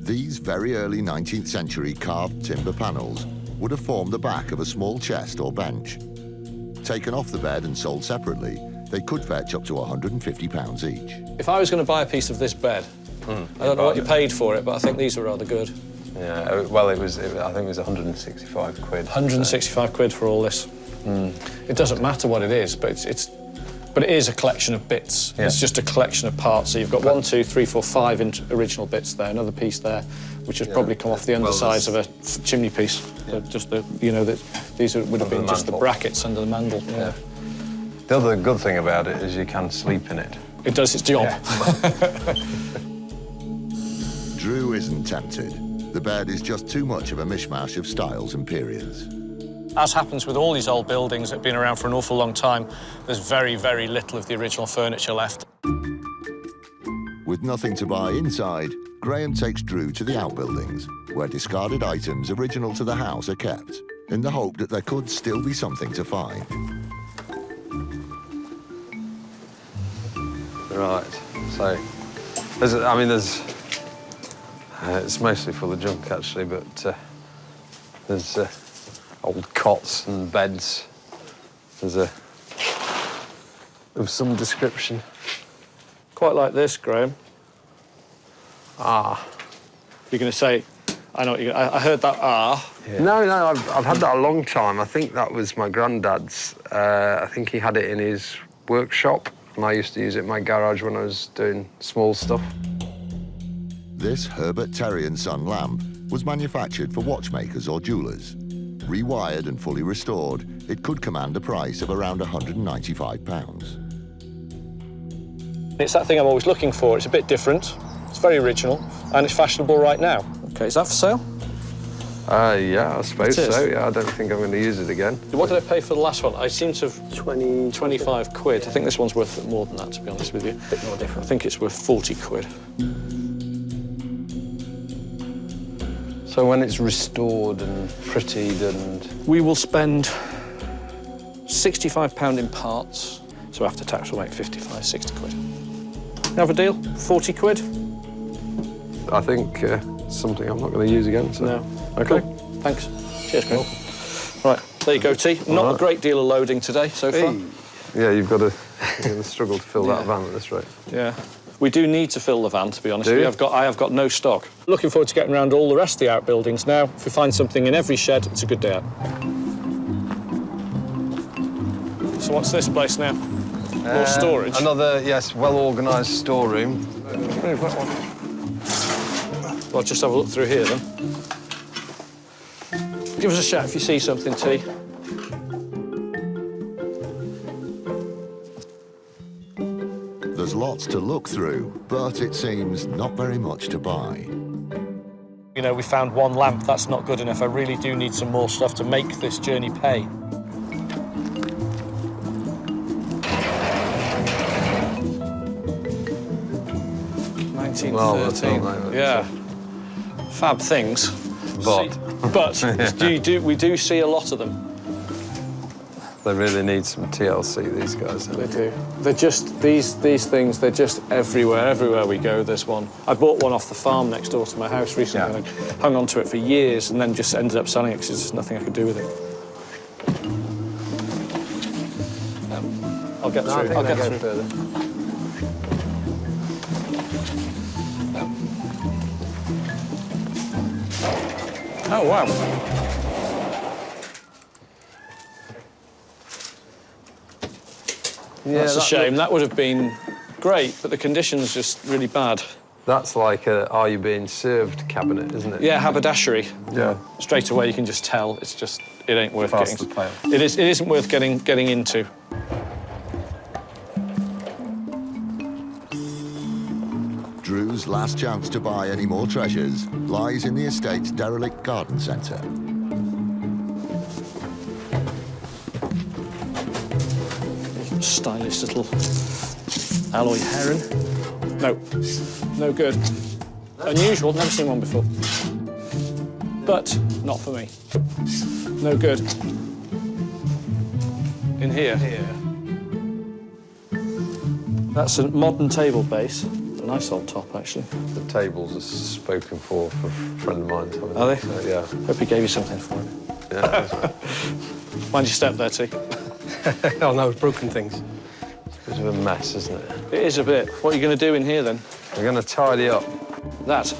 These very early 19th century carved timber panels would have formed the back of a small chest or bench. Taken off the bed and sold separately, they could fetch up to £150 each. If I was going to buy a piece of this bed, I don't know what you paid for it, but I think these were rather good. Yeah, well, I think it was 165 quid. 165 quid for all this. It doesn't matter what it is, but it is a collection of bits. Yeah. It's just a collection of parts. So you've got 1, 2, 3, 4, 5 original bits there, another piece there, which has probably come off the undersides of a chimney piece. So just these would have been just the brackets under the mantle. Yeah. The other good thing about it is you can sleep in it. It does its job. Drew isn't tempted. The bed is just too much of a mishmash of styles and periods. As happens with all these old buildings that have been around for an awful long time, there's very, very little of the original furniture left. With nothing to buy inside, Graham takes Drew to the outbuildings, where discarded items original to the house are kept, in the hope that there could still be something to find. Right, so, it's mostly full of junk, actually, but there's old cots and beds. There's of some description. Quite like this, Graham. You're going to say, I know what you're going to... I heard that, Yeah. No, I've had that a long time. I think that was my granddad's. I think he had it in his workshop, and I used to use it in my garage when I was doing small stuff. This Herbert Terry & Son lamp was manufactured for watchmakers or jewellers. Rewired and fully restored, it could command a price of around £195. It's that thing I'm always looking for. It's a bit different, it's very original, and it's fashionable right now. OK, is that for sale? Yeah, I suppose so. Yeah, I don't think I'm going to use it again. What did I pay for the last one? I seem to have 25 quid. I think this one's worth more than that, to be honest with you. A bit more different. I think it's worth 40 quid. So when it's restored and prettied and... We will spend £65 in parts, so after tax we'll make 55, 60 quid. Have a deal? 40 quid? I think something I'm not going to use again, so... No. OK. Cool. Thanks. Cheers, Graham. Right, there you go, T. Not a great deal of loading today so far. Yeah, you're going to struggle to fill that van at this rate. Yeah. We do need to fill the van, to be honest with you. I have got no stock. Looking forward to getting around all the rest of the outbuildings now. If we find something in every shed, it's a good day out. So what's this place now? More storage? Another, yes, well-organised storeroom. Well, just have a look through here, then. Give us a shout if you see something, T. There's lots to look through, but it seems not very much to buy. You know, we found one lamp. That's not good enough. I really do need some more stuff to make this journey pay. Well, yeah. Fab things. we do see a lot of them. They really need some TLC, these guys. They do. They're just, these things, they're just everywhere. Everywhere we go, there's one. I bought one off the farm next door to my house recently. And I hung on to it for years and then just ended up selling it because there's nothing I could do with it. I'll get through. I'll get through further. Oh, wow. Yeah, that's a shame. That would have been great, but the condition's just really bad. That's like a "Are you being served" cabinet, isn't it? Yeah, haberdashery. Yeah. Straight away, you can just tell. It's just, it ain't worth Past getting. the pale. It isn't worth getting into. Drew's last chance to buy any more treasures lies in the estate's derelict garden centre. Stylish little alloy heron. No good. Unusual, never seen one before. But not for me. No good. In here. That's a modern table base. A nice old top, actually. The tables are spoken for a friend of mine. Are they? Yeah. Hope he gave you something for it. Yeah. Mind your step there, T. Oh no, it's broken things. It's a bit of a mess, isn't it? It is a bit. What are you going to do in here, then? We're going to tidy up. That.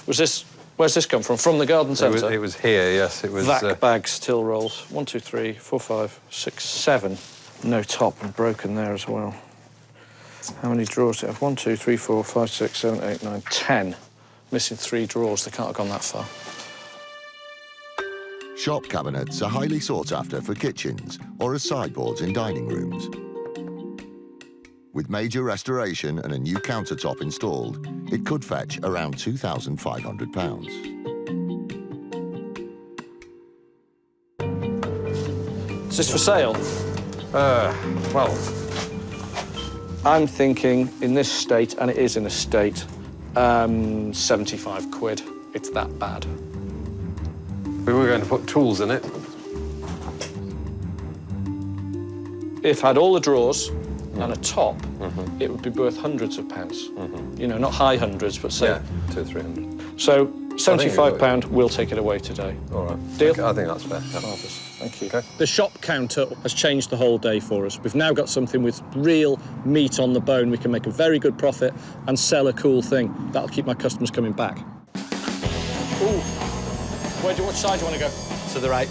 Was this... Where's this come from? From the garden centre? It was here, yes. It was... Vac bags, till rolls. 1, 2, 3, 4, 5, 6, 7. No top and broken there as well. How many drawers do you have? 1, 2, 3, 4, 5, 6, 7, 8, 9, 10. Missing 3 drawers. They can't have gone that far. Shop cabinets are highly sought after for kitchens or as sideboards in dining rooms. With major restoration and a new countertop installed, it could fetch around £2,500. Is this for sale? Well, I'm thinking in this state, and it is in a state, 75 quid. It's that bad. We were going to put tools in it. If I had all the drawers and a top, it would be worth hundreds of pounds. You know, not high hundreds, but say... Yeah, 200 or 300. So, £75, we'll take it away today. All right. Deal? Okay, I think that's fair. Yeah. Marvellous. Thank you. Okay. The shop counter has changed the whole day for us. We've now got something with real meat on the bone. We can make a very good profit and sell a cool thing. That'll keep my customers coming back. Ooh. Which side do you want to go? To the right.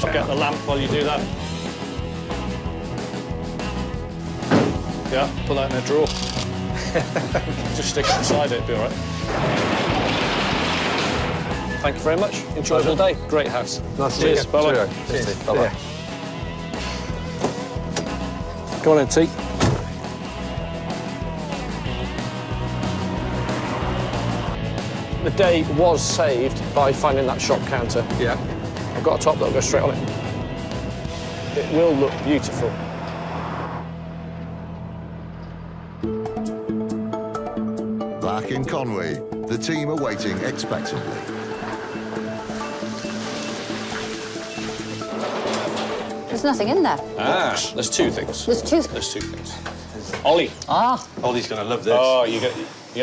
I'll get the lamp while you do that. Yeah, put that in a drawer. Just stick it inside it, it'll be all right. Thank you very much. Enjoyable day. Great house. Nice to Cheers. meet you. Bye-bye. Cheers. Bye-bye. Go on then, T. The day was saved by finding that shop counter. Yeah. I've got a top that'll go straight on it. It will look beautiful. Back in Conway, the team are waiting expectantly. There's nothing in there. Ah, there's 2 things. There's 2. There's 2 things. Ollie. Ah. Ollie's going to love this. Oh, you're gonna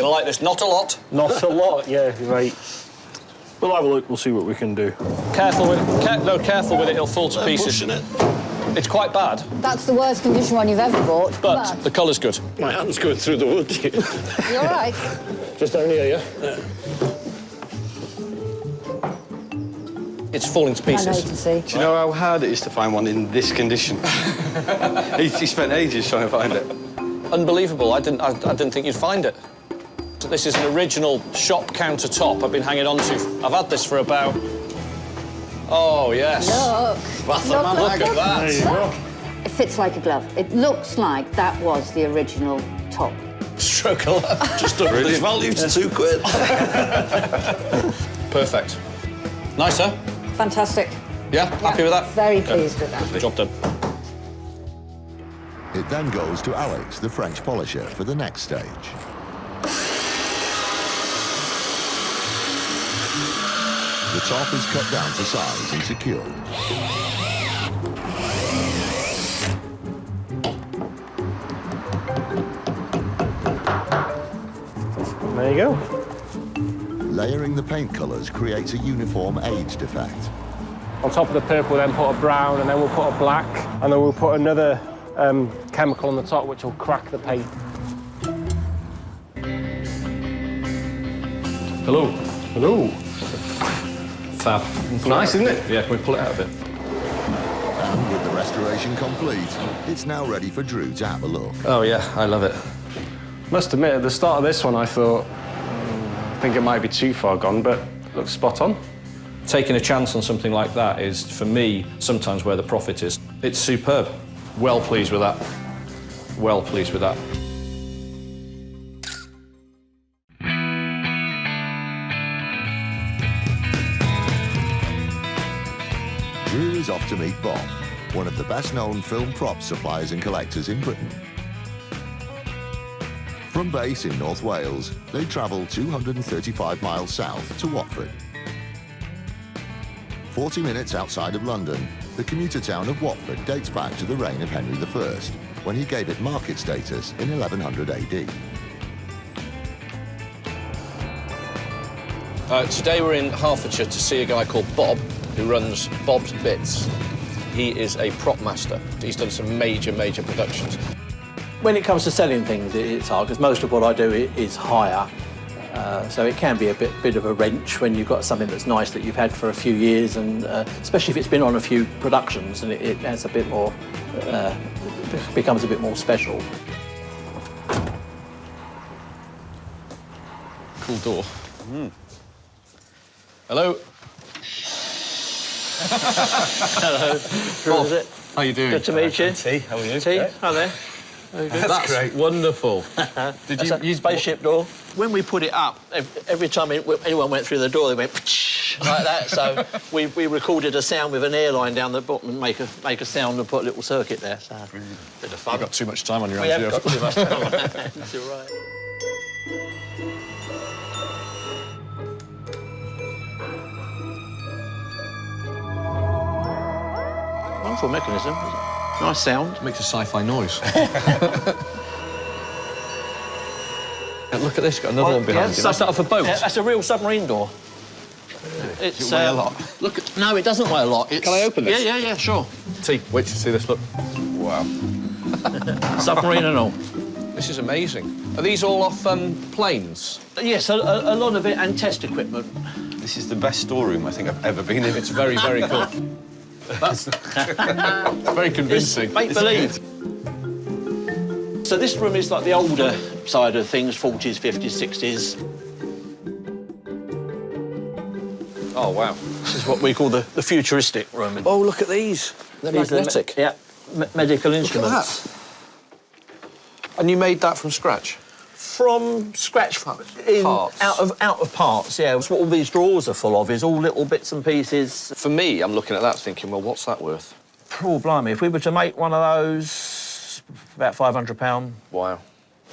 like this. Not a lot. Not a lot, yeah, right. We'll have a look, we'll see what we can do. Careful with it. Careful with it. It'll fall to pieces. Pushing it. It's quite bad, That's the worst condition one you've ever bought. but the colour's good. My hand's going through the wood. You're all right. Just down here, yeah? It's falling to I know pieces. to see. Do you know how hard it is to find one in this condition? he spent ages trying to find it. Unbelievable. I didn't think you'd find it. So this is an original shop counter top I've been hanging on to. I've had this for about... Oh, yes. Look Look at that. There you go. It fits like a glove. It looks like that was the original top. Stroke a lot. Just up this value to £2. Perfect. Nice, huh? Fantastic. Yeah? Happy with that? Very Okay. pleased with that. Job done. It then goes to Alex, the French polisher, for the next stage. The top is cut down to size and secured. There you go. Layering the paint colours creates a uniform age effect. On top of the purple, then put a brown, and then we'll put a black, and then we'll put another chemical on the top, which will crack the paint. Hello. Hello. Fab. Nice, isn't it? Yeah, can we pull it out a bit? And with the restoration complete, it's now ready for Drew to have a look. Oh, yeah, I love it. Must admit, at the start of this one, I thought, I think it might be too far gone, but it looks spot on. Taking a chance on something like that is, for me, sometimes where the profit is. It's superb. Well pleased with that. Well pleased with that. Drew is off to meet Bob, one of the best-known film prop suppliers and collectors in Britain. From base in North Wales, they travel 235 miles south to Watford. 40 minutes outside of London, the commuter town of Watford dates back to the reign of Henry I, when he gave it market status in 1100 AD. Today we're in Hertfordshire to see a guy called Bob, who runs Bob's Bits. He is a prop master. He's done some major productions. When it comes to selling things, it's hard, because most of what I do is hire. So it can be a bit of a wrench when you've got something that's nice that you've had for a few years, and especially if it's been on a few productions, and it has a bit more, becomes a bit more special. Cool door. Hello. Hello. Bob, Is it? how you doing? Good to meet you. T, how are you? T, hi there. That's great. Wonderful. Did you use spaceship door? When we put it up, every time anyone went through the door, they went like that. So we recorded a sound with an airline down the bottom and make a sound and put a little circuit there. So bit of fun. You've got too much time on your We hands. have got too much time on our hands. You're right. Wonderful mechanism. Nice sound. Makes a sci-fi noise. Look at this, got another one behind you. That's that off a boat. Yeah, that's a real submarine door. Does it weigh a lot? Look, no, it doesn't weigh a lot. Can I open this? Yeah, sure. T, wait to see this, look. Wow. Submarine and all. This is amazing. Are these all off planes? Yes, a lot of it, and test equipment. This is the best storeroom I think I've ever been in. It's very cool. That's very convincing. It's make-believe. So this room is like the older side of things, 40s, 50s, 60s. Oh, wow. This is what we call the futuristic room. Oh, look at these. They're magnetic. Yeah, medical instruments. Look at that. And you made that from scratch? From scratch, Parts. out of parts. Yeah, it's what all these drawers are full of. Is all little bits and pieces. For me, I'm looking at that thinking, well, what's that worth? Oh, blimey! If we were to make one of those, about £500. Wow.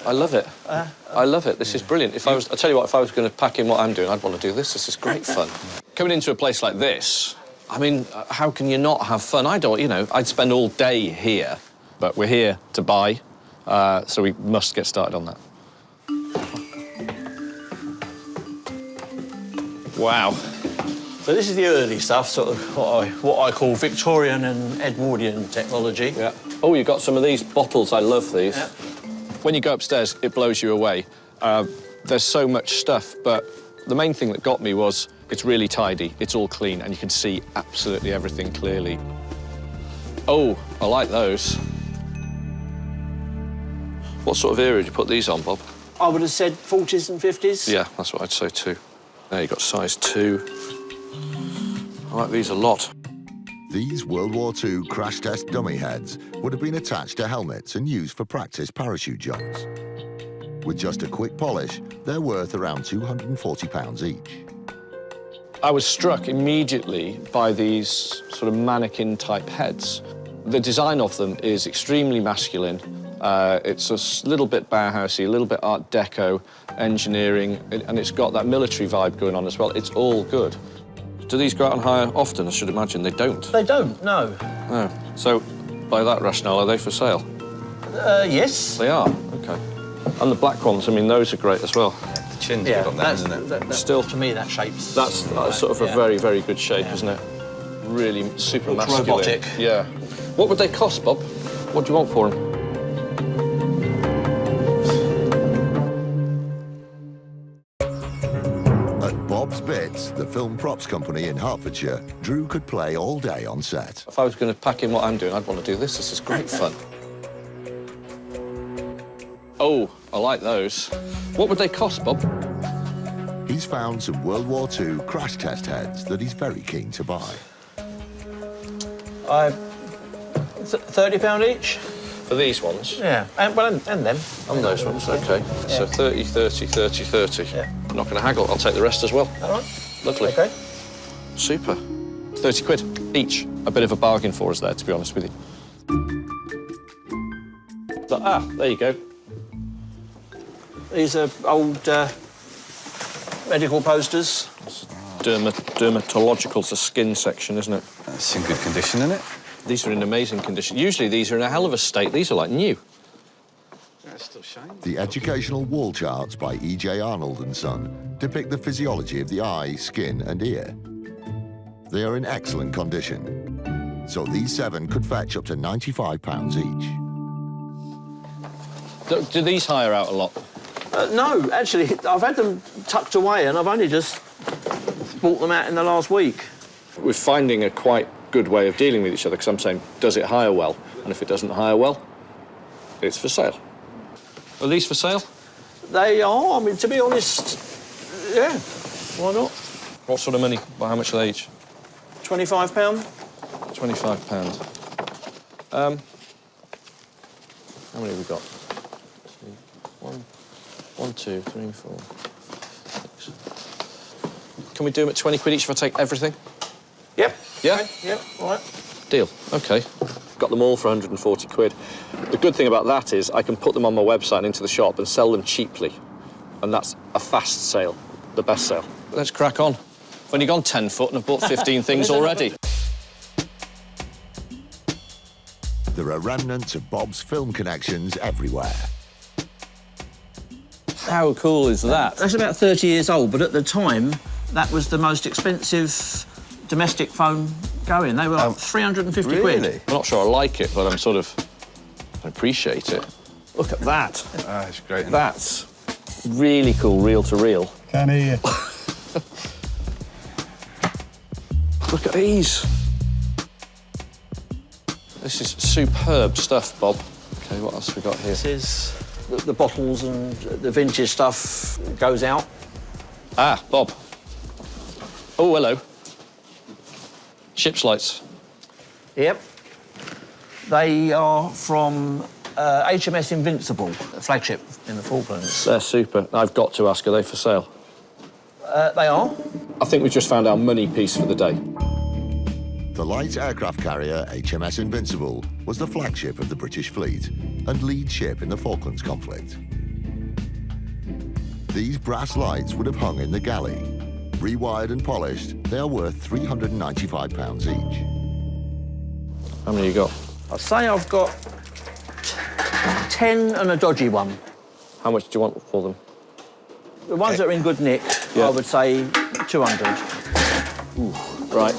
I love it. I love it. This is brilliant. I tell you what, if I was going to pack in what I'm doing, I'd want to do this. This is great fun. Coming into a place like this, I mean, how can you not have fun? I'd spend all day here, but we're here to buy, so we must get started on that. Wow. So this is the early stuff, sort of what I call Victorian and Edwardian technology. Yeah. Oh, you've got some of these bottles. I love these. Yeah. When you go upstairs, it blows you away. There's so much stuff, but the main thing that got me was it's really tidy, it's all clean, and you can see absolutely everything clearly. Oh, I like those. What sort of era did you put these on, Bob? I would have said 40s and 50s. Yeah, that's what I'd say too. There you've got size 2. I like these a lot. These World War II crash test dummy heads would have been attached to helmets and used for practice parachute jumps. With just a quick polish, they're worth around £240 each. I was struck immediately by these sort of mannequin-type heads. The design of them is extremely masculine. It's a little bit Bauhausy, a little bit Art Deco, engineering, and it's got that military vibe going on as well. It's all good. Do these go out on hire often? I should imagine they don't. They don't, no. Oh. So, by that rationale, are they for sale? Yes. They are? OK. And the black ones, I mean, those are great as well. The chin's good on that, isn't it? Still, to me, that shape's... That's sort of a very, very good shape, isn't it? Really super Looks masculine. robotic. Yeah. What would they cost, Bob? What do you want for them? At Bob's Bits, the film props company in Hertfordshire, Drew could play all day on set. If I was going to pack in what I'm doing, I'd want to do this. This is great fun. Oh, I like those. What would they cost, Bob? He's found some World War II crash test heads that he's very keen to buy. £30 each? For these ones? Yeah, and them. And those ones, OK. Yeah. So 30, 30, 30, 30. Yeah. I'm not going to haggle. I'll take the rest as well. All right. Lovely. OK. Super. 30 quid each. A bit of a bargain for us there, to be honest with you. There you go. These are old medical posters. Dermatological, it's a skin section, isn't it? It's in good condition, isn't it? These are in amazing condition. Usually these are in a hell of a state. These are like new. It's still shiny. The educational wall charts by E.J. Arnold and Son depict the physiology of the eye, skin and ear. They are in excellent condition. So these 7 could fetch up to £95 each. Do these hire out a lot? No, actually, I've had them tucked away and I've only just bought them out in the last week. We're finding a quite good way of dealing with each other because I'm saying, does it hire well? And if it doesn't hire well, it's for sale. Are these for sale? They are. I mean, to be honest, yeah, why not? What sort of money? Well, how much are they each? £25. £25. How many have we got? 1, 2, 3, 4, 6. Can we do them at 20 quid each if I take everything? Yep. Yeah? Okay. Yep, all right. Deal. OK. Got them all for 140 quid. The good thing about that is I can put them on my website and into the shop and sell them cheaply. And that's a fast sale, the best sale. Let's crack on. I've only gone 10 foot and I've bought 15 things already. There are remnants of Bob's film connections everywhere. How cool is that? That's about 30 years old, but at the time, that was the most expensive domestic phone going. They were like 350 quid. I'm not sure I like it, but I appreciate it. Look at that. It's great. That's really cool, reel to reel. Can't hear you. Look at these. This is superb stuff, Bob. OK, what else have we got here? This is the bottles and the vintage stuff goes out. Ah, Bob. Oh, hello. Ship's lights. Yep. They are from HMS Invincible, a flagship in the Falklands. They're super. I've got to ask, are they for sale? They are. I think we've just found our money piece for the day. The light aircraft carrier HMS Invincible was the flagship of the British fleet and lead ship in the Falklands conflict. These brass lights would have hung in the galley. Rewired and polished, they are worth £395 each. How many you got? I'd say I've got 10 and a dodgy one. How much do you want for them? The ones that are in good nick, Yeah. I would say 200. Ooh, right.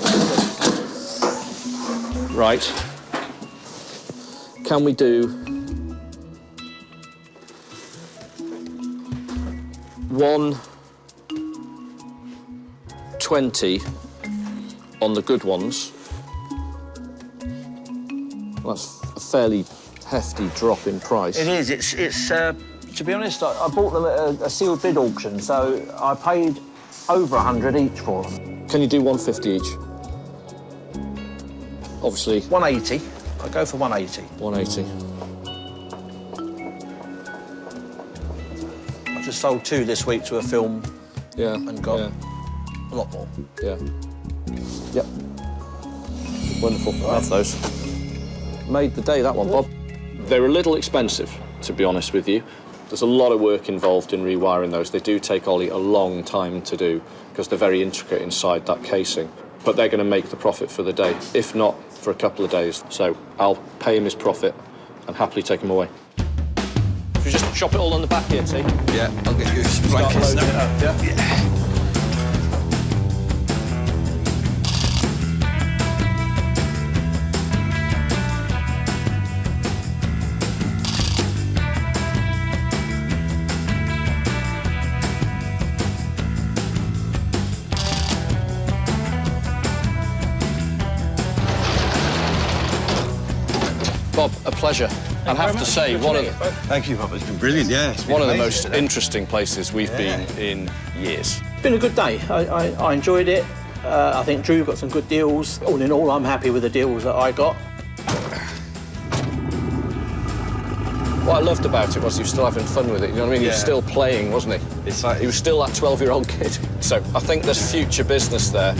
Right. Can we do 120 on the good ones? Well, that's a fairly hefty drop in price. It is. It's to be honest, I bought them at a sealed bid auction, so I paid over 100 each for them. Can you do 150 each? Obviously. 180. I'll go for 180. 180. I've just sold 2 this week to a film. Yeah. And got a lot more. Yeah. Yep. Wonderful. I love those. made the day, that one, Bob. They're a little expensive, to be honest with you. There's a lot of work involved in rewiring those. They do take Ollie a long time to do because they're very intricate inside that casing. But they're going to make the profit for the day, if not for a couple of days. So I'll pay him his profit and happily take him away. Should we just chop it all on the back here, T? Yeah, I'll get you some blankets now. Yeah. Bob, a pleasure. I have to say, Thank you, Bob. It's been brilliant, yeah. It's one of the most interesting places we've been in years. It's been a good day. I enjoyed it. I think Drew got some good deals. All in all, I'm happy with the deals that I got. What I loved about it was he was still having fun with it, you know what I mean? He was still playing, wasn't he? It's like, he was still that 12-year-old kid. So I think there's future business there.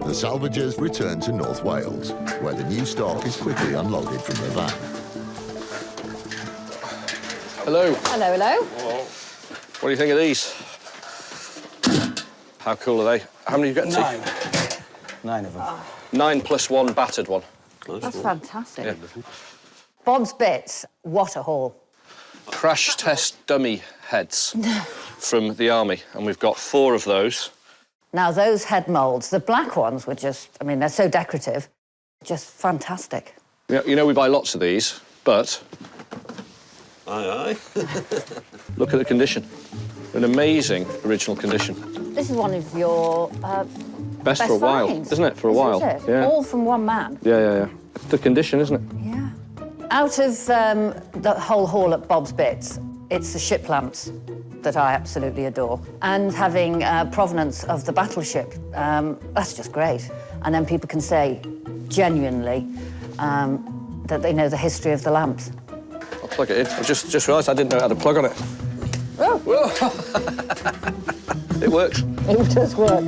The salvagers return to North Wales, where the new stock is quickly unloaded from the van. Hello. Hello, hello. What do you think of these? How cool are they? How many have you got, T? 9 of them. 9 plus 1 battered one. That's fantastic. Yeah. Bob's Bits, what a haul. Crash test dummy heads from the army, and we've got 4 of those. Now, those head moulds, the black ones were just, I mean, they're so decorative, just fantastic. Yeah, you know, we buy lots of these, but... Aye, aye. Look at the condition. An amazing original condition. This is one of your Best for a while, finds, isn't it? For a while. It? Yeah. All from one man. Yeah. It's the condition, isn't it? Yeah. Out of the whole haul at Bob's Bits, it's the ship lamps that I absolutely adore. And having provenance of the battleship, that's just great. And then people can say, genuinely, that they know the history of the lamps. I'll plug it in. I just realised I didn't know how to plug on it. Oh. It works. It does work.